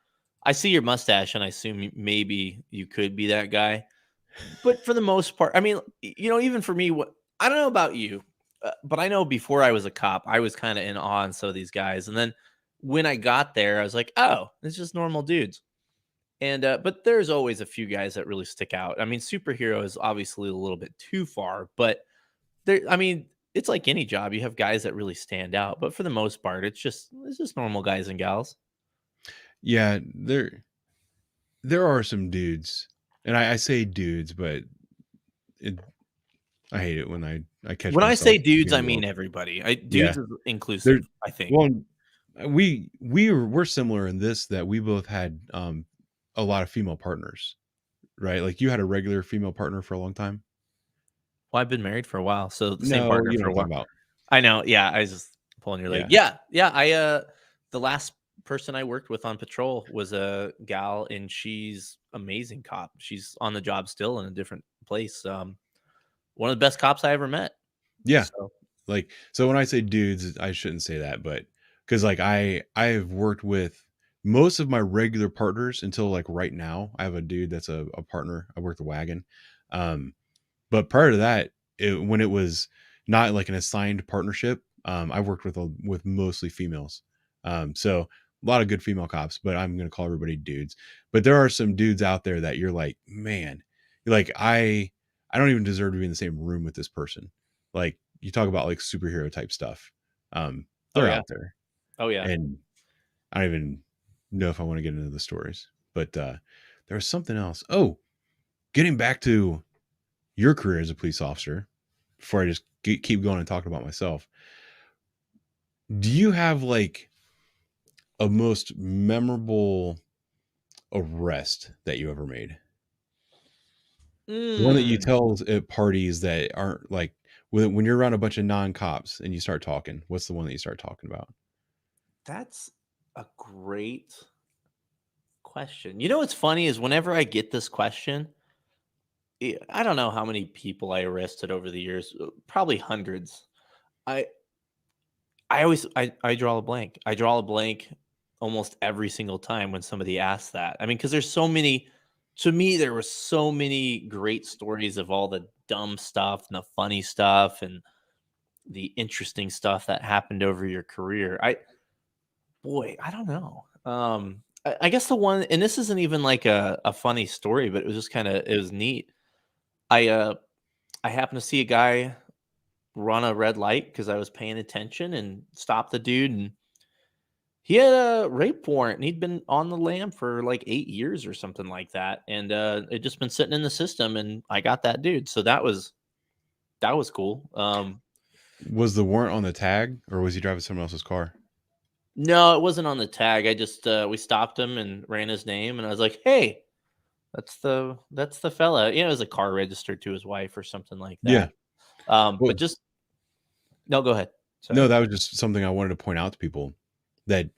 I see your mustache and I assume maybe you could be that guy. But for the most part, I mean, even for me, I don't know about you, but I know before I was a cop, I was kind of in awe on some of these guys. And then when I got there, I was like, oh, it's just normal dudes. And but there's always a few guys that really stick out. I mean, superhero is obviously a little bit too far, but it's like any job. You have guys that really stand out, but for the most part, it's just normal guys and gals. Yeah, there are some dudes, and I say dudes, but I hate it when I catch. When I myself say dudes, I being mean woke. everybody. Dudes Yeah. is inclusive, I think. Well, we're similar in this that we both had a lot of female partners, right? Like you had a regular female partner for a long time. Well, I've been married for a while, so the same No, partner you for know a what I'm while. talking I know. Yeah, I was just pulling your leg. Yeah. Yeah. I the last person I worked with on patrol was a gal, and she's amazing cop. She's on the job still in a different place. One of the best cops I ever met. Yeah. So, So when I say dudes, I shouldn't say that, but because like I've worked with most of my regular partners until like right now. I have a dude that's a partner. I work the wagon. But prior to that, when it was not like an assigned partnership, I worked with mostly females. So a lot of good female cops, but I'm going to call everybody dudes. But there are some dudes out there that you're like, man, you're like, I don't even deserve to be in the same room with this person. Like you talk about like superhero type stuff. They're out there. Oh yeah. And I don't even know if I want to get into the stories, but there was something else. Oh, getting back to your career as a police officer, before I just keep going and talking about myself, do you have like a most memorable arrest that you ever made? One that you tell at parties that aren't like when you're around a bunch of non-cops and you start talking. What's the one that you start talking about? That's a great question. You know what's funny is whenever I get this question, I don't know how many people I arrested over the years, probably hundreds. I draw a blank. I draw a blank almost every single time when somebody asks that. I mean, because there's so many. To me, there were so many great stories of all the dumb stuff and the funny stuff and the interesting stuff that happened over your career. I don't know. I guess the one, and this isn't even like a funny story, but it was just it was neat. I happened to see a guy run a red light because I was paying attention and stopped the dude, and he had a rape warrant and he'd been on the lam for like 8 years or something like that. And it just been sitting in the system, and I got that dude. So that was cool. Was the warrant on the tag, or was he driving someone else's car? No, it wasn't on the tag. I just we stopped him and ran his name, and I was like, "Hey, that's the fella." It was a car registered to his wife or something like that. Yeah. But just no, go ahead. Sorry. No, that was just something I wanted to point out to people, that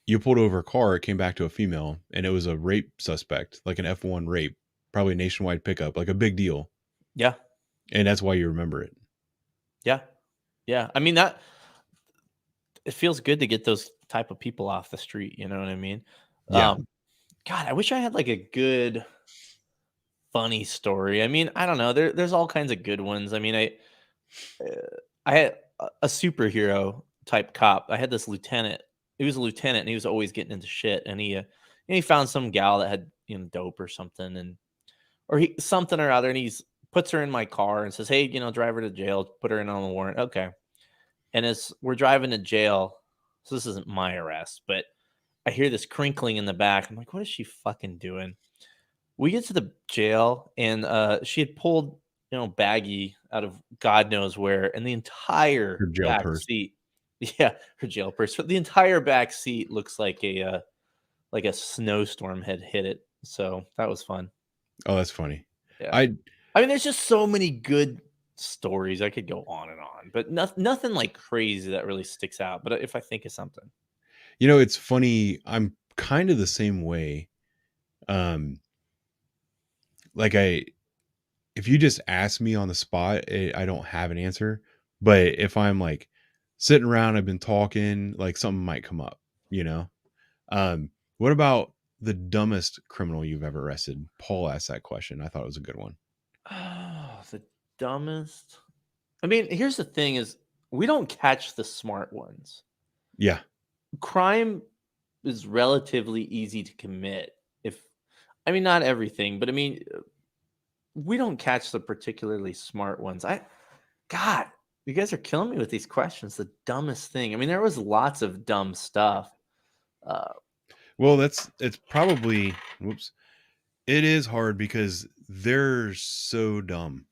you pulled over a car, it came back to a female, and it was a rape suspect, like an F1 rape, probably a nationwide pickup, like a big deal. Yeah. And that's why you remember it. Yeah. Yeah. I mean, it feels good to get those type of people off the street. You know what I mean? Yeah. God, I wish I had like a good funny story. I mean, I don't know. There's all kinds of good ones. I mean, I had a superhero type cop. I had this lieutenant. He was a lieutenant, and he was always getting into shit. And he found some gal that had dope or something, and or he something or other, and he's puts her in my car and says, "Hey, drive her to jail. Put her in on the warrant." Okay. And as we're driving to jail, so this isn't my arrest, but I hear this crinkling in the back. I'm like, "What is she fucking doing?" We get to the jail, and she had pulled baggie out of God knows where, and the entire Her jail back purse. seat, yeah, her jail purse. So the entire back seat looks like a snowstorm had hit it. So that was fun. Oh, that's funny. Yeah, I I mean, there's just so many good stories. I could go on and on, but nothing like crazy that really sticks out. But if I think of something, it's funny. I'm kind of the same way. Um, like if you just ask me on the spot, I don't have an answer. But if I'm like sitting around, I've been talking, like something might come up, you know? What about the dumbest criminal you've ever arrested? Paul asked that question. I thought it was a good one. oh, the dumbest. I mean, here's the thing: is we don't catch the smart ones. Yeah. Crime is relatively easy to commit. I mean, not everything, but I mean, we don't catch the particularly smart ones. God, you guys are killing me with these questions. The dumbest thing. I mean, there was lots of dumb stuff. Well, it's probably, whoops. It is hard because they're so dumb.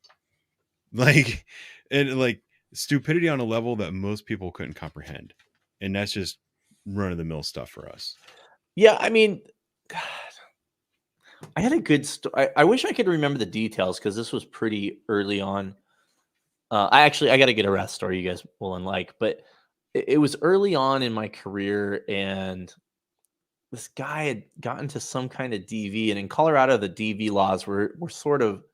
Like, and like stupidity on a level that most people couldn't comprehend. And that's just run of the mill stuff for us. Yeah, I mean, God, I had a good story. I wish I could remember the details because this was pretty early on. I got to get a rest story you guys will like, but it was early on in my career, and this guy had gotten to some kind of DV, and in Colorado, the DV laws were sort of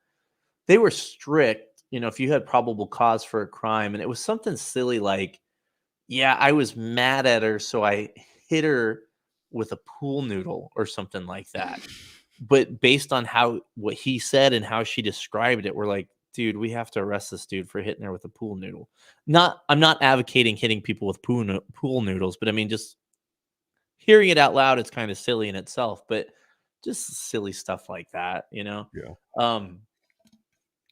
they were strict. If you had probable cause for a crime, and it was something silly like, yeah, I was mad at her, so I hit her with a pool noodle or something like that. But based on what he said and how she described it, we're like, dude, we have to arrest this dude for hitting her with a pool noodle. I'm not advocating hitting people with pool noodles, but I mean, just hearing it out loud, it's kind of silly in itself, but just silly stuff like that, Yeah.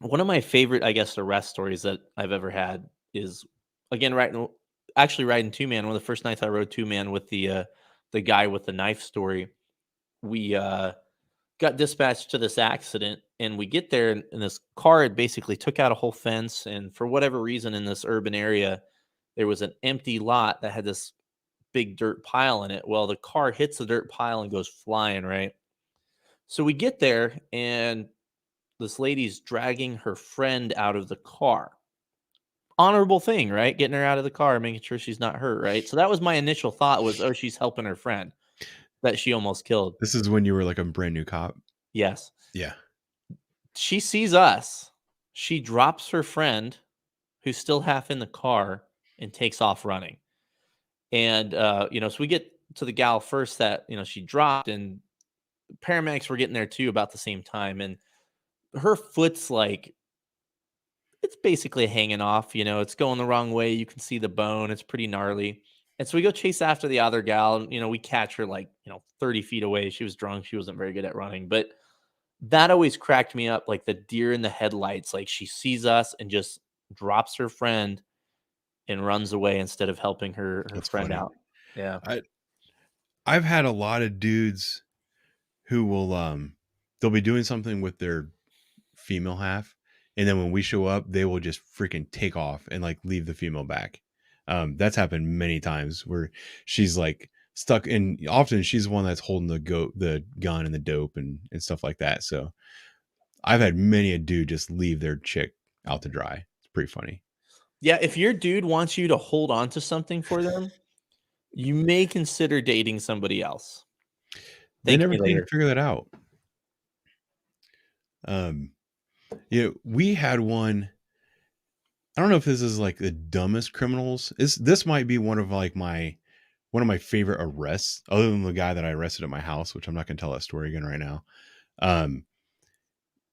One of my favorite, I guess, arrest stories that I've ever had is again riding two-man. One of the first nights I rode two-man with the guy with the knife story. We got dispatched to this accident, and we get there, and this car had basically took out a whole fence, and for whatever reason in this urban area, there was an empty lot that had this big dirt pile in it. Well, the car hits the dirt pile and goes flying, right? So we get there, and this lady's dragging her friend out of the car. Honorable thing, right? Getting her out of the car, making sure she's not hurt, right? So that was my initial thought was, oh, she's helping her friend that she almost killed. This is when you were like a brand new cop. Yes. Yeah. She sees us. She drops her friend, who's still half in the car, and takes off running. And, so we get to the gal first that, she dropped, and paramedics were getting there too about the same time. And her foot's like, it's basically hanging off, it's going the wrong way. You can see the bone. It's pretty gnarly. And so we go chase after the other gal. We catch her like, 30 feet away. She was drunk. She wasn't very good at running, but that always cracked me up. Like the deer in the headlights, like she sees us and just drops her friend and runs away instead of helping her friend funny. out. Yeah. I've had a lot of dudes who will they'll be doing something with their female half, and then when we show up, they will just freaking take off and like leave the female back. That's happened many times where she's like stuck in. Often she's the one that's holding the gun and the dope and stuff like that. So I've had many a dude just leave their chick out to dry. It's pretty funny. Yeah. If your dude wants you to hold on to something for them, you may consider dating somebody else. They never seem to figure that out. We had one. I don't know if this is like the dumbest criminals. This might be one of my favorite arrests, other than the guy that I arrested at my house, which I'm not going to tell that story again right now.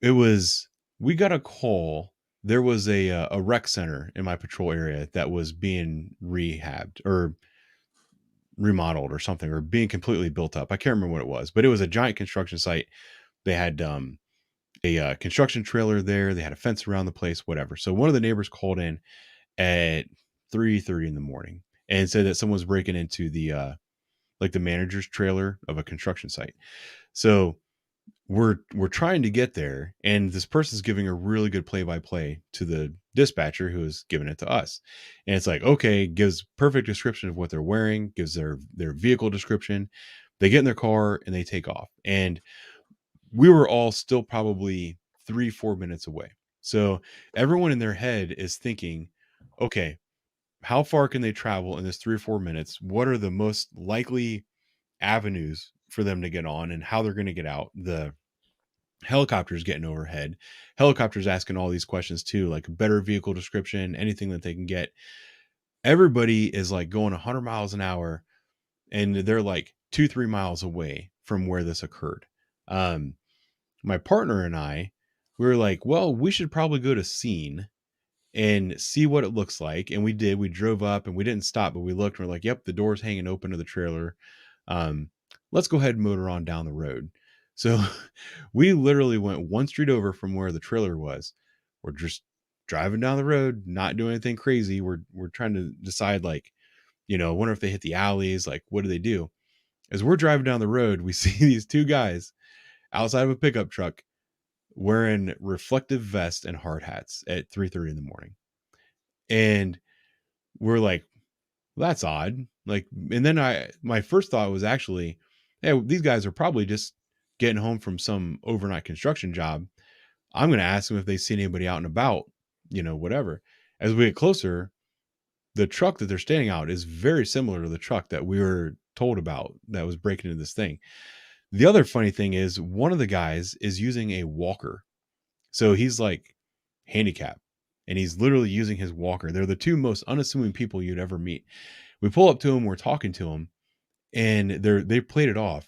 we got a call. There was a rec center in my patrol area that was being rehabbed or remodeled or something, or being completely built up. I can't remember what it was, but it was a giant construction site. They had a construction trailer there. They had a fence around the place, whatever. So one of the neighbors called in at 3:30 in the morning and said that someone was breaking into the like the manager's trailer of a construction site. So we're trying to get there, and this person's giving a really good play-by-play to the dispatcher who is giving it to us. And it's like, okay, gives perfect description of what they're wearing, gives their vehicle description. They get in their car and they take off. And we were all still probably 3-4 minutes away. So everyone in their head is thinking, okay, how far can they travel in this 3 or 4 minutes? What are the most likely avenues for them to get on, and how they're going to get out? The helicopters getting overhead, helicopters asking all these questions too, like better vehicle description, anything that they can get. Everybody is like going 100 miles an hour, and they're like 2-3 miles away from where this occurred. My partner and I, we were like, well, we should probably go to scene and see what it looks like. And we did. We drove up, and we didn't stop, but we looked and we're like, yep, the door's hanging open to the trailer. Let's go ahead and motor on down the road. So we literally went one street over from where the trailer was. We're just driving down the road, not doing anything crazy. We're trying to decide, like, I wonder if they hit the alleys, like, what do they do? As we're driving down the road, we see these two guys outside of a pickup truck wearing reflective vests and hard hats at 3:30 in the morning. And we're like, well, that's odd. Like, and then my first thought was actually, hey, these guys are probably just getting home from some overnight construction job. I'm going to ask them if they see anybody out and about, whatever. As we get closer, the truck that they're standing out is very similar to the truck that we were told about that was breaking into this thing. The other funny thing is, one of the guys is using a walker. So he's like handicapped, and he's literally using his walker. They're the two most unassuming people you'd ever meet. We pull up to him, we're talking to him, and they played it off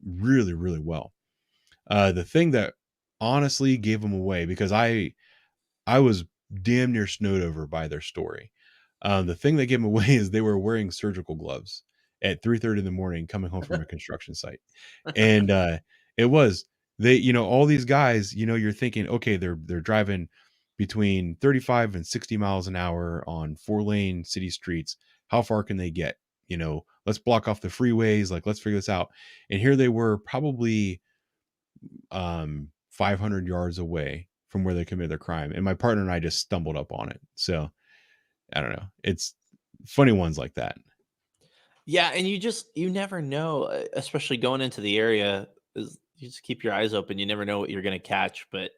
really, really well. The thing that honestly gave them away, because I was damn near snowed over by their story. The thing that gave them away is they were wearing surgical gloves at 3:30 in the morning, coming home from a construction site. And it was, they, all these guys, you're thinking, okay, they're driving between 35 and 60 miles an hour on 4-lane city streets. How far can they get? Let's block off the freeways. Like, let's figure this out. And here they were, probably 500 yards away from where they committed their crime. And my partner and I just stumbled up on it. So I don't know. It's funny ones like that. Yeah, and you never know, especially going into the area. You just keep your eyes open. You never know what you're going to catch. But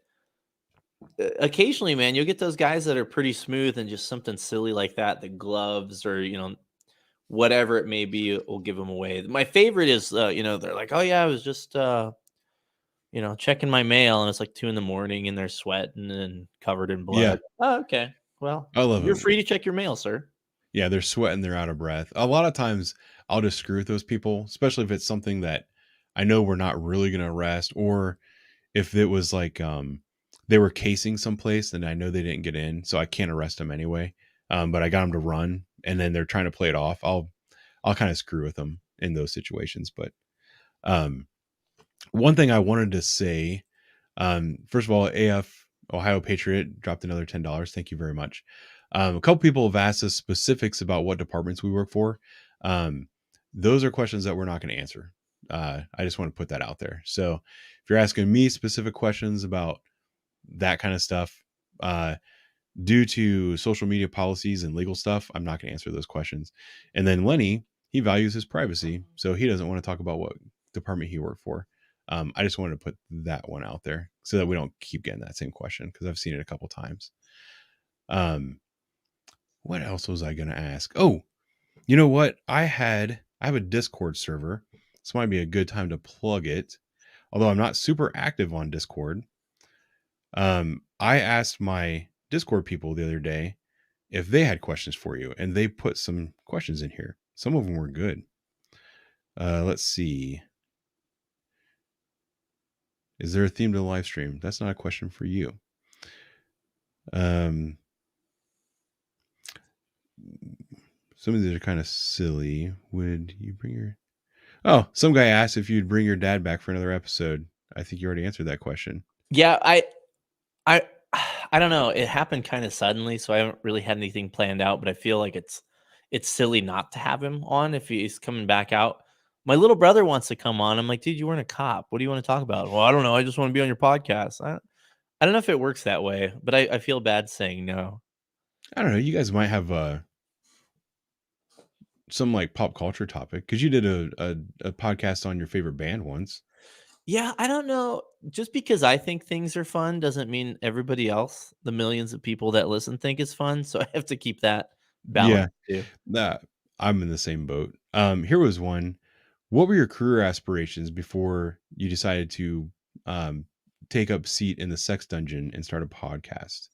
occasionally, man, you'll get those guys that are pretty smooth, and just something silly like that, the gloves or whatever it may be, will give them away. My favorite is they're like, oh yeah, I was just checking my mail, and it's like 2 a.m. and they're sweating and covered in blood. Yeah. Oh, okay. Well, I love you're it. free to check your mail, sir. Yeah, they're sweating, they're out of breath. A lot of times I'll just screw with those people, especially if it's something that I know we're not really going to arrest, or if it was like they were casing someplace and I know they didn't get in, so I can't arrest them anyway. But I got them to run, and then they're trying to play it off. I'll kind of screw with them in those situations. But one thing I wanted to say, first of all, AF Ohio Patriot dropped another $10. Thank you very much. A couple people have asked us specifics about what departments we work for. Those are questions that we're not going to answer. I just want to put that out there. So if you're asking me specific questions about that kind of stuff, due to social media policies and legal stuff, I'm not going to answer those questions. And then Lenny, he values his privacy, so he doesn't want to talk about what department he worked for. I just wanted to put that one out there so that we don't keep getting that same question, because I've seen it a couple times. What else was I going to ask? Oh, you know what? I have a Discord server. This might be a good time to plug it, although I'm not super active on Discord. I asked my Discord people the other day if they had questions for you, and they put some questions in here. Some of them were good. Let's see. Is there a theme to the live stream? That's not a question for you. Some of these are kind of silly. Would you bring your... Oh, some guy asked if you'd bring your dad back for another episode. I think you already answered that question. Yeah, I don't know. It happened kind of suddenly, so I haven't really had anything planned out. But I feel like it's silly not to have him on if he's coming back out. My little brother wants to come on. I'm like, dude, you weren't a cop. What do you want to talk about? Well, I don't know. I just want to be on your podcast. I don't know if it works that way, but I feel bad saying no. I don't know. You guys might have some like pop culture topic, because you did a podcast on your favorite band once. Yeah, I don't know. Just because I think things are fun doesn't mean everybody else, the millions of people that listen, think it's fun. So I have to keep that balance too. That I'm in the same boat. Here was one. What were your career aspirations before you decided to take up seat in the sex dungeon and start a podcast?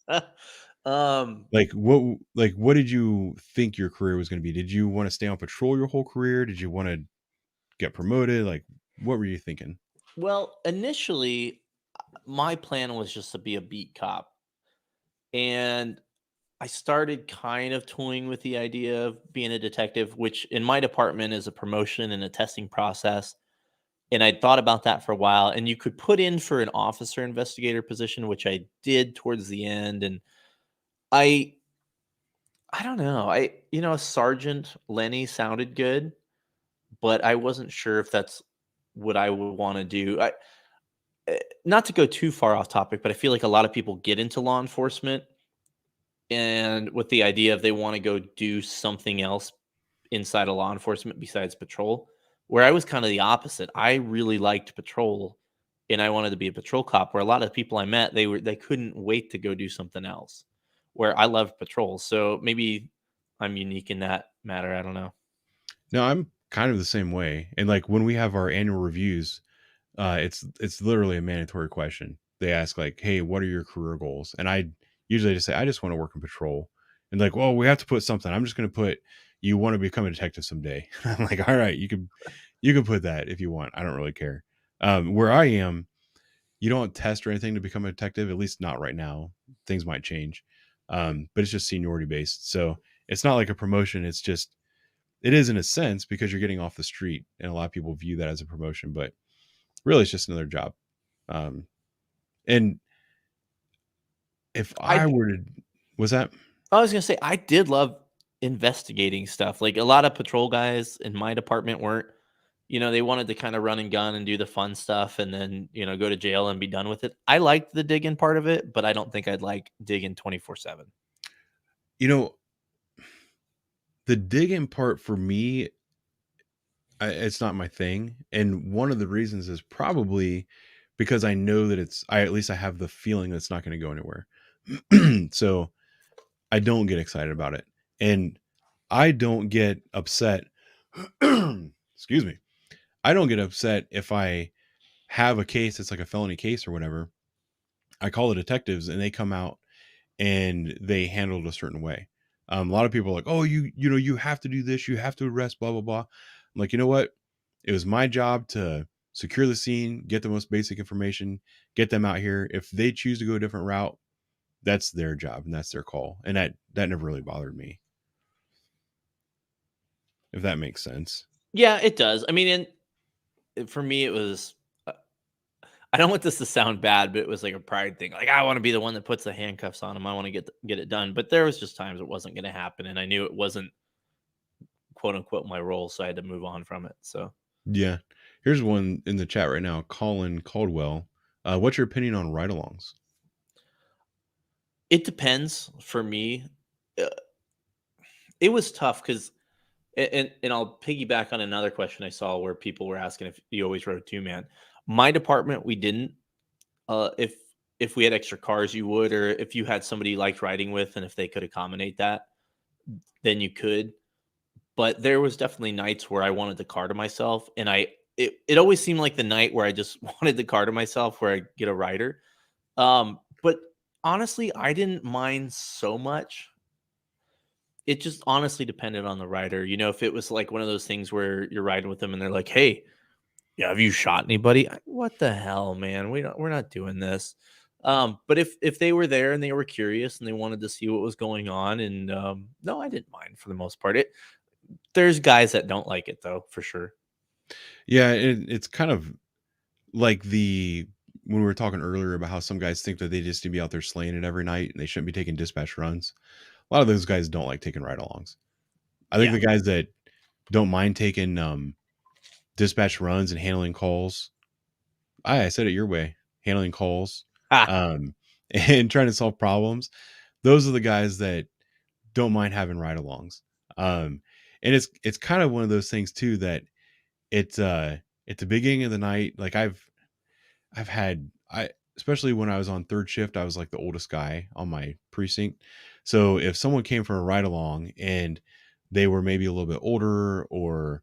Like what did you think your career was going to be? Did you want to stay on patrol your whole career? Did you want to get promoted? Like, what were you thinking? Well, initially, my plan was just to be a beat cop. And I started kind of toying with the idea of being a detective, which in my department is a promotion and a testing process. And I thought about that for a while. And you could put in for an officer investigator position, which I did towards the end. And I don't know. Sergeant Lenny sounded good, but I wasn't sure if that's what I would want to do. Not to go too far off topic, but I feel like a lot of people get into law enforcement and with the idea of they want to go do something else inside of law enforcement besides patrol, where I was kind of the opposite. I really liked patrol and I wanted to be a patrol cop, where a lot of the people I met, they couldn't wait to go do something else, where I loved patrol. So maybe I'm unique in that matter. I don't know. No, I'm kind of the same way. And like when we have our annual reviews, it's literally a mandatory question. They ask like, "Hey, what are your career goals?" And I usually just say, "I just want to work in patrol." And like, "Well, we have to put something." I'm just going to put, "You want to become a detective someday." I'm like, "All right, you can put that if you want. I don't really care." Where I am, you don't test or anything to become a detective, at least not right now. Things might change, but it's just seniority based. So it's not like a promotion. It's just, it is in a sense, because you're getting off the street, and a lot of people view that as a promotion, but really it's just another job. And if I were to, was that? I was gonna say I did love investigating stuff. Like a lot of patrol guys in my department weren't. They wanted to kind of run and gun and do the fun stuff, and then go to jail and be done with it. I liked the digging part of it, but I don't think I'd like digging 24/7. The digging part for me, it's not my thing, and one of the reasons is probably because I know that at least I have the feeling that it's not going to go anywhere. So I don't get excited about it, and I don't get upset. Excuse me. I don't get upset if I have a case that's like a felony case or whatever. I call the detectives and they come out and they handle it a certain way. A lot of people are like, "Oh, you have to do this. You have to arrest, blah, blah, blah." I'm like, you know what? It was my job to secure the scene, get the most basic information, get them out here. If they choose to go a different route, that's their job and that's their call. And that never really bothered me. If that makes sense. Yeah, it does. I mean, for me, it was. I don't want this to sound bad, but it was like a pride thing. Like I want to be the one that puts the handcuffs on him. I want to get it done. But there was just times it wasn't going to happen, and I knew it wasn't quote unquote my role, so I had to move on from it. So yeah, here's one in the chat right now. Colin Caldwell, what's your opinion on ride-alongs? It depends. For me, it was tough because, and I'll piggyback on another question I saw where people were asking if you always rode 2-man. My department, we didn't. If we had extra cars, you would, or if you had somebody you liked riding with, and if they could accommodate that, then you could. But there was definitely nights where I wanted the car to myself, and it always seemed like the night where I just wanted the car to myself, where I get a rider. But honestly, I didn't mind so much. It just honestly depended on the rider. If it was like one of those things where you're riding with them and they're like, "Hey, Yeah, have you shot anybody? What the hell, man? We're not doing this. But if they were there and they were curious and they wanted to see what was going on, and no, I didn't mind for the most part. There's guys that don't like it though, for sure. Yeah, it's kind of like when we were talking earlier about how some guys think that they just need to be out there slaying it every night and they shouldn't be taking dispatch runs. A lot of those guys don't like taking ride-alongs. I think Yeah. the guys that don't mind taking dispatch runs and handling calls. I said it your way, handling calls, and trying to solve problems. Those are the guys that don't mind having ride-alongs. And it's kind of one of those things too that it's at the beginning of the night. Like I've had especially when I was on third shift, I was like the oldest guy on my precinct. So if someone came for a ride along and they were maybe a little bit older or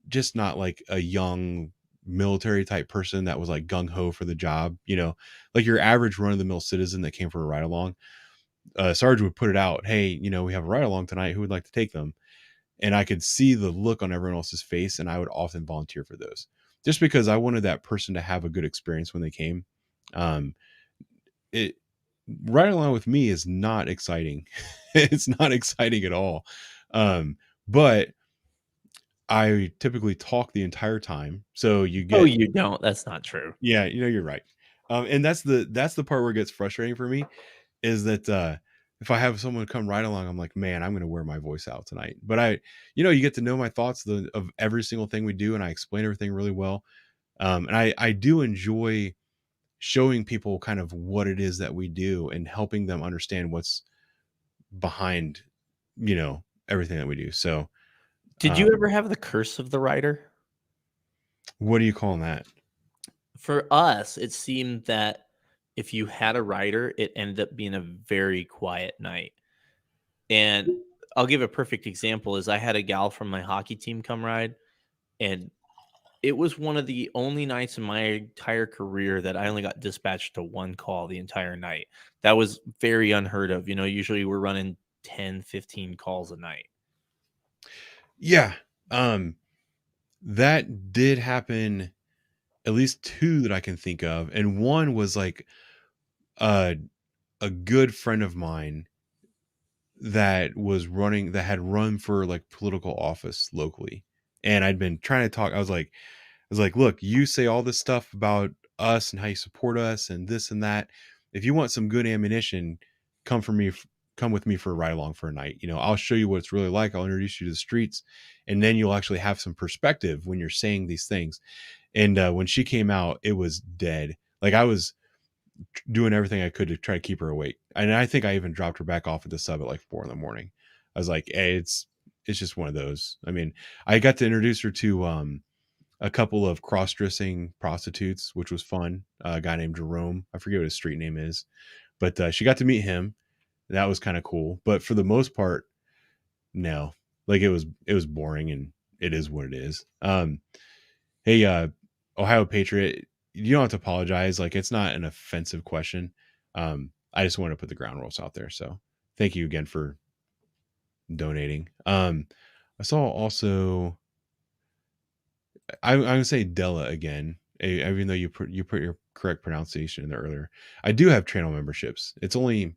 just not like a young military type person that was like gung ho for the job, like your average run of the mill citizen that came for a ride along, Sarge would put it out. Hey, we have a ride along tonight. Who would like to take them? And I could see the look on everyone else's face, and I would often volunteer for those just because I wanted that person to have a good experience when they came. It Riding along with me is not exciting. It's not exciting at all. But I typically talk the entire time. So you get, Oh, you don't. That's not true. yeah, you're right. And that's the part where it gets frustrating for me is that, if I have someone come ride along, I'm like, man, I'm going to wear my voice out tonight. But you get to know my thoughts of every single thing we do. And I explain everything really well. And I do enjoy showing people kind of what it is that we do and helping them understand what's behind, everything that we do. So Did you ever have the curse of the rider? what do you call that? For us, it seemed that if you had a rider, it ended up being a very quiet night. And I'll give a perfect example is I had a gal from my hockey team come ride, and it was one of the only nights in my entire career that I only got dispatched to one call the entire night. That was very unheard of. Usually we're running 10, 15 calls a night. Yeah. That did happen, at least 2 that I can think of. And one was like a good friend of mine that had run for like political office locally. And I'd been trying to talk. I was like, look, you say all this stuff about us and how you support us and this and that. If you want some good ammunition, come with me for a ride along for a night. I'll show you what it's really like. I'll introduce you to the streets, and then you'll actually have some perspective when you're saying these things. And when she came out, it was dead. Like I was doing everything I could to try to keep her awake. And I think I even dropped her back off at the sub at like 4 a.m. I was like, hey, it's just one of those. I mean, I got to introduce her to a couple of cross-dressing prostitutes, which was fun. A guy named Jerome. I forget what his street name is, but she got to meet him. That was kind of cool. But for the most part, no, like it was boring, and it is what it is. Hey, Ohio Patriot, you don't have to apologize. Like it's not an offensive question. I just want to put the ground rules out there. So thank you again for donating. I saw also, I'm gonna say Della again, even though you put your correct pronunciation in there earlier. I do have channel memberships. It's only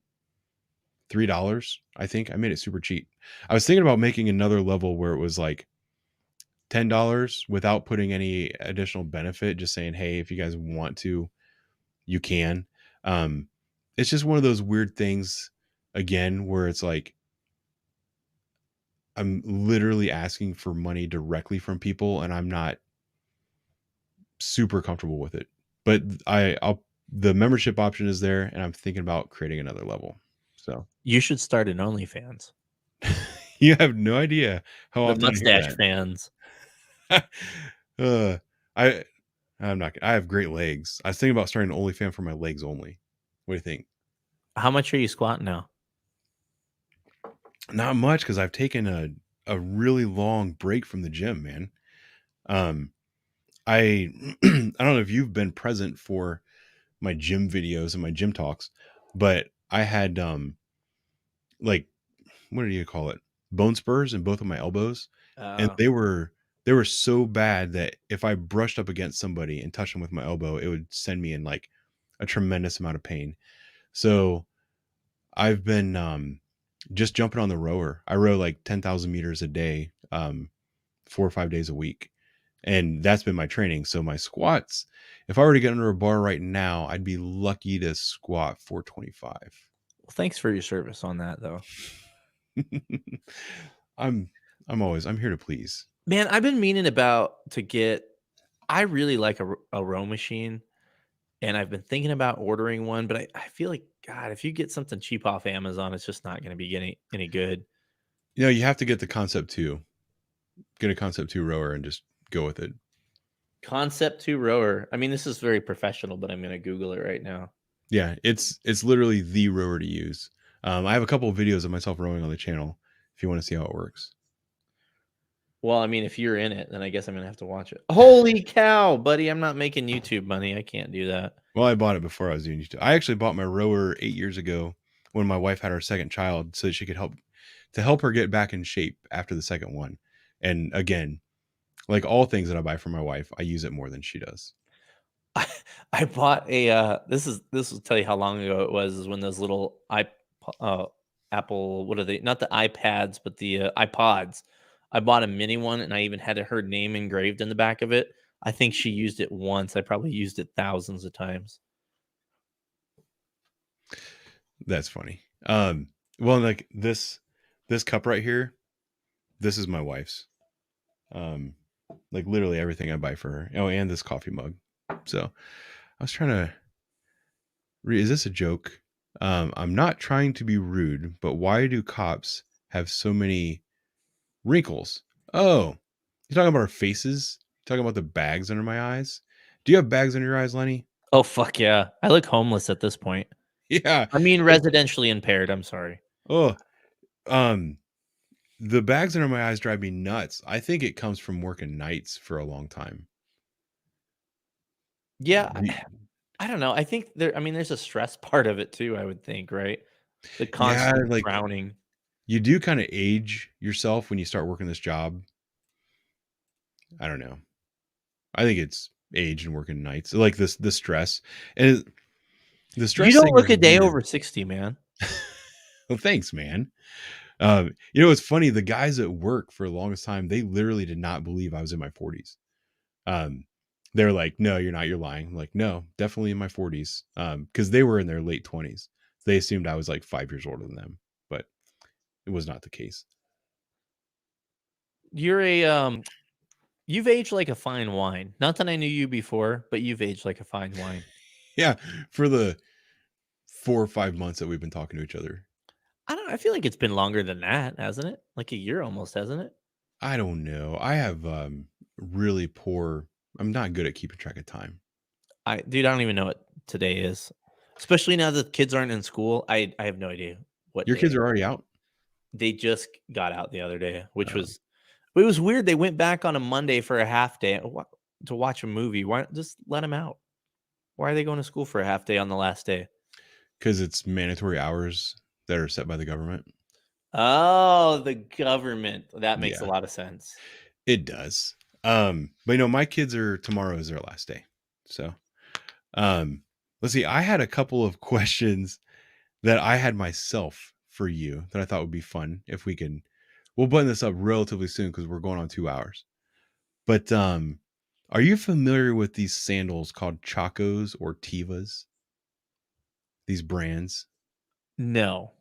$3. I think I made it super cheap. I was thinking about making another level where it was like $10 without putting any additional benefit, just saying, hey, if you guys want to, you can. It's just one of those weird things again where it's like I'm literally asking for money directly from people, and I'm not super comfortable with it. But the membership option is there, and I'm thinking about creating another level. So You should start an OnlyFans. you have no idea how The often I hear mustache that. fans. I'm not. I have great legs. I was thinking about starting an OnlyFans for my legs only. What do you think? How much are you squatting now? Not much, because I've taken a really long break from the gym, man. I I don't know if you've been present for my gym videos and my gym talks, but I had like, what do you call it? Bone spurs in both of my elbows, and they were they were so bad that if I brushed up against somebody and touched them with my elbow, it would send me in like a tremendous amount of pain. So I've been just jumping on the rower. I row like 10,000 meters a day, 4 or 5 days a week. And that's been my training. So my squats, if I were to get under a bar right now, I'd be lucky to squat 425. Well, thanks for your service on that, though. I'm here to please. Man, I've been meaning to get. I really like a row machine, and I've been thinking about ordering one. But I feel like, God, if you get something cheap off Amazon, it's just not going to be getting any good. You know, you have to get the Concept 2. Get a Concept 2 rower and just go with it. Concept 2 rower. I mean, this is very professional, but I'm going to Google it right now. Yeah, it's literally the rower to use. I have a couple of videos of myself rowing on the channel if you want to see how it works. Well, I mean, if you're in it, then I guess I'm going to have to watch it. Holy cow, buddy. I'm not making YouTube money. I can't do that. Well, I bought it before I was doing YouTube. I actually bought my rower 8 years ago when my wife had her second child so that she could help her get back in shape after the second one. And again, like all things that I buy for my wife, I use it more than she does. I bought a this will tell you how long ago it was, is when those little Apple, what are they? Not the iPads, but the iPods. I bought a mini one, and I even had her name engraved in the back of it. I think she used it once. I probably used it thousands of times. That's funny. Well, like this cup right here, this is my wife's. Like literally everything I buy for her. Oh, and this coffee mug. So I was trying to read. Is this a joke? I'm not trying to be rude, but why do cops have so many wrinkles? Oh, you're talking about our faces? You're talking about the bags under my eyes? Do you have bags under your eyes, Lenny? Oh, fuck yeah. I look homeless at this point. Yeah. I mean, residentially impaired. I'm sorry. Oh, the bags under my eyes drive me nuts. I think it comes from working nights for a long time. Yeah. I don't know. I think there's a stress part of it too, I would think, right? The constant frowning. You do kind of age yourself when you start working this job. I don't know. I think it's age and working nights, like the stress and the stress. You don't look a day over 60, man. Well, thanks, man. You know, it's funny. The guys at work for the longest time, they literally did not believe I was in my 40s. They're like, "No, you're not. You're lying." I'm like, no, definitely in my 40s. Because they were in their late 20s. They assumed I was like 5 years older than them, but it was not the case. You're you've aged like a fine wine. Not that I knew you before, but you've aged like a fine wine. Yeah, for the 4 or 5 months that we've been talking to each other. I feel like it's been longer than that, hasn't it? Like a year almost, hasn't it? I don't know. I have really poor. I'm not good at keeping track of time. Dude, I don't even know what today is. Especially now that the kids aren't in school. I have no idea what Your kids are already out? They just got out the other day, which was weird. They went back on a Monday for a half day to watch a movie. Why just let them out? Why are they going to school for a half day on the last day? Because it's mandatory hours that are set by the government. Oh, the government. That makes a lot of sense. It does. But you know, my kids tomorrow is their last day. So let's see. I had a couple of questions that I had myself for you that I thought would be fun if we'll button this up relatively soon because we're going on 2 hours. But are you familiar with these sandals called Chacos or Tivas? These brands? No.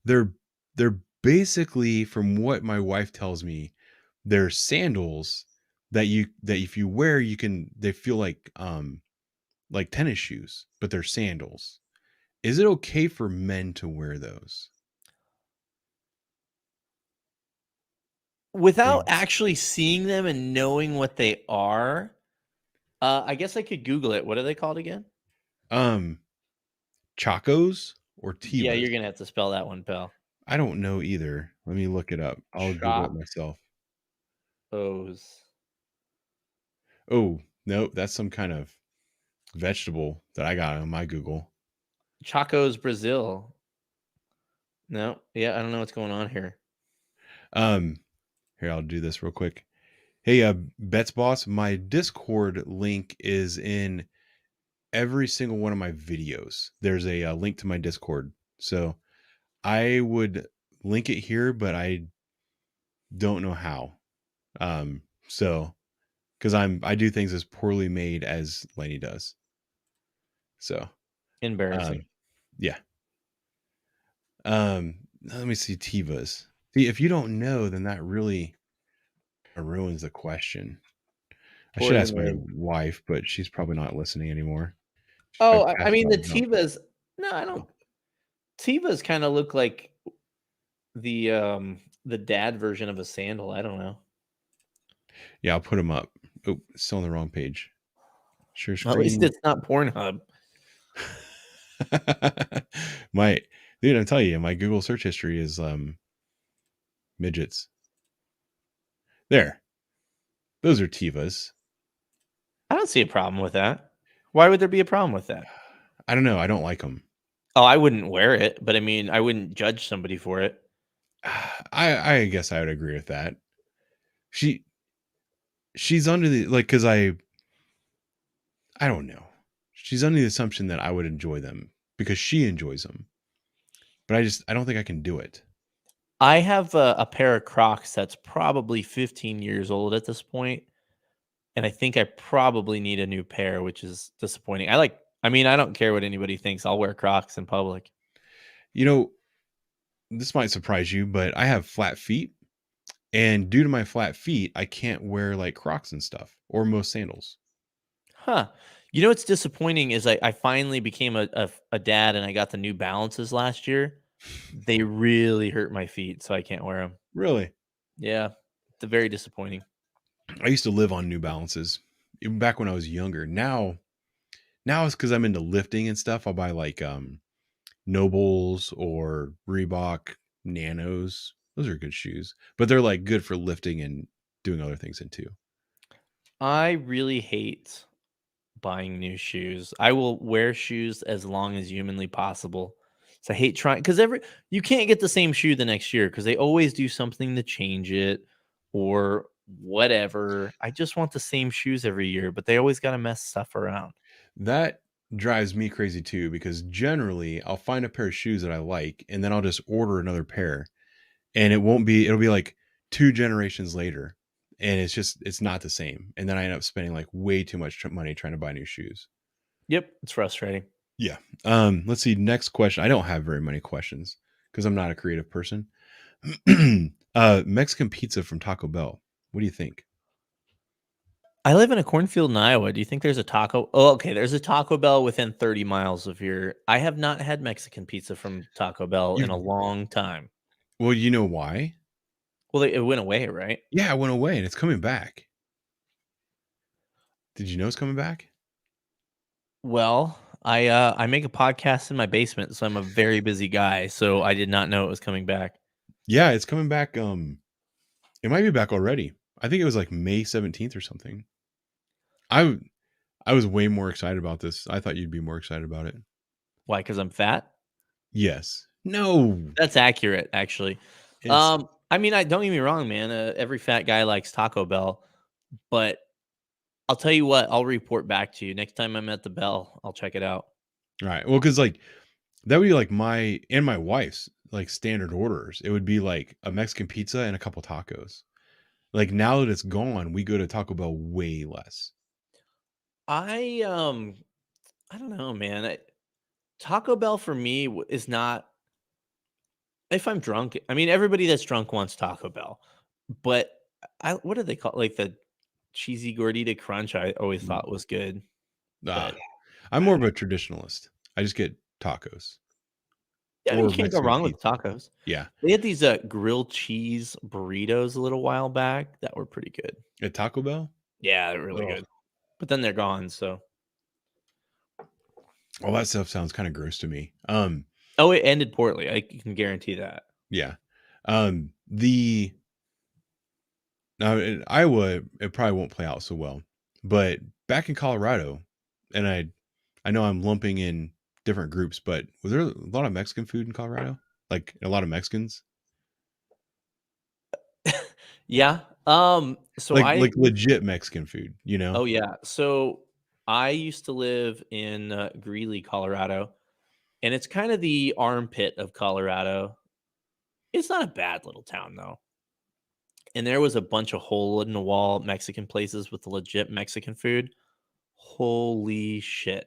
They're basically, from what my wife tells me, they're sandals that if you wear, they feel like tennis shoes, but they're sandals. Is it okay for men to wear those? Without actually seeing them and knowing what they are, I guess I could Google it. What are they called again? Chacos or Tivas? Yeah, you're gonna have to spell that one, pal. I don't know either. Let me look it up. I'll Google it myself. Oh, no, that's some kind of vegetable that I got on my Google. Chacos, Brazil. No, yeah, I don't know what's going on here. Here, I'll do this real quick. Hey, Bets Boss, my Discord link is in every single one of my videos. There's a link to my Discord. So I would link it here, but I don't know how. So because I do things as poorly made as Lenny does. So Embarrassing. yeah. Let me see Tivas. See, if you don't know, then that really ruins the question. I should Poorly ask my made. wife, but she's probably not listening anymore. She Oh, probably I passed mean out the now. Tivas. No, I don't. Tivas kind of look like the dad version of a sandal. I don't know. Yeah, I'll put them up. Oh, it's still on the wrong page. Share At least screen. it's not Pornhub. My dude, I'm telling you, my Google search history is midgets. There. Those are Tivas. I don't see a problem with that. Why would there be a problem with that? I don't know. I don't like them. Oh, I wouldn't wear it, but I mean, I wouldn't judge somebody for it. I guess I would agree with that. She's under the because I don't know. She's under the assumption that I would enjoy them because she enjoys them. But I don't think I can do it. I have a pair of Crocs that's probably 15 years old at this point, and I think I probably need a new pair, which is disappointing. I mean, I don't care what anybody thinks. I'll wear Crocs in public. You know, this might surprise you, but I have flat feet. And due to my flat feet, I can't wear like Crocs and stuff or most sandals. Huh. You know what's disappointing is I finally became a dad and I got the New Balances last year. They really hurt my feet, so I can't wear them. Really? Yeah, it's very disappointing. I used to live on New Balances even back when I was younger. Now it's because I'm into lifting and stuff. I'll buy like Nobles or Reebok Nanos. Those are good shoes, but they're like good for lifting and doing other things in too. I really hate buying new shoes. I will wear shoes as long as humanly possible. So I hate trying because you can't get the same shoe the next year because they always do something to change it or whatever. I just want the same shoes every year, but they always got to mess stuff around. That drives me crazy too because generally I'll find a pair of shoes that I like and then I'll just order another pair and it'll be like 2 generations later and it's not the same and then I end up spending like way too much money trying to buy new shoes. Yep, it's frustrating. Yeah. Let's see, next question. I don't have very many questions because I'm not a creative person. Mexican pizza from Taco Bell, what do you think? I live in a cornfield in Iowa. Do you think there's a taco? Oh, okay. There's a Taco Bell within 30 miles of here. I have not had Mexican pizza from Taco Bell in a long time. Well, you know why? Well, it went away, right? Yeah, it went away and it's coming back. Did you know it's coming back? Well, I make a podcast in my basement, so I'm a very busy guy. So I did not know it was coming back. Yeah, it's coming back. It might be back already. I think it was like May 17th or something. I was way more excited about this. I thought you'd be more excited about it. Why? Because I'm fat? Yes. No. That's accurate, actually. I mean, don't get me wrong, man. Every fat guy likes Taco Bell, but I'll tell you what. I'll report back to you next time I'm at the Bell. I'll check it out. Right. Well, because like that would be like my and my wife's like standard orders. It would be like a Mexican pizza and a couple tacos. Like now that it's gone, we go to Taco Bell way less. I don't know, man. Taco Bell for me is not. If I'm drunk, I mean everybody that's drunk wants Taco Bell, but what do they call like the cheesy gordita crunch? I always thought was good. But I'm more of a traditionalist. I just get tacos. yeah, I mean, Or you can't go Mexican wrong with pizza. tacos. Yeah. They had these grilled cheese burritos a little while back that were pretty good. At Taco Bell? Yeah, they're really Oh. good. But then they're gone. So All that stuff sounds kind of gross to me. oh, it ended poorly. I can guarantee that. Yeah. Now in Iowa, it probably won't play out so well. But back in Colorado, and I know I'm lumping in different groups, but was there a lot of Mexican food in Colorado? Like a lot of Mexicans? Yeah. So like legit Mexican food, you know? oh yeah. So I used to live in Greeley, Colorado, and it's kind of the armpit of Colorado. It's not a bad little town though. And there was a bunch of hole in the wall Mexican places with legit Mexican food. Holy shit.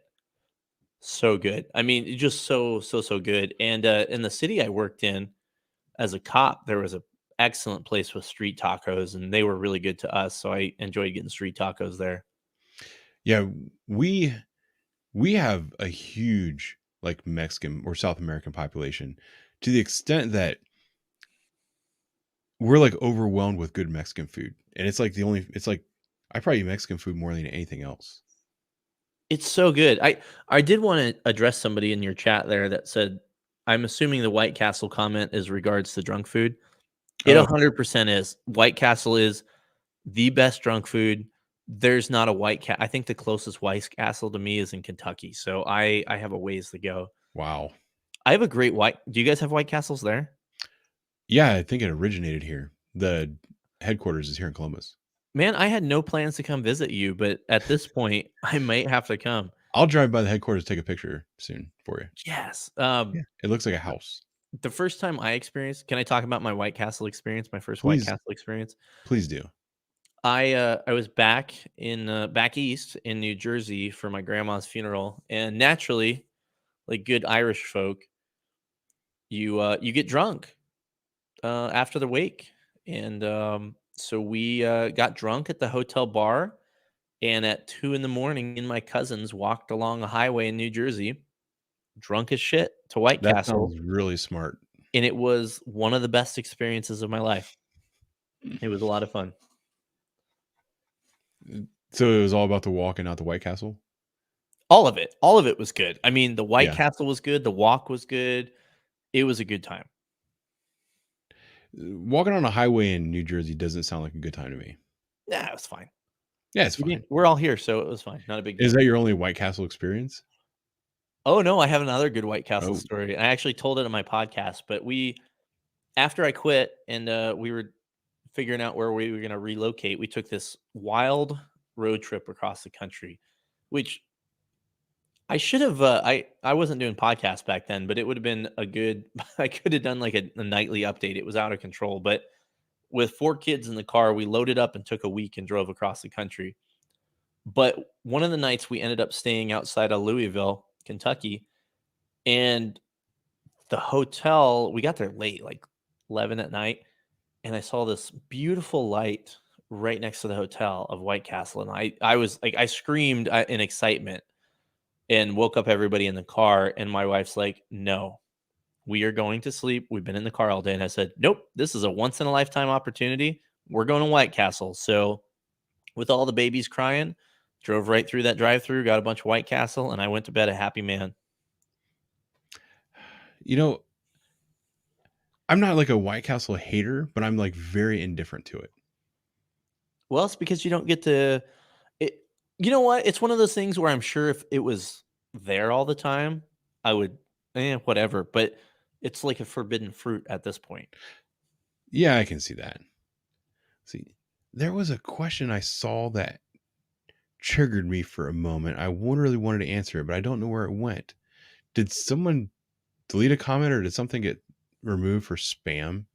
So good. I mean, just so good. And in the city I worked in as a cop, there was a excellent place with street tacos, and they were really good to us. So I enjoyed getting street tacos there. Yeah, we have a huge like Mexican or South American population to the extent that we're like overwhelmed with good Mexican food. And it's like I probably eat Mexican food more than anything else. It's so good. I did want to address somebody in your chat there that said, I'm assuming the White Castle comment is regards to drunk food. It Oh, 100% is. White Castle is the best drunk food. There's not a White Castle. I think the closest White Castle to me is in Kentucky. So I have a ways to go. wow. I have a great White. Do you guys have White Castles there? Yeah, I think it originated here. The headquarters is here in Columbus. Man, I had no plans to come visit you, but at this point, I might have to come. I'll drive by the headquarters to take a picture soon for you. Yes. Yeah, it looks like a house. The first time I experienced, can I talk about my White Castle experience? My first White Please, Castle experience. please do. I was back east in New Jersey for my grandma's funeral, and naturally, like good Irish folk, you get drunk after the wake, and so we got drunk at the hotel bar, and at 2 in the morning, me and my cousins walked along a highway in New Jersey, drunk as shit to White That Castle, sounds really smart. and it was one of the best experiences of my life. It was a lot of fun. So it was all about the walk and not the White Castle? All of it was good. I mean, the White Yeah. Castle was good, the walk was good. It was a good time. Walking on a highway in New Jersey doesn't sound like a good time to me. Yeah, it was fine. Yeah, it's fine. We're all here, so it was fine. Not a big deal. Is that your only White Castle experience? Oh no, I have another good White Castle Oh. story. I actually told it on my podcast, but after I quit and we were figuring out where we were going to relocate, we took this wild road trip across the country, which I should have. I wasn't doing podcasts back then, but it would have been a good. I could have done like a nightly update. It was out of control, but with 4 kids in the car, we loaded up and took a week and drove across the country. But one of the nights we ended up staying outside of Louisville, Kentucky, and the hotel, we got there late, like 11 at night, and I saw this beautiful light right next to the hotel of White Castle, and I was like, I screamed in excitement and woke up everybody in the car, and my wife's like, no, we are going to sleep. We've been in the car all day. And I said, nope, this is a once in a lifetime opportunity. We're going to White Castle. So with all the babies crying, drove right through that drive-through, got a bunch of White Castle, and I went to bed a happy man. You know, I'm not like a White Castle hater, but I'm like very indifferent to it. Well, it's because you don't get to it. You know what? It's one of those things where I'm sure if it was there all the time, I would, whatever. But it's like a forbidden fruit at this point. Yeah, I can see that. See, there was a question I saw that triggered me for a moment. I really wanted to answer it, but I don't know where it went. Did someone delete a comment or did something get removed for spam?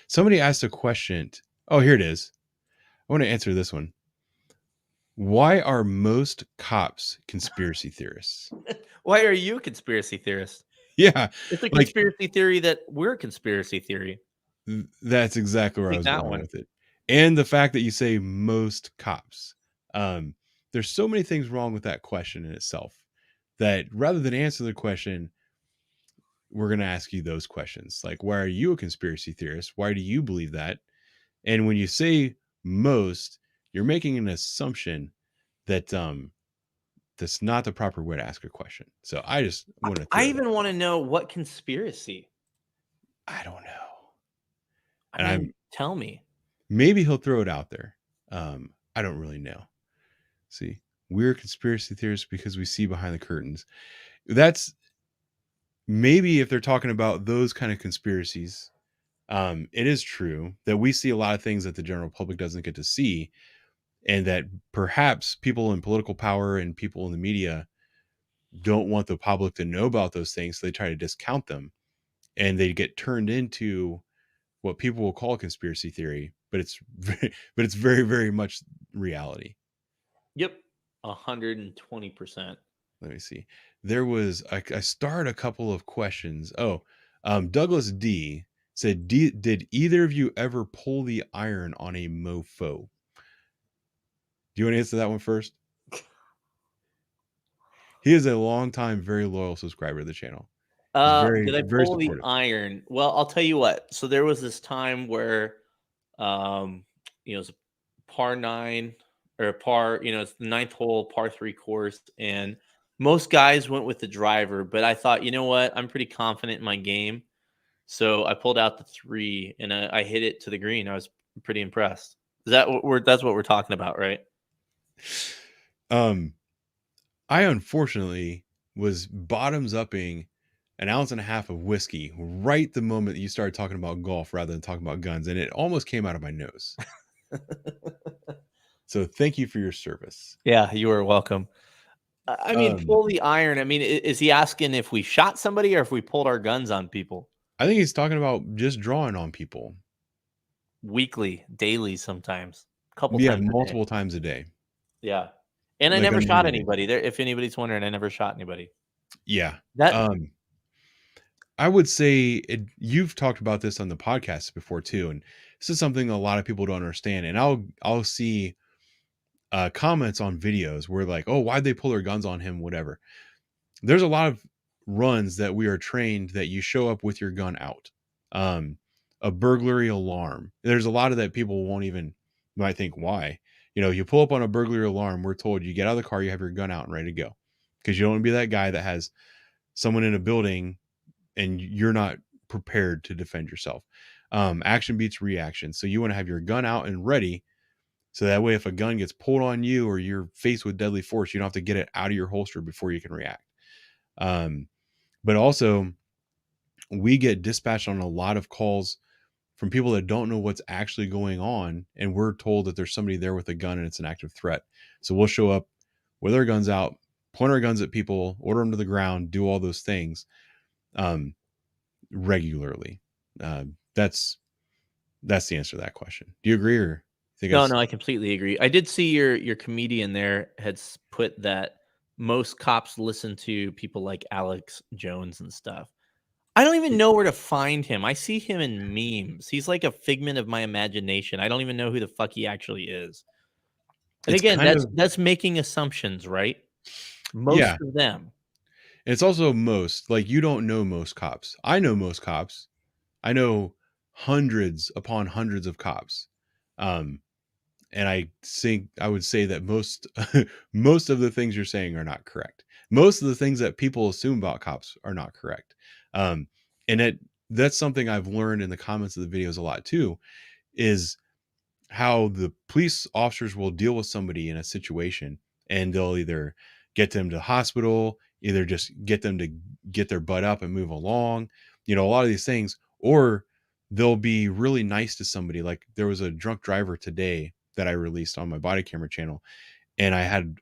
Somebody asked a question. Oh, here it is. I want to answer this one. Why are most cops conspiracy theorists? Why are you a conspiracy theorist? Yeah, It's a like- conspiracy theory that we're a conspiracy theory. That's exactly where I Take was that going one. with it. And the fact that you say most cops. There's so many things wrong with that question in itself that rather than answer the question, we're going to ask you those questions. Like, why are you a conspiracy theorist? Why do you believe that? And when you say most, you're making an assumption that that's not the proper way to ask a question. So I just want to. I even want to know what conspiracy. I don't know. I mean, tell me. Maybe he'll throw it out there. I don't really know. See, we're conspiracy theorists because we see behind the curtains. That's maybe if they're talking about those kind of conspiracies, It is true that we see a lot of things that the general public doesn't get to see, and that perhaps people in political power and people in the media don't want the public to know about those things, so they try to discount them, and they get turned into what people will call conspiracy theory, but it's very, very much reality. Yep. 120%. Let me see. There was I started a couple of questions. Douglas D said, did either of you ever pull the iron on a mofo? Do you want to answer that one first? He is a longtime, very loyal subscriber to the channel. He's very, Did I very pull the supportive. iron? Well, I'll tell you what. So there was this time where, it was a par 9 or a par, it's the 9th hole, par 3 course, and most guys went with the driver, but I thought, you know what? I'm pretty confident in my game. So I pulled out the 3 and I hit it to the green. I was pretty impressed. That's what we're talking about, right? I unfortunately was bottoms upping an ounce and a half of whiskey right the moment that you started talking about golf rather than talking about guns, and it almost came out of my nose. So thank you for your service. Yeah, you are welcome. I mean, pull the iron. I mean, is he asking if we shot somebody or if we pulled our guns on people? I think he's talking about just drawing on people. Weekly, daily, sometimes. A couple Yeah, times. multiple times a day. Yeah. And I Like never on shot Monday. anybody. There, if anybody's wondering, I never shot anybody. Yeah. That I would say you've talked about this on the podcast before too, and this is something a lot of people don't understand. And I'll see comments on videos where like, oh, why'd they pull their guns on him? Whatever. There's a lot of runs that we are trained that you show up with your gun out. A burglary alarm. There's a lot of that people might think why. You pull up on a burglary alarm, we're told you get out of the car, you have your gun out and ready to go. Because you don't want to be that guy that has someone in a building and you're not prepared to defend yourself. Action beats reaction. So you want to have your gun out and ready. So that way, if a gun gets pulled on you or you're faced with deadly force, you don't have to get it out of your holster before you can react. But also, we get dispatched on a lot of calls from people that don't know what's actually going on. And we're told that there's somebody there with a gun and it's an active threat. So we'll show up with our guns out, point our guns at people, order them to the ground, do all those things regularly. That's the answer to that question. Do you agree or think? No, I completely agree. I did see your comedian there had put that most cops listen to people like Alex Jones and stuff. I don't even know where to find him. I see him in memes. He's like a figment of my imagination. I don't even know who the fuck he actually is. And again, that's making assumptions, right? Most of them. It's also most, like, you don't know most cops. I know most cops. I know hundreds upon hundreds of cops. And I think I would say that most of the things you're saying are not correct. Most of the things that people assume about cops are not correct. And that's something I've learned in the comments of the videos a lot too, is how the police officers will deal with somebody in a situation, and they'll either get them to the hospital, either just get them to get their butt up and move along, a lot of these things, or they'll be really nice to somebody. Like there was a drunk driver today that I released on my body camera channel, and I had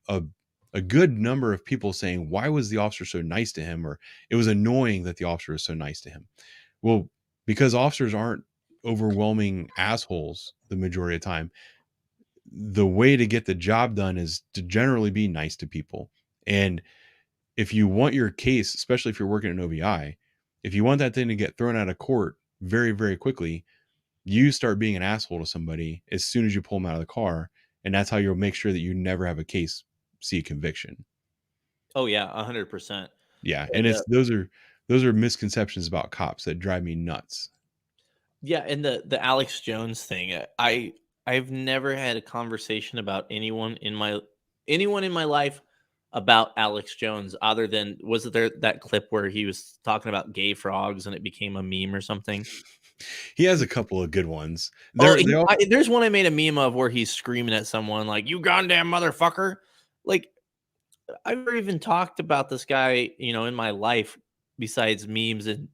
a good number of people saying, why was the officer so nice to him? Or it was annoying that the officer was so nice to him. Well, because officers aren't overwhelming assholes the majority of the time. The way to get the job done is to generally be nice to people. And if you want your case, especially if you're working at an OVI, if you want that thing to get thrown out of court very, very quickly, you start being an asshole to somebody as soon as you pull them out of the car. And that's how you'll make sure that you never have a case see a conviction. Oh yeah, 100%. Yeah, and those are misconceptions about cops that drive me nuts. Yeah, and the Alex Jones thing, I've never had a conversation about anyone in my life about Alex Jones other than, was it there that clip where he was talking about gay frogs and it became a meme or something? He has a couple of good ones. There's one I made a meme of where he's screaming at someone like, "You goddamn motherfucker!" Like, I've never even talked about this guy, in my life besides memes, and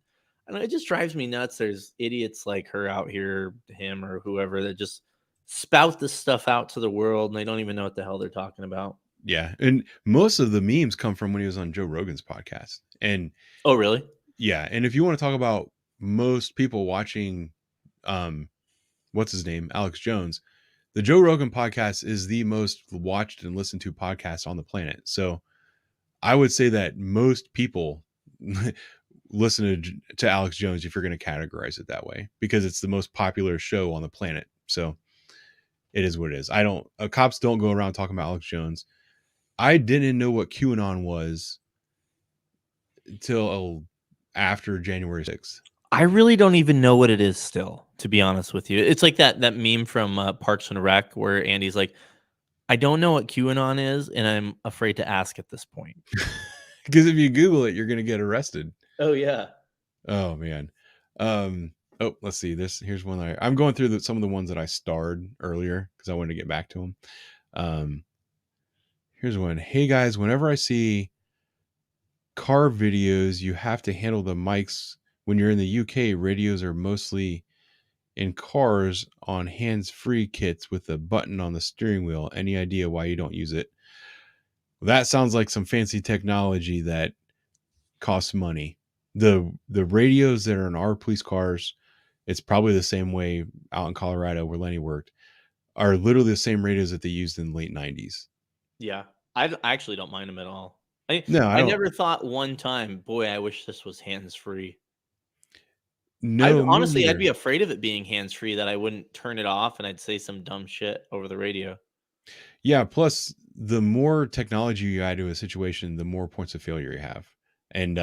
I don't know, it just drives me nuts. There's idiots like her out here, him or whoever, that just spout this stuff out to the world and they don't even know what the hell they're talking about. Yeah, and most of the memes come from when he was on Joe Rogan's podcast. And Oh, really? yeah, and if you want to talk about most people watching, what's his name, Alex Jones, the Joe Rogan podcast is the most watched and listened to podcast on the planet. So I would say that most people listen to Alex Jones, if you're going to categorize it that way, because it's the most popular show on the planet. So it is what it is. Cops don't go around talking about Alex Jones. I didn't know what QAnon was till after January 6th. I really don't even know what it is still, to be honest with you. It's like that meme from Parks and Rec where Andy's like, I don't know what QAnon is, and I'm afraid to ask at this point. Because if you Google it, you're going to get arrested. Oh, yeah. Oh, man. Let's see. Here's one I'm going through some of the ones that I starred earlier because I wanted to get back to them. Here's one. Hey, guys, whenever I see car videos, you have to handle the mics. When you're in the UK, radios are mostly in cars on hands-free kits with a button on the steering wheel. Any idea why you don't use it? That sounds like some fancy technology that costs money. The radios that are in our police cars, it's probably the same way out in Colorado where Lenny worked, are literally the same radios that they used in the late 90s. Yeah. I actually don't mind them at all. I don't. never thought one time, boy, I wish this was hands-free. No, honestly, I'd be afraid of it being hands-free, that I wouldn't turn it off and I'd say some dumb shit over the radio. Yeah, plus the more technology you add to a situation, the more points of failure you have. And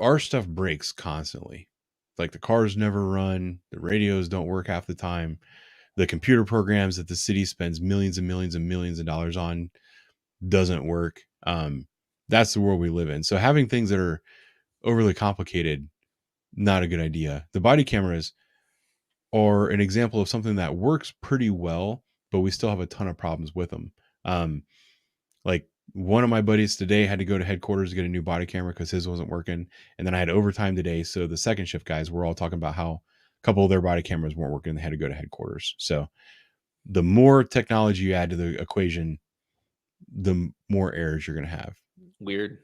our stuff breaks constantly. Like the cars never run, the radios don't work half the time. The computer programs that the city spends millions and millions and millions of dollars on doesn't work. That's the world we live in. So having things that are overly complicated, not a good idea. The body cameras are an example of something that works pretty well, but we still have a ton of problems with them. Like one of my buddies today had to go to headquarters to get a new body camera because his wasn't working. And then I had overtime today. So the second shift guys were all talking about how a couple of their body cameras weren't working. They had to go to headquarters. So the more technology you add to the equation, the more errors you're going to have. Weird.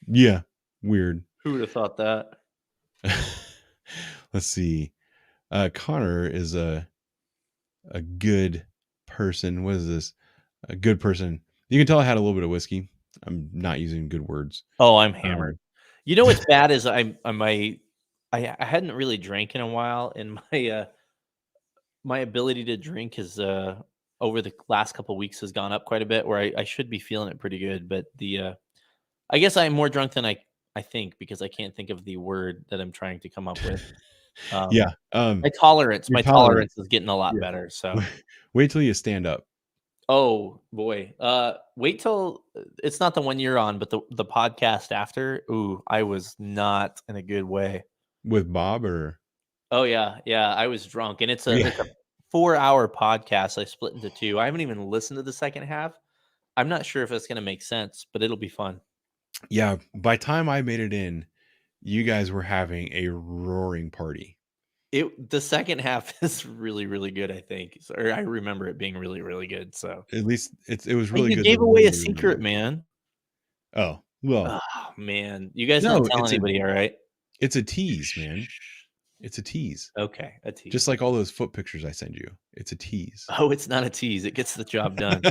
Yeah. Weird. Who would have thought that? Let's see. Connor is a good person. What is this? A good person. You can tell I had a little bit of whiskey. I'm not using good words. Oh, I'm hammered. You know what's bad is I hadn't really drank in a while, and my ability to drink has over the last couple of weeks has gone up quite a bit. Where I should be feeling it pretty good, but I guess I'm more drunk than I think, because I can't think of the word that I'm trying to come up with. My tolerance is getting a lot better. So wait till you stand up. Oh boy. Wait till it's not the one you're on, but the podcast after. Ooh, I was not in a good way. With Bob or? Oh yeah. I was drunk, and it's a 4-hour podcast. I split into 2. I haven't even listened to the second half. I'm not sure if it's going to make sense, but it'll be fun. Yeah. By the time I made it in, you guys were having a roaring party. The second half is really, really good, I think. Or I remember it being really, really good. So at least it was really good. You gave away a secret, man. Oh, well. Oh, man. You guys don't tell anybody, all right? It's a tease, man. It's a tease. Okay, a tease. Just like all those foot pictures I send you. It's a tease. Oh, it's not a tease. It gets the job done.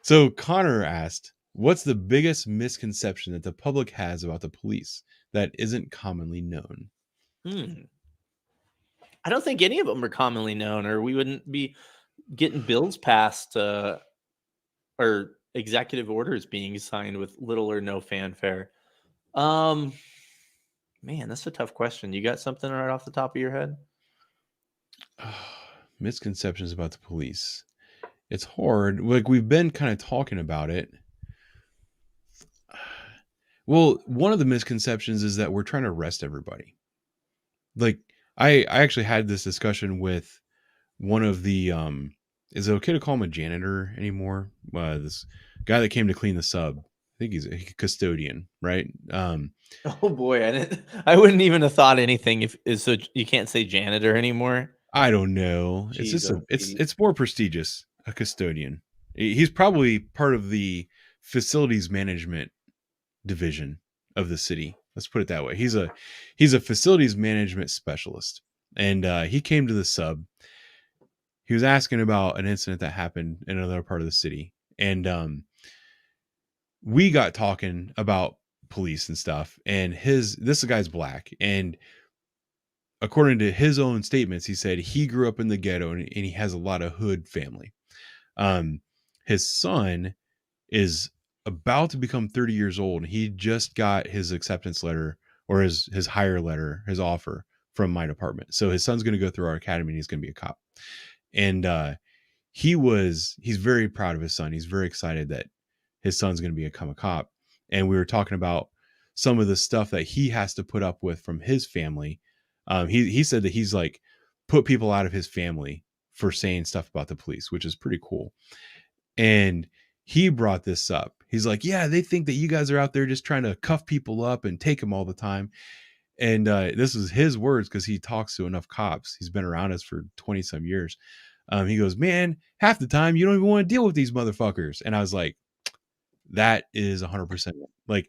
So Connor asked, what's the biggest misconception that the public has about the police that isn't commonly known? I don't think any of them are commonly known, or we wouldn't be getting bills passed or executive orders being signed with little or no fanfare. Man, that's a tough question. You got something right off the top of your head? Misconceptions about the police. It's hard. Like, we've been kind of talking about it. Well, one of the misconceptions is that we're trying to arrest everybody. Like, I actually had this discussion with one of the, is it okay to call him a janitor anymore? This guy that came to clean the sub. think he's a custodian, right? Oh boy, I wouldn't even have thought anything if is so you can't say janitor anymore. I don't know. It's Jeez, just oh Pete. it's more prestigious, a custodian. He's probably part of the facilities management division of the city. Let's put it that way. He's a facilities management specialist, and he came to the sub. He was asking about an incident that happened in another part of the city, and we got talking about police and stuff. And this guy's black, and according to his own statements, he said he grew up in the ghetto and he has a lot of hood family. His son is about to become 30 years old. He just got his acceptance letter or his hire letter, his offer from my department. So his son's going to go through our academy and he's going to be a cop. And he's very proud of his son. He's very excited that his son's going to become a cop. And we were talking about some of the stuff that he has to put up with from his family. He said that he's like put people out of his family for saying stuff about the police, which is pretty cool. And he brought this up. He's like, yeah, they think that you guys are out there just trying to cuff people up and take them all the time. And this is his words because he talks to enough cops. He's been around us for 20 some years. He goes, man, half the time you don't even want to deal with these motherfuckers. And I was like, that is 100%. Like,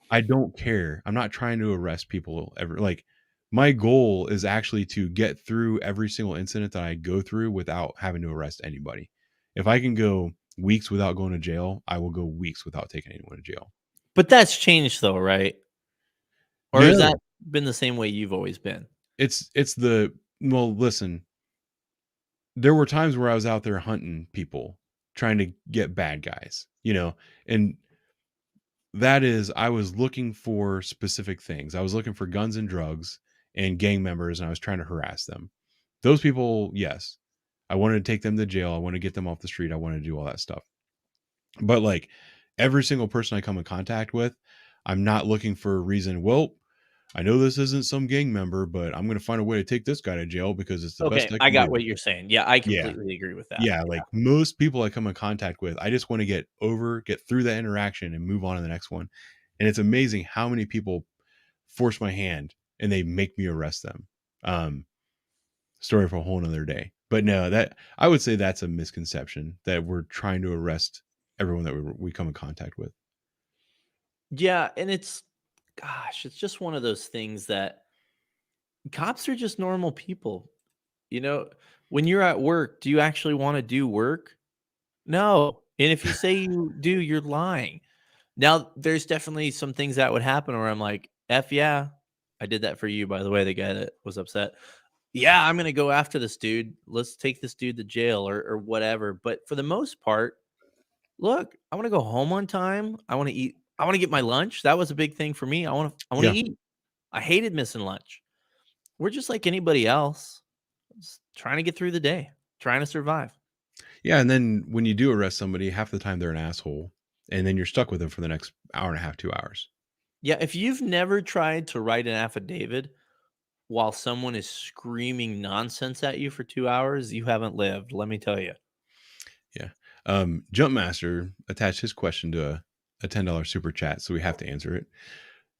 I don't care. I'm not trying to arrest people ever. Like, my goal is actually to get through every single incident that I go through without having to arrest anybody. If I can go weeks without going to jail, I will go weeks without taking anyone to jail. But that's changed though, right? Or No. has that been the same way you've always been? Well, listen, there were times where I was out there hunting people, trying to get bad guys, and that is, I was looking for specific things. I was looking for guns and drugs and gang members, and I was trying to harass them. Those people, yes, I wanted to take them to jail. I want to get them off the street. I want to do all that stuff. But like every single person I come in contact with, I'm not looking for a reason. Well, I know this isn't some gang member, but I'm going to find a way to take this guy to jail because it's the best I can I got do. what you're saying. Yeah, I completely agree with that. Yeah, like most people I come in contact with, I just want to get through that interaction and move on to the next one. And it's amazing how many people force my hand and they make me arrest them. Story for a whole nother day. But no, that I would say that's a misconception that we're trying to arrest everyone that we come in contact with. Yeah, and it's just one of those things that cops are just normal people. When you're at work, do you actually want to do work? No. And if you say you do, you're lying. Now, there's definitely some things that would happen where I'm like, F yeah, I did that for you, by the way, the guy that was upset. Yeah, I'm going to go after this dude. Let's take this dude to jail or whatever. But for the most part, look, I want to go home on time. I want to eat. I want to get my lunch. That was a big thing for me. I want to Yeah. eat. I hated missing lunch. We're just like anybody else, just trying to get through the day, trying to survive. Yeah, and then when you do arrest somebody, half the time they're an asshole, and then you're stuck with them for the next hour and a half, 2 hours. Yeah, if you've never tried to write an affidavit while someone is screaming nonsense at you for 2 hours, you haven't lived, let me tell you. Yeah. Jumpmaster attached his question to a $10 super chat, so we have to answer it.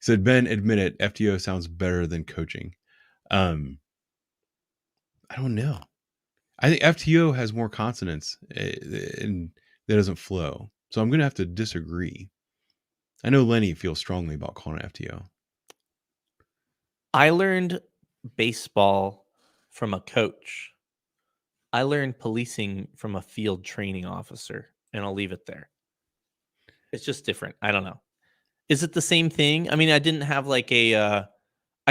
He said, Ben, admit it, FTO sounds better than coaching. I don't know. I think FTO has more consonants and that doesn't flow. So I'm going to have to disagree. I know Lenny feels strongly about calling it FTO. I learned baseball from a coach. I learned policing from a field training officer, and I'll leave it there. It's just different. I don't know. Is it the same thing? I mean, I didn't have like I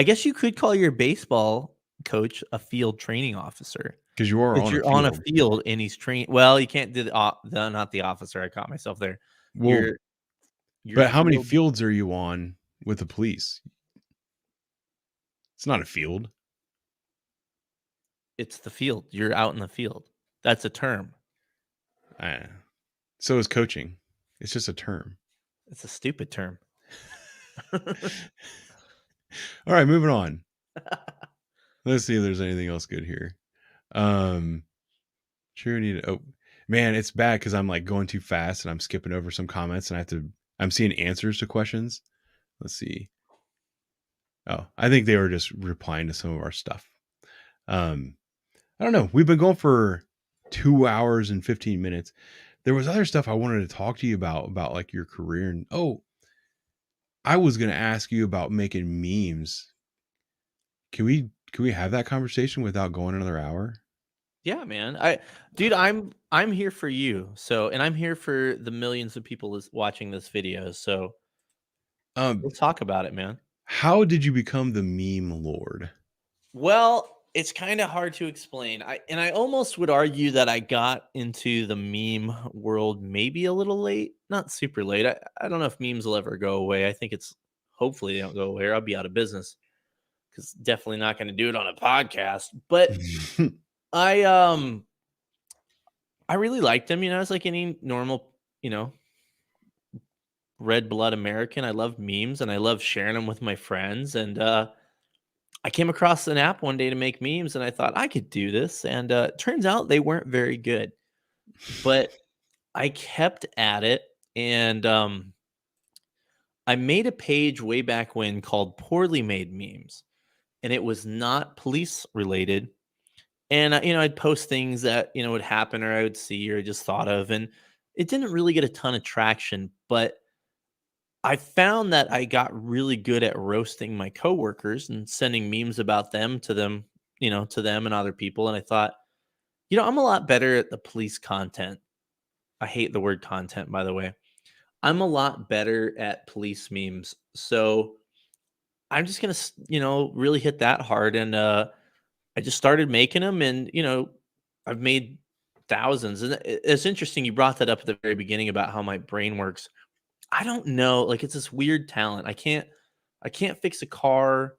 guess you could call your baseball coach a field training officer. Because you are on a field and he's training. Well, you can't do not the officer. I caught myself there. Well, but how many fields are you on with the police? It's not a field. It's the field. You're out in the field. That's a term. So is coaching. It's just a term. It's a stupid term. All right, moving on. Let's see if there's anything else good here. Sure need to, oh man, it's bad because I'm like going too fast and I'm skipping over some comments and I have to I'm seeing answers to questions. Let's see. Oh, I think they were just replying to some of our stuff. I don't know. We've been going for 2 hours and 15 minutes. There was other stuff I wanted to talk to you about like your career. And I was going to ask you about making memes. Can we have that conversation without going another hour? Yeah, man. Dude, I'm here for you. So, and I'm here for the millions of people watching this video. So, Um, let's talk about it, man. how did you become the meme lord? Well, it's kind of hard to explain. I almost would argue that I got into the meme world maybe a little late, not super late. I don't know if memes will ever go away. I think it's hopefully they don't go away or I'll be out of business because definitely not going to do it on a podcast. But I I really liked them. You know, it's like any normal, you know, red blood American. I love memes and I love sharing them with my friends. And I came across an app one day to make memes and I thought I could do this. And turns out they weren't very good, but I kept at it. And I made a page way back when called Poorly Made Memes. And it was not police related. And, you know, I'd post things that, you know, would happen or I would see or just thought of. And it didn't really get a ton of traction, but I found that I got really good at roasting my coworkers and sending memes about them, you know, to them and other people. And I thought, you know, I'm a lot better at the police content. I hate the word content, by the way. I'm a lot better at police memes. So I'm just going to, you know, really hit that hard. And I just started making them and, you know, I've made thousands. And it's interesting. You brought that up at the very beginning about how my brain works. I don't know, like, it's this weird talent. I can't fix a car.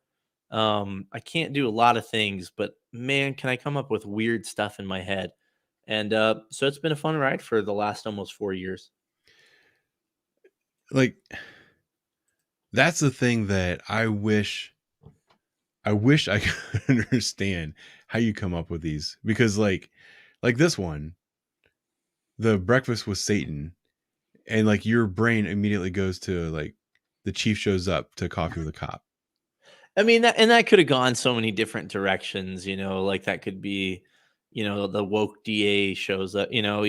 I can't do a lot of things, but man, can I come up with weird stuff in my head. And so it's been a fun ride for the last almost 4 years. Like, that's the thing that I wish I could understand how you come up with these, because like this one, the breakfast with Satan, and like your brain immediately goes to like the chief shows up to coffee with a cop. I mean, that could have gone so many different directions, you know, like that could be, you know, the woke DA shows up, you know,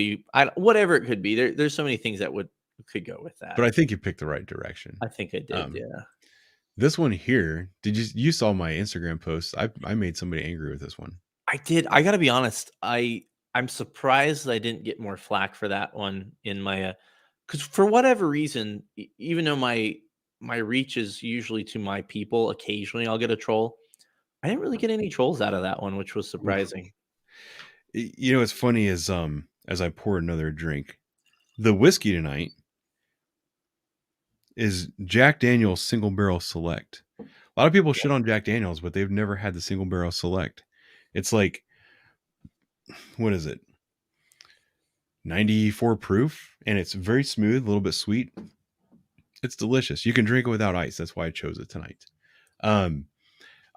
whatever it could be. There's so many things that could go with that. But I think you picked the right direction. I think I did, yeah. This one here, you saw my Instagram post? I made somebody angry with this one. I did. I got to be honest. I'm surprised I didn't get more flack for that one in my because for whatever reason, even though my reach is usually to my people, occasionally I'll get a troll. I didn't really get any trolls out of that one, which was surprising. You know, what's funny is as I pour another drink, the whiskey tonight is Jack Daniel's Single Barrel Select. A lot of people shit on Jack Daniel's, but they've never had the Single Barrel Select. It's like, what is it? 94 proof, and it's very smooth, a little bit sweet. It's delicious. You can drink it without ice. That's why I chose it tonight.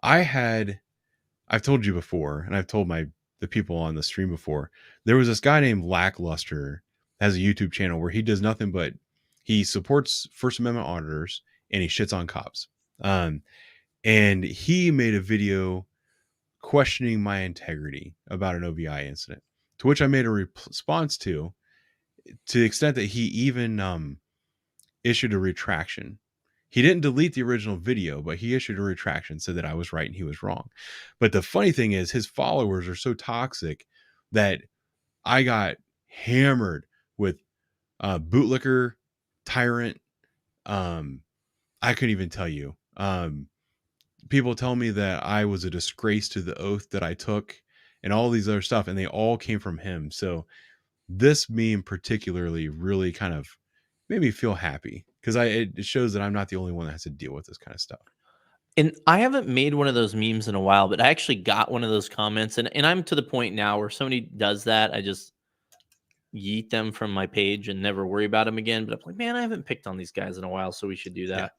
I've told you before, and I've told the people on the stream before, there was this guy named Lackluster, has a YouTube channel where he does nothing but he supports First Amendment auditors and he shits on cops. And he made a video questioning my integrity about an OVI incident, to which I made a response to the extent that he even issued a retraction. He didn't delete the original video, but he issued a retraction, said that I was right and he was wrong. But the funny thing is, his followers are so toxic that I got hammered with bootlicker, tyrant. I couldn't even tell you. People tell me that I was a disgrace to the oath that I took and all these other stuff, and they all came from him. So this meme particularly really kind of made me feel happy, because it shows that I'm not the only one that has to deal with this kind of stuff. And I haven't made one of those memes in a while, but I actually got one of those comments, and I'm to the point now where somebody does that, I just yeet them from my page and never worry about them again. But I'm like, man, I haven't picked on these guys in a while, so we should do that. Yeah.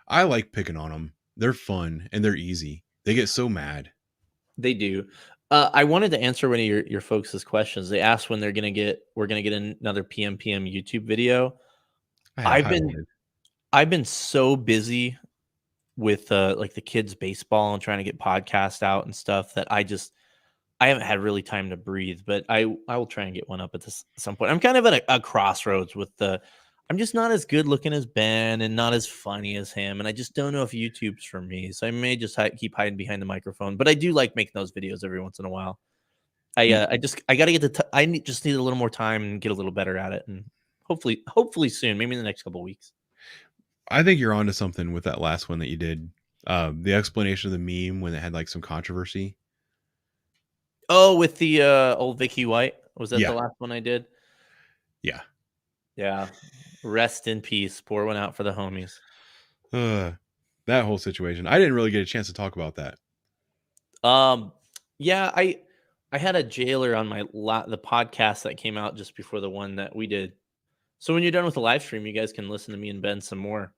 I like picking on them. They're fun and they're easy. They get so mad. They do. I wanted to answer one of your folks' questions. They asked when we're gonna get another PM YouTube video. I I've been would. I've been so busy with like the kids baseball and trying to get podcasts out and stuff that I haven't had really time to breathe, but I will try and get one up at some point. I'm kind of at a crossroads with I'm just not as good looking as Ben and not as funny as him, and I just don't know if YouTube's for me. So I may just keep hiding behind the microphone, but I do like making those videos every once in a while. I got to get just need a little more time and get a little better at it, and hopefully soon, maybe in the next couple of weeks. I think you're onto something with that last one that you did. The explanation of the meme when it had like some controversy. Oh, with the old Vicky White, was that Yeah. the last one I did? Yeah. Yeah. Rest in peace. Pour one out for the homies. That whole situation. I didn't really get a chance to talk about that. Yeah, I had a jailer on the podcast that came out just before the one that we did. So when you're done with the live stream, you guys can listen to me and Ben some more.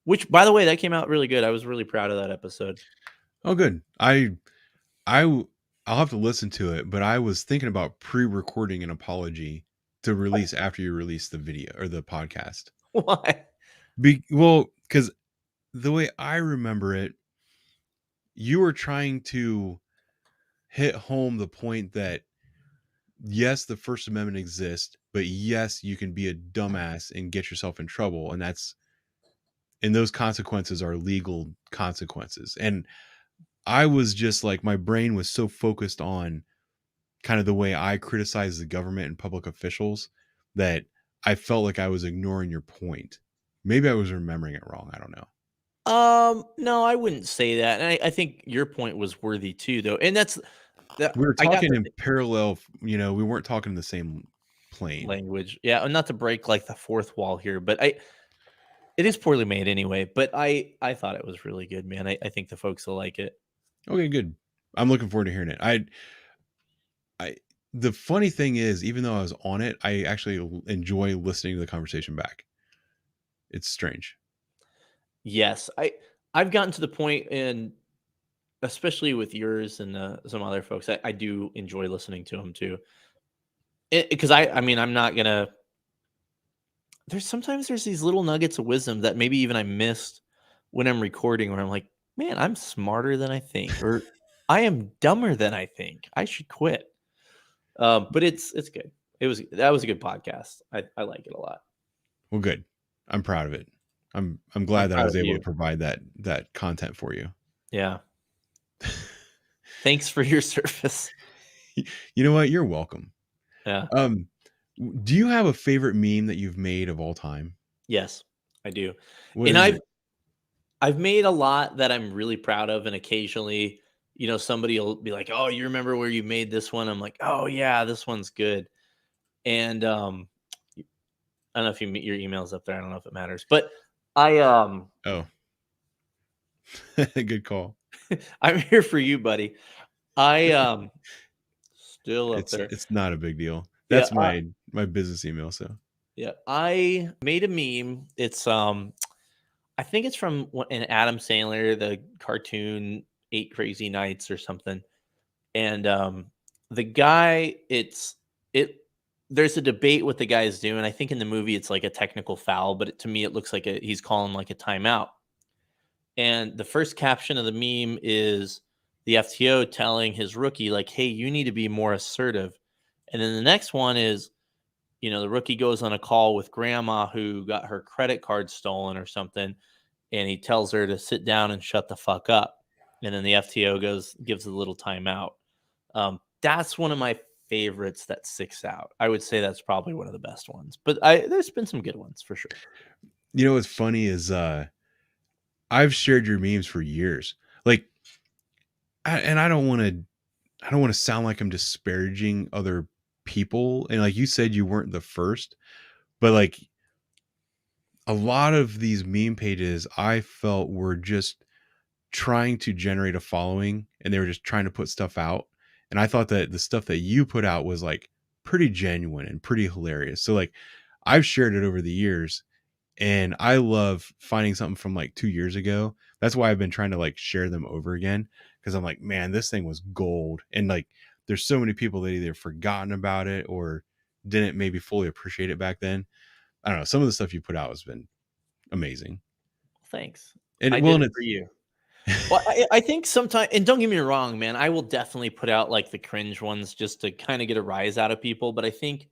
Which, by the way, that came out really good. I was really proud of that episode. Oh, good. I'll have to listen to it, but I was thinking about pre-recording an apology to release after you release the video or the podcast. Why? Because the way I remember it, you were trying to hit home the point that yes, the First Amendment exists, but yes, you can be a dumbass and get yourself in trouble, and those consequences are legal consequences. And I was just like, my brain was so focused on kind of the way I criticize the government and public officials that I felt like I was ignoring your point. Maybe I was remembering it wrong. I don't know. No, I wouldn't say that. And I think your point was worthy too, though. And We were talking in parallel, we weren't talking in the same plane. Language. Yeah, and not to break like the fourth wall here, but it is poorly made anyway, but I thought it was really good, man. I think the folks will like it. Okay, good. I'm looking forward to hearing it. The funny thing is, even though I was on it, I actually enjoy listening to the conversation back. It's strange. Yes, I've gotten to the point, and especially with yours and some other folks, I do enjoy listening to them too. Because I mean, I'm not gonna. There's these little nuggets of wisdom that maybe even I missed when I'm recording, where I'm like, man, I'm smarter than I think, or I am dumber than I think. I should quit. But it's good. That was a good podcast. I like it a lot. Well, good. I'm proud of it. I'm glad that I was able to provide that content for you. Yeah. Thanks for your service. You know what? You're welcome. Yeah. Do you have a favorite meme that you've made of all time? Yes, I do. What And is it? I've made a lot that I'm really proud of, and occasionally, somebody will be like, "Oh, you remember where you made this one?" I'm like, "Oh yeah, this one's good." And I don't know if your email's up there. I don't know if it matters, but Oh, good call. I'm here for you, buddy. I still up there. It's not a big deal. That's my business email. So yeah, I made a meme. It's I think it's from an Adam Sandler, the cartoon 8 Crazy Nights or something. And the guy, there's a debate what the guy is doing. I think in the movie it's like a technical foul, but to me it looks like he's calling like a timeout. And the first caption of the meme is the FTO telling his rookie, like, hey, you need to be more assertive. And then the next one is, the rookie goes on a call with grandma who got her credit card stolen or something. And he tells her to sit down and shut the fuck up. And then the FTO gives a little timeout. That's one of my favorites that sticks out. I would say that's probably one of the best ones. But there's been some good ones for sure. what's funny is I've shared your memes for years. Like, I don't want to sound like I'm disparaging other people. And like you said, you weren't the first, but like a lot of these meme pages I felt were just trying to generate a following, and they were just trying to put stuff out. And I thought that the stuff that you put out was like pretty genuine and pretty hilarious. So like I've shared it over the years, and I love finding something from like 2 years ago. That's why I've been trying to like share them over again, because I'm like, man, this thing was gold. And like there's so many people that either forgotten about it or didn't maybe fully appreciate it back then. I don't know. Some of the stuff you put out has been amazing. Thanks. And I well, did and it for you. Well, I think sometimes, and don't get me wrong, man, I will definitely put out like the cringe ones just to kind of get a rise out of people. But I think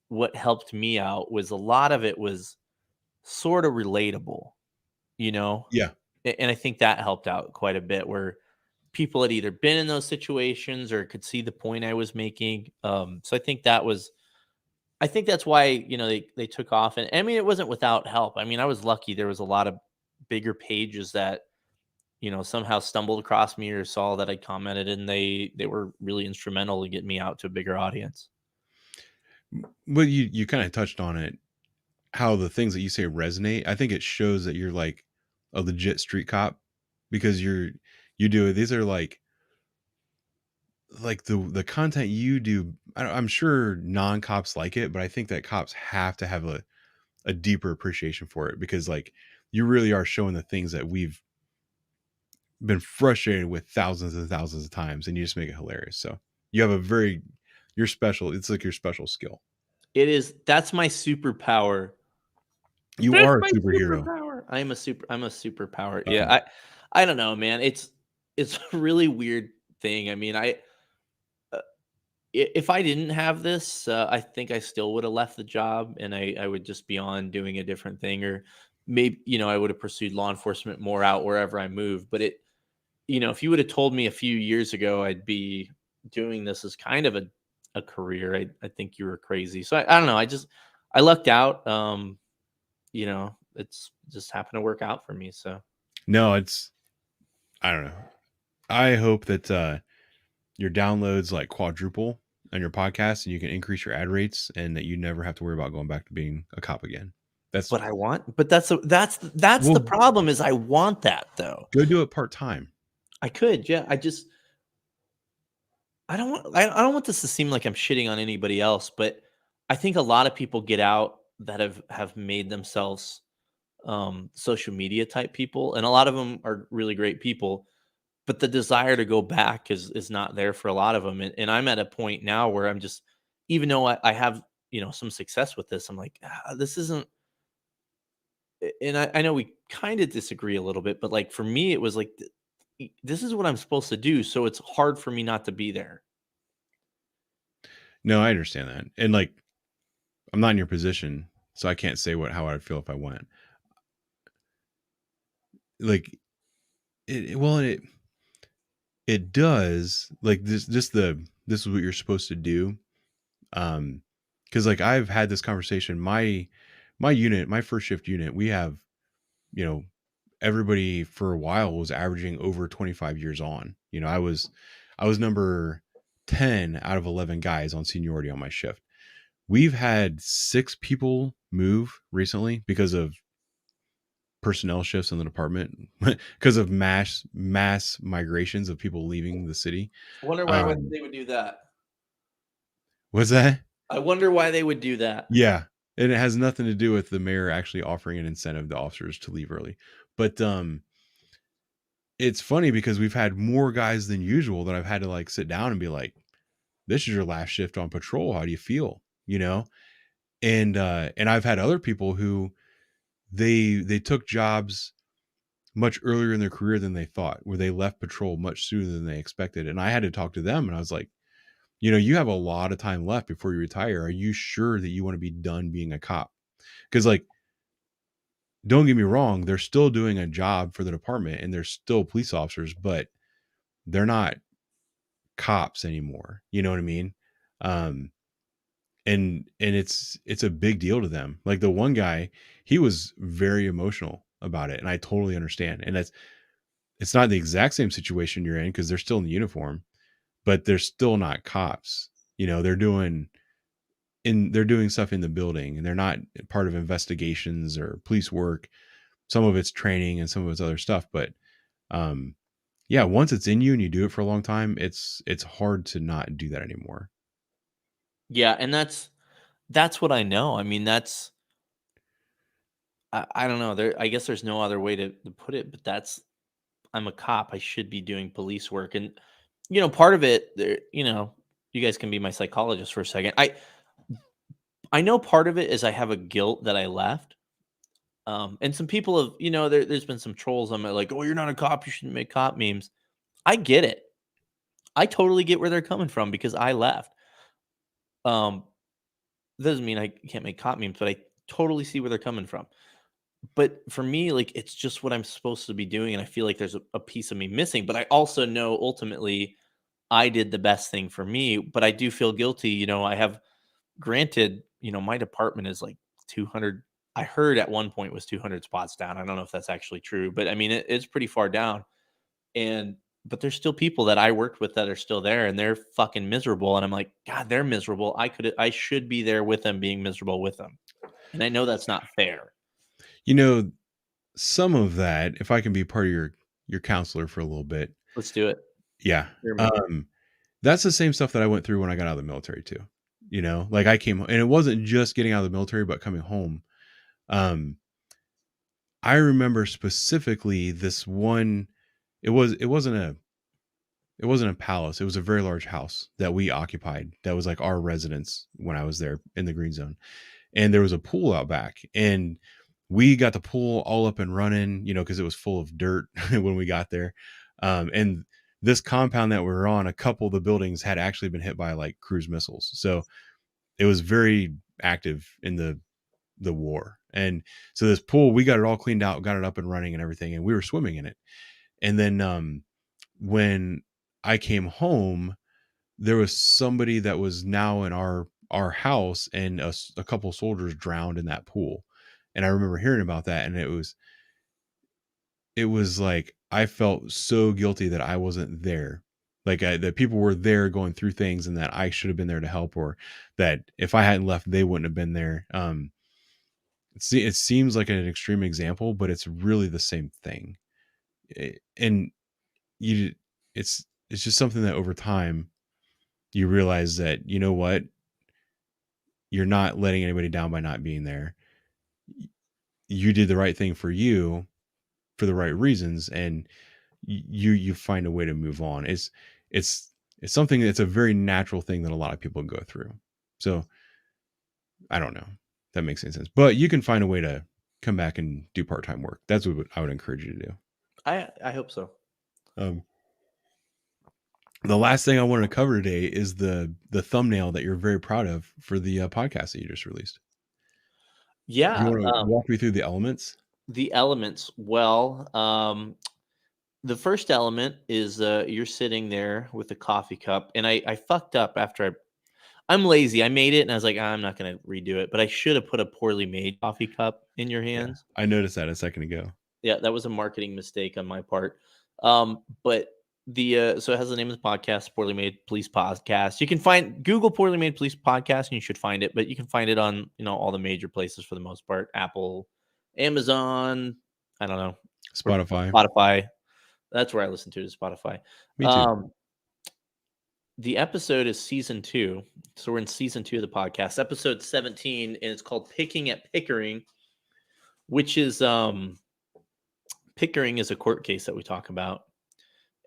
what helped me out was a lot of it was sort of relatable, you know? yeah. And I think that helped out quite a bit where people had either been in those situations or could see the point I was making. So I think that's why, they took off. And I mean, it wasn't without help. I mean, I was lucky. There was a lot of bigger pages that, somehow stumbled across me or saw that I commented, and they were really instrumental to get me out to a bigger audience. Well, you kind of touched on it, how the things that you say resonate. I think it shows that you're like a legit street cop because you do it. These are like the content you do. I'm sure non-cops like it, but I think that cops have to have a deeper appreciation for it because like you really are showing the things that we've been frustrated with thousands and thousands of times, and you just make it hilarious. So you have you're special. It's like your special skill. That's my superpower. You That's are a my superhero. superpower. I'm a superpower. Uh, Yeah, I don't know, man. It's a really weird thing. I mean, if I didn't have this, I think I still would have left the job and I would just be on doing a different thing, or maybe, I would have pursued law enforcement more out wherever I moved. But if you would have told me a few years ago I'd be doing this as kind of a career, I think you were crazy. So I don't know. I lucked out. It's just happened to work out for me. So no, I don't know. I hope that your downloads like quadruple on your podcast and you can increase your ad rates and that you never have to worry about going back to being a cop again. That's what I want. But that's well, the problem is I want that though. go do it part-time. I could, yeah. I don't want this to seem like I'm shitting on anybody else, but I think a lot of people get out that have made themselves social media type people, and a lot of them are really great people, but the desire to go back is not there for a lot of them. And I'm at a point now where I'm just, even though I have some success with this, I'm like, this isn't. And I know we kind of disagree a little bit, but like for me, it was like this is what I'm supposed to do, so it's hard for me not to be there. No, I understand that. And like I'm not in your position, so I can't say how I'd feel if I went. Like it does like this this is what you're supposed to do. Because like I've had this conversation. My unit, my first shift unit, we have, everybody for a while was averaging over 25 years on. I was number 10 out of 11 guys on seniority on my shift. We've had 6 people move recently because of personnel shifts in the department because of mass migrations of people leaving the city. I wonder why they would do that. What's that? I wonder why they would do that. Yeah. And it has nothing to do with the mayor actually offering an incentive to officers to leave early. But it's funny because we've had more guys than usual that I've had to like sit down and be like, this is your last shift on patrol. How do you feel? And I've had other people who they took jobs much earlier in their career than they thought, where they left patrol much sooner than they expected. And I had to talk to them and I was like, you have a lot of time left before you retire. Are you sure that you want to be done being a cop? Because like, don't get me wrong, they're still doing a job for the department and they're still police officers, but they're not cops anymore. You know what I mean? And it's a big deal to them. Like the one guy, he was very emotional about it, and I totally understand. And it's not the exact same situation you're in because they're still in the uniform, but they're still not cops. They're doing stuff in the building, and they're not part of investigations or police work. Some of it's training and some of it's other stuff, but yeah, once it's in you and you do it for a long time, it's hard to not do that anymore. Yeah, and that's what I know. I mean, I don't know. I guess there's no other way to put it, but I'm a cop. I should be doing police work. And part of it, you guys can be my psychologist for a second. I know part of it is I have a guilt that I left. And some people have, there's been some trolls on it like, oh, you're not a cop, you shouldn't make cop memes. I get it. I totally get where they're coming from because I left. Doesn't mean I can't make cop memes, but I totally see where they're coming from. But for me, like, it's just what I'm supposed to be doing, and I feel like there's a piece of me missing. But I also know ultimately I did the best thing for me. But I do feel guilty. I have granted, my department is like 200. I heard at one point was 200 spots down. I don't know if that's actually true, but I mean it's pretty far down. But there's still people that I worked with that are still there, and they're fucking miserable. And I'm like, God, they're miserable. I should be there with them, being miserable with them. And I know that's not fair. Some of that, if I can be part of your counselor for a little bit. Let's do it. Yeah. Hear me. That's the same stuff that I went through when I got out of the military too. Like I came, and it wasn't just getting out of the military, but coming home. I remember specifically this one. It wasn't a palace. It was a very large house that we occupied. That was like our residence when I was there in the green zone. And there was a pool out back, and we got the pool all up and running, because it was full of dirt when we got there. And this compound that we were on, a couple of the buildings had actually been hit by like cruise missiles. So it was very active in the war. And so this pool, we got it all cleaned out, got it up and running and everything. And we were swimming in it. And then when I came home, there was somebody that was now in our house, and a couple soldiers drowned in that pool. And I remember hearing about that, and it was like I felt so guilty that I wasn't there. Like that people were there going through things, and that I should have been there to help, or that if I hadn't left, they wouldn't have been there. It seems like an extreme example, but it's really the same thing. And it's just something that over time you realize that, what, you're not letting anybody down by not being there. You did the right thing for you for the right reasons, and you find a way to move on. It's something that's a very natural thing that a lot of people go through. So I don't know if that makes any sense, but you can find a way to come back and do part-time work. That's what I would encourage you to do. I hope so. The last thing I wanted to cover today is the thumbnail that you're very proud of for the podcast that you just released. Yeah. You want to walk me through the elements? The elements. Well, the first element is you're sitting there with a coffee cup, and I fucked up after I'm lazy. I made it, and I was like, I'm not going to redo it, but I should have put a poorly made coffee cup in your hands. Yeah, I noticed that a second ago. Yeah, that was a marketing mistake on my part. But so it has the name of the podcast, Poorly Made Police Podcast. You can Google Poorly Made Police Podcast, and you should find it. But you can find it on all the major places for the most part: Apple, Amazon. I don't know, Spotify. That's where I listen to it, is Spotify. Me too. The episode is season 2, so we're in season 2 of the podcast, episode 17, and it's called "Picking at Pickering," which is Pickering is a court case that we talk about.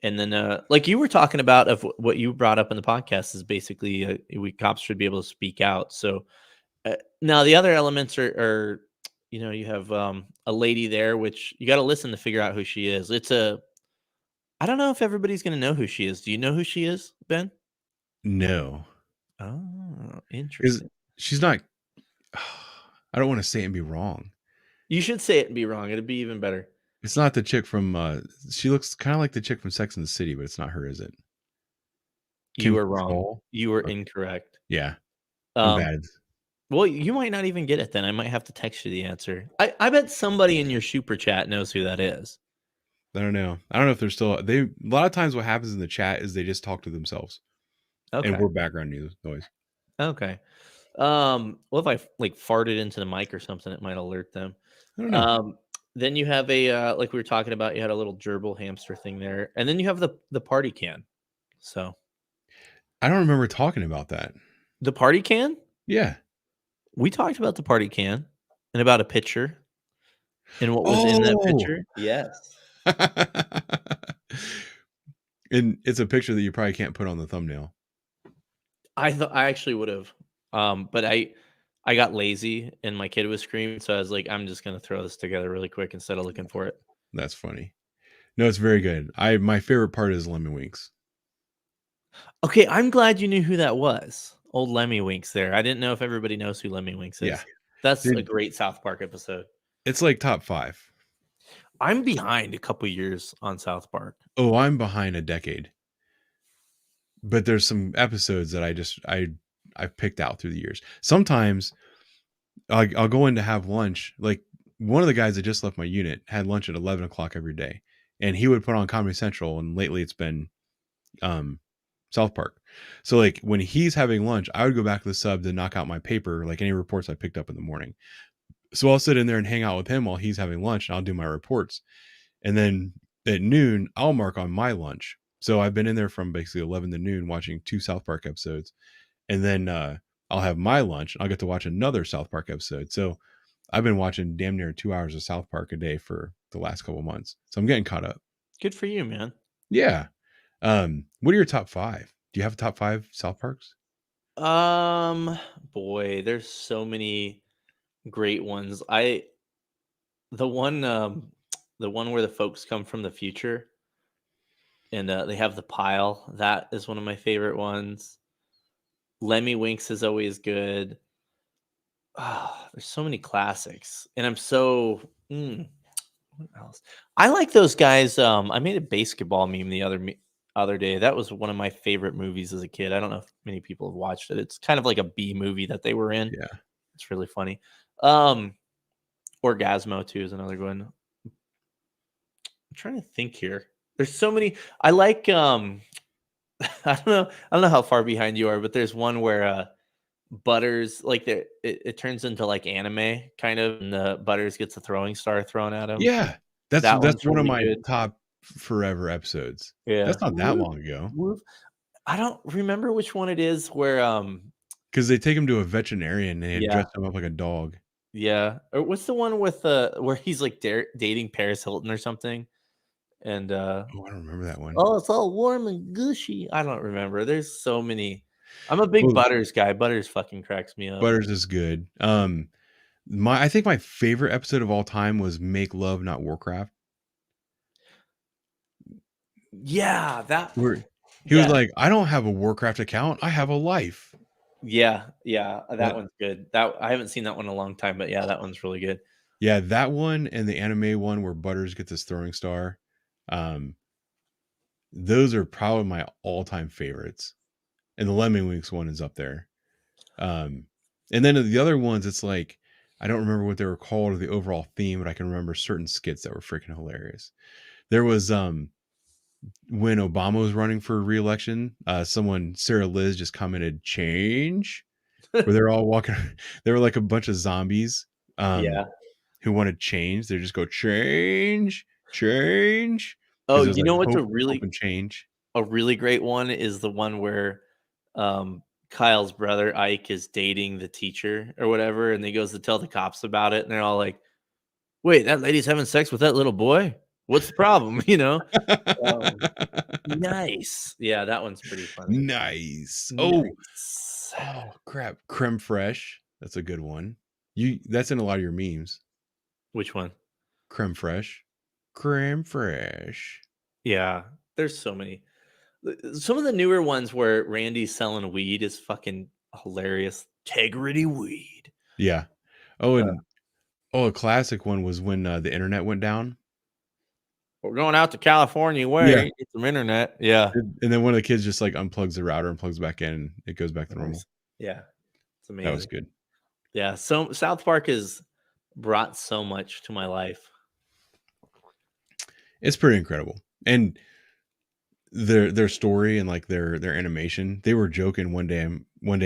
And then, like you were talking about, of what you brought up in the podcast, is basically cops should be able to speak out. So now the other elements are you have a lady there, which you got to listen to figure out who she is. I don't know if everybody's going to know who she is. Do you know who she is, Ben? No. Oh, interesting. She's not. I don't want to say it and be wrong. You should say it and be wrong. It'd be even better. It's not the chick from. She looks kind of like the chick from Sex and the City, but it's not her, is it? You were wrong. You were incorrect. Yeah. Bad. Well, you might not even get it then. I might have to text you the answer. I bet somebody in your super chat knows who that is. I don't know. I don't know if they're still. A lot of times what happens in the chat is they just talk to themselves. Okay. And we're background noise. Okay. Well, if I farted into the mic or something, it might alert them. I don't know. Then you have a like we were talking about, you had a little gerbil hamster thing there, and then you have the party can. So I don't remember talking about that. The party can? Yeah. We talked about the party can and about a pitcher and what was in that pitcher. Yes. And it's a picture that you probably can't put on the thumbnail. I thought I actually would have, but I I got lazy and my kid was screaming, so I was like, I'm just gonna throw this together really quick instead of looking for it. That's funny. No, it's very good. My favorite part is Lemon Winks. Okay, I'm glad you knew who that was. Old Lemmy Winks there. I didn't know if everybody knows who Lemmy Winks is. Yeah. That's a Dude. great South Park episode. It's like top 5. I'm behind a couple years on South Park. Oh, I'm behind a decade. But there's some episodes that I've picked out through the years. Sometimes I'll go in to have lunch. Like one of the guys that just left my unit had lunch at 11 o'clock every day, and he would put on Comedy Central. And lately it's been South Park. So like when he's having lunch, I would go back to the sub to knock out my paper, like any reports I picked up in the morning. So I'll sit in there and hang out with him while he's having lunch, and I'll do my reports. And then at noon, I'll mark on my lunch. So I've been in there from basically 11 to noon watching 2 South Park episodes. And then I'll have my lunch. And I'll get to watch another South Park episode. So I've been watching damn near 2 hours of South Park a day for the last couple months. So I'm getting caught up. Good for you, man. Yeah. What are your top 5? Do you have a top 5 South Parks? Boy, there's so many great ones. The one where the folks come from the future and they have the pile, that is one of my favorite ones. Lemmy Winks is always good. There's so many classics, and I'm so what else? I like those guys. I made a basketball meme the other day. That was one of my favorite movies as a kid. I don't know if many people have watched it. It's kind of like a B movie that they were in. Yeah, it's really funny. Orgasmo too is another one. I'm trying to think here. There's so many. I like I don't know how far behind you are, but there's one where Butters, like it turns into like anime kind of, and the Butters gets a throwing star thrown at him. yeah. That's one's one of really my good. top forever episodes. Yeah, That's not that long ago. I don't remember which one it is where because they take him to a veterinarian and they Yeah. dress him up like a dog. yeah, or what's the one with where he's like dating Paris Hilton or something, and Oh, I don't remember that one. oh, it's all warm and gushy. I don't remember. There's so many. I'm a big Well, Butters guy. Butters fucking cracks me up. Butters is good. I think my favorite episode of all time was Make Love Not Warcraft. Yeah, Where he was like, I don't have a Warcraft account, I have a life. yeah, that That- one's good. That I haven't seen that one in a long time, but yeah, that one's really good. Yeah, that one and the anime one where Butters gets his throwing star. Those are probably my all-time favorites. And the Lemon Winks one is up there. And then the other ones, it's like I don't remember what they were called or the overall theme, but I can remember certain skits that were freaking hilarious. There was when Obama was running for re-election, Sarah Liz just commented change, where they're all walking. They were like a bunch of zombies who wanted change. They just go change. Oh, there's you like know what's hope and change. a really great one is the one where Kyle's brother Ike is dating the teacher or whatever, and he goes to tell the cops about it, and they're all like, "Wait, that lady's having sex with that little boy? What's the problem?" You know? Nice. Yeah, that one's pretty funny. Nice. Nice. Oh crap. Creme fraiche. That's a good one. That's in a lot of your memes. Which one? Creme fraiche. Creme fraiche. Yeah, there's so many. Some of the newer ones where Randy's selling weed is fucking hilarious. Integrity weed. Yeah. Oh, and a classic one was when the internet went down. We're going out to California way. Get some internet. Yeah. And then one of the kids just like unplugs the router and plugs back in, and it goes back to normal. Yeah. It's amazing. That was good. Yeah. So South Park has brought so much to my life. It's pretty incredible. And their story and like their animation, they were joking one day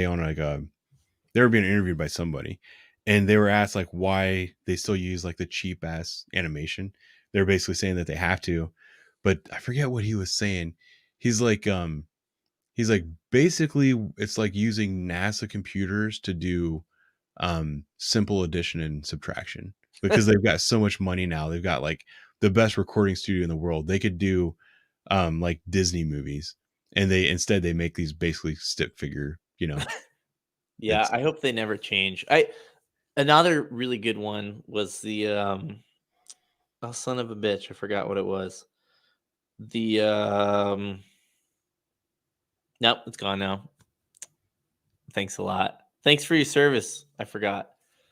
on like they were being interviewed by somebody, and they were asked like why they still use like the cheap ass animation. They're basically saying that they have to, but I forget what he was saying. He's like basically it's like using NASA computers to do simple addition and subtraction, because they've got so much money now. They've got like the best recording studio in the world. They could do like Disney movies, and they make these basically stick figure, Yeah, I hope they never change. Another really good one was the oh son of a bitch, I forgot what it was. The nope, it's gone now. Thanks a lot. Thanks for your service. I forgot.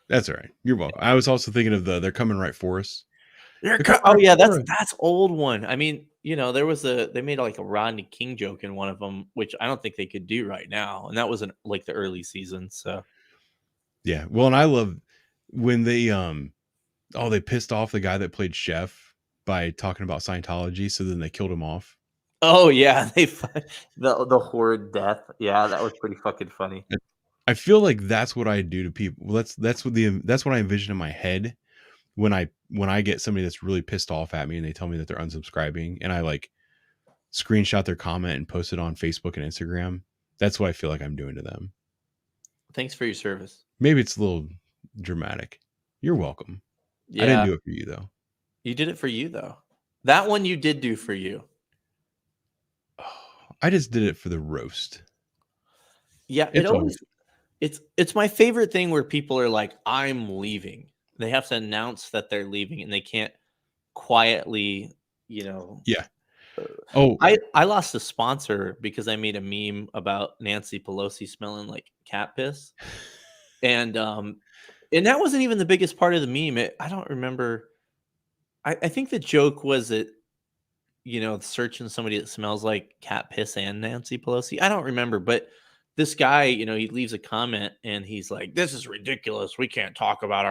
That's all right. You're welcome. I was also thinking of they're coming right for us. Oh yeah, that's old one. I mean, there was they made like a Rodney King joke in one of them, which I don't think they could do right now, and that was in like the early seasons. So Yeah. Well, and I love when they they pissed off the guy that played Chef by talking about Scientology, so then they killed him off. oh yeah, the horrid death. Yeah, that was pretty fucking funny. I feel like that's what I do to people. Well, that's what I envision in my head when I get somebody that's really pissed off at me and they tell me that they're unsubscribing, and I like screenshot their comment and post it on Facebook and Instagram. That's what I feel like I'm doing to them. Thanks for your service. Maybe it's a little dramatic. You're welcome. Yeah, I didn't do it for you though. You did it for you though. That one you did do for you. I just did it for the roast. Yeah, it's my favorite thing where people are like, I'm leaving. They have to announce that they're leaving and they can't quietly, Yeah. Oh, I lost a sponsor because I made a meme about Nancy Pelosi smelling like cat piss. And that wasn't even the biggest part of the meme. I don't remember. I think the joke was that, searching somebody that smells like cat piss and Nancy Pelosi. I don't remember, but this guy, he leaves a comment and he's like, "This is ridiculous. We can't talk about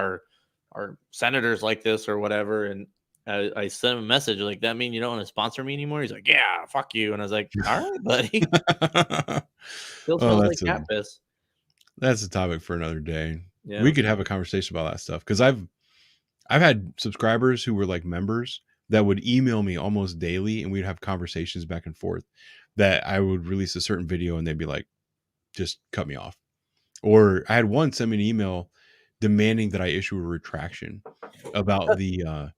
our senators like this or whatever." And I sent him a message like, "That mean you don't want to sponsor me anymore?" He's like, "Yeah, fuck you." And I was like, "All right, buddy." Still smells like cat piss. That's a topic for another day. Yeah. We could have a conversation about that stuff because I've had subscribers who were like members that would email me almost daily, and we'd have conversations back and forth. That I would release a certain video, and they'd be like, "Just cut me off." Or I had one send me an email demanding that I issue a retraction about the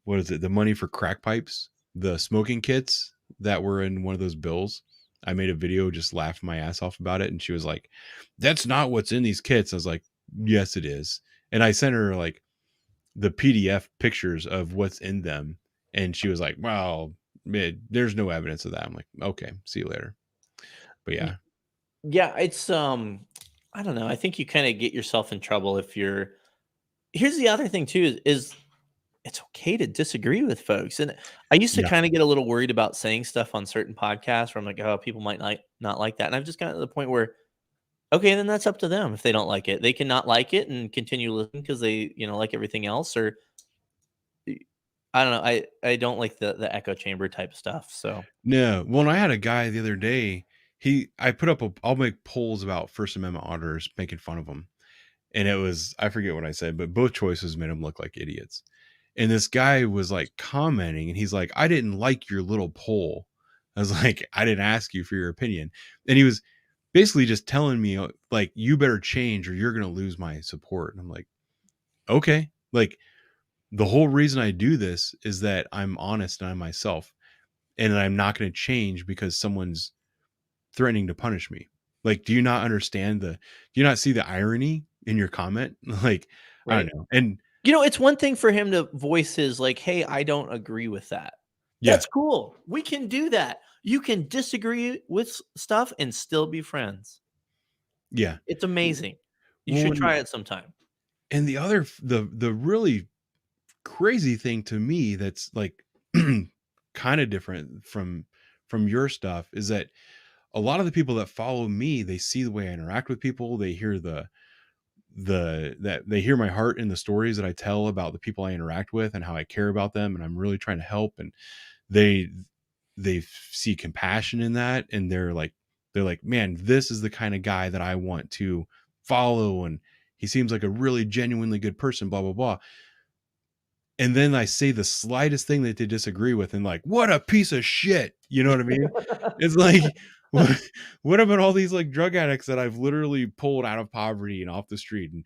what is it? The money for crack pipes, the smoking kits that were in one of those bills. I made a video just laughing my ass off about it. And she was like, "That's not what's in these kits." I was like, "Yes, it is." And I sent her like the PDF pictures of what's in them. And she was like, "Well, there's no evidence of that." I'm like, "Okay, see you later." But yeah. Yeah, it's I don't know. I think you kind of get yourself in trouble if you're. Here's the other thing too is it's okay to disagree with folks. And I used to Yeah. kind of get a little worried about saying stuff on certain podcasts where I'm like, oh, people might not like that. And I've just gotten to the point where, okay, then that's up to them. If they don't like it, they can not like it and continue listening because they, like everything else. Or I don't know. I don't like the echo chamber type stuff. So No. Well, I had a guy the other day. I put up I'll make polls about First Amendment auditors making fun of them. And it was, I forget what I said, but both choices made them look like idiots. And this guy was like commenting and he's like, "I didn't like your little poll." I was like, "I didn't ask you for your opinion." And he was basically just telling me like, "You better change or you're going to lose my support." And I'm like, "Okay." Like the whole reason I do this is that I'm honest and I'm myself, and I'm not going to change because someone's threatening to punish me. Like, do you not see the irony in your comment? Like, right. I don't know. And it's one thing for him to voice his like, "Hey, I don't agree with that." Yeah. That's cool. We can do that. You can disagree with stuff and still be friends. Yeah. It's amazing. You should try it sometime. And the other, the really crazy thing to me that's like kind of different from your stuff is that a lot of the people that follow me, they see the way I interact with people. They hear they hear my heart in the stories that I tell about the people I interact with and how I care about them. And I'm really trying to help. And they see compassion in that. And they're like, "Man, this is the kind of guy that I want to follow. And he seems like a really genuinely good person, blah, blah, blah." And then I say the slightest thing that they disagree with and like, "What a piece of shit." You know what I mean? It's like, what about all these like drug addicts that I've literally pulled out of poverty and off the street? And,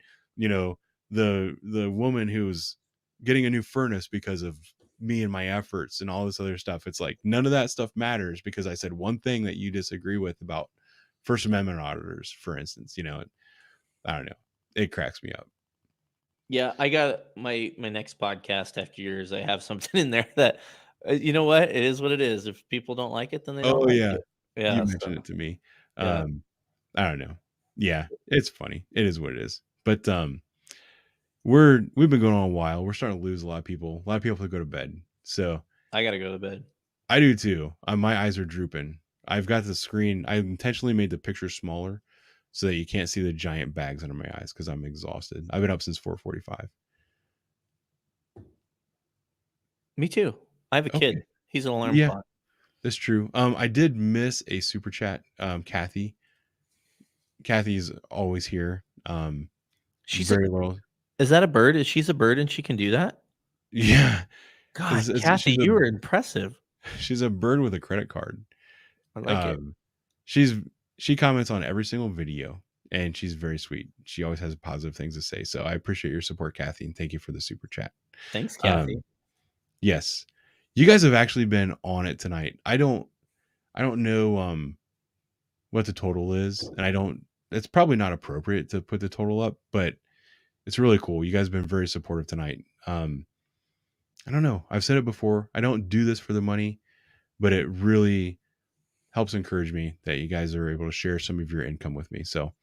the woman who's getting a new furnace because of me and my efforts and all this other stuff. It's like, none of that stuff matters because I said one thing that you disagree with about First Amendment auditors, for instance. I don't know. It cracks me up. Yeah, I got my next podcast after yours. I have something in there that, you know what? It is what it is. If people don't like it, then they don't Oh like yeah, it. you Yeah, mentioned so it to me. yeah. I don't know. Yeah, it's funny. It is what it is. But we've been going on a while. We're starting to lose a lot of people. A lot of people have to go to bed. So I gotta go to bed. I do too. My eyes are drooping. I've got the screen. I intentionally made the picture smaller so that you can't see the giant bags under my eyes because I'm exhausted. I've been up since 4:45. Me too. I have a Okay. kid. He's an alarm Yeah, clock. that's true. I did miss a super chat. Kathy. Kathy's always here. She's a, Very low. is that a bird? Is she's a bird and she can do that? Yeah. God, Kathy, you are impressive. She's a bird with a credit card. I like it. She comments on every single video and she's very sweet. She always has positive things to say. So I appreciate your support, Kathy, and thank you for the super chat. Thanks, Kathy. Yes. You guys have actually been on it tonight. I don't know what the total is, and it's probably not appropriate to put the total up, but it's really cool. You guys have been very supportive tonight. I don't know. I've said it before. I don't do this for the money, but it really helps encourage me that you guys are able to share some of your income with me. So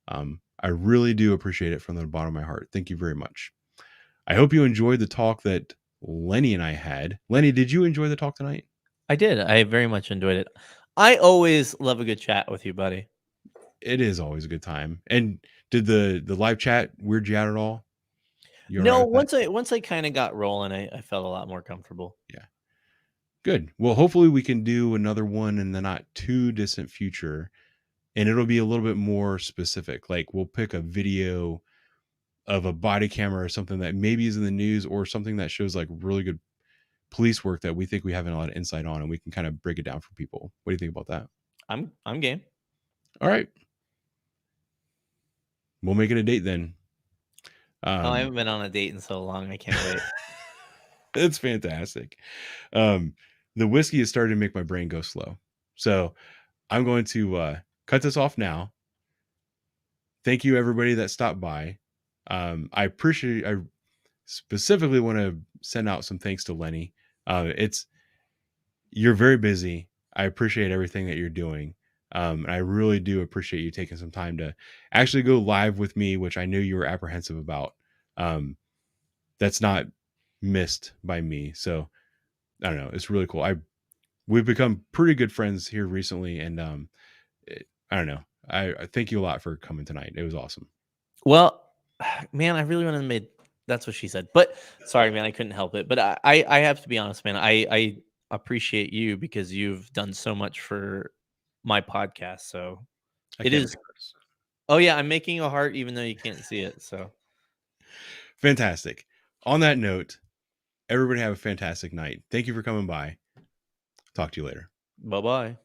I really do appreciate it from the bottom of my heart. Thank you very much. I hope you enjoyed the talk that Lenny and I had. Lenny, did you enjoy the talk tonight? I did. I very much enjoyed it. I always love a good chat with you, buddy. It is always a good time. And did the live chat weird you out at all? You all right No, with that? once I kind of got rolling, I felt a lot more comfortable. Yeah. Good. Well, hopefully we can do another one in the not too distant future, and it'll be a little bit more specific. Like we'll pick a video of a body camera or something that maybe is in the news or something that shows like really good police work that we think we have a lot of insight on, and we can kind of break it down for people. What do you think about that? I'm game. All right. We'll make it a date then. I haven't been on a date in so long. I can't wait. It's fantastic. The whiskey is starting to make my brain go slow. So I'm going to cut this off now. Thank you, everybody that stopped by. I specifically want to send out some thanks to Lenny. You're very busy. I appreciate everything that you're doing. And I really do appreciate you taking some time to actually go live with me, which I knew you were apprehensive about. That's not missed by me. So I don't know. It's really cool. We've become pretty good friends here recently. And I don't know. I thank you a lot for coming tonight. It was awesome. Well, man, I really wanted to make. That's what she said. But sorry, man, I couldn't help it. But I have to be honest, man. I appreciate you because you've done so much for my podcast. So it is. Oh yeah, I'm making a heart even though you can't see it. So fantastic. On that note, everybody have a fantastic night. Thank you for coming by. Talk to you later. Bye-bye.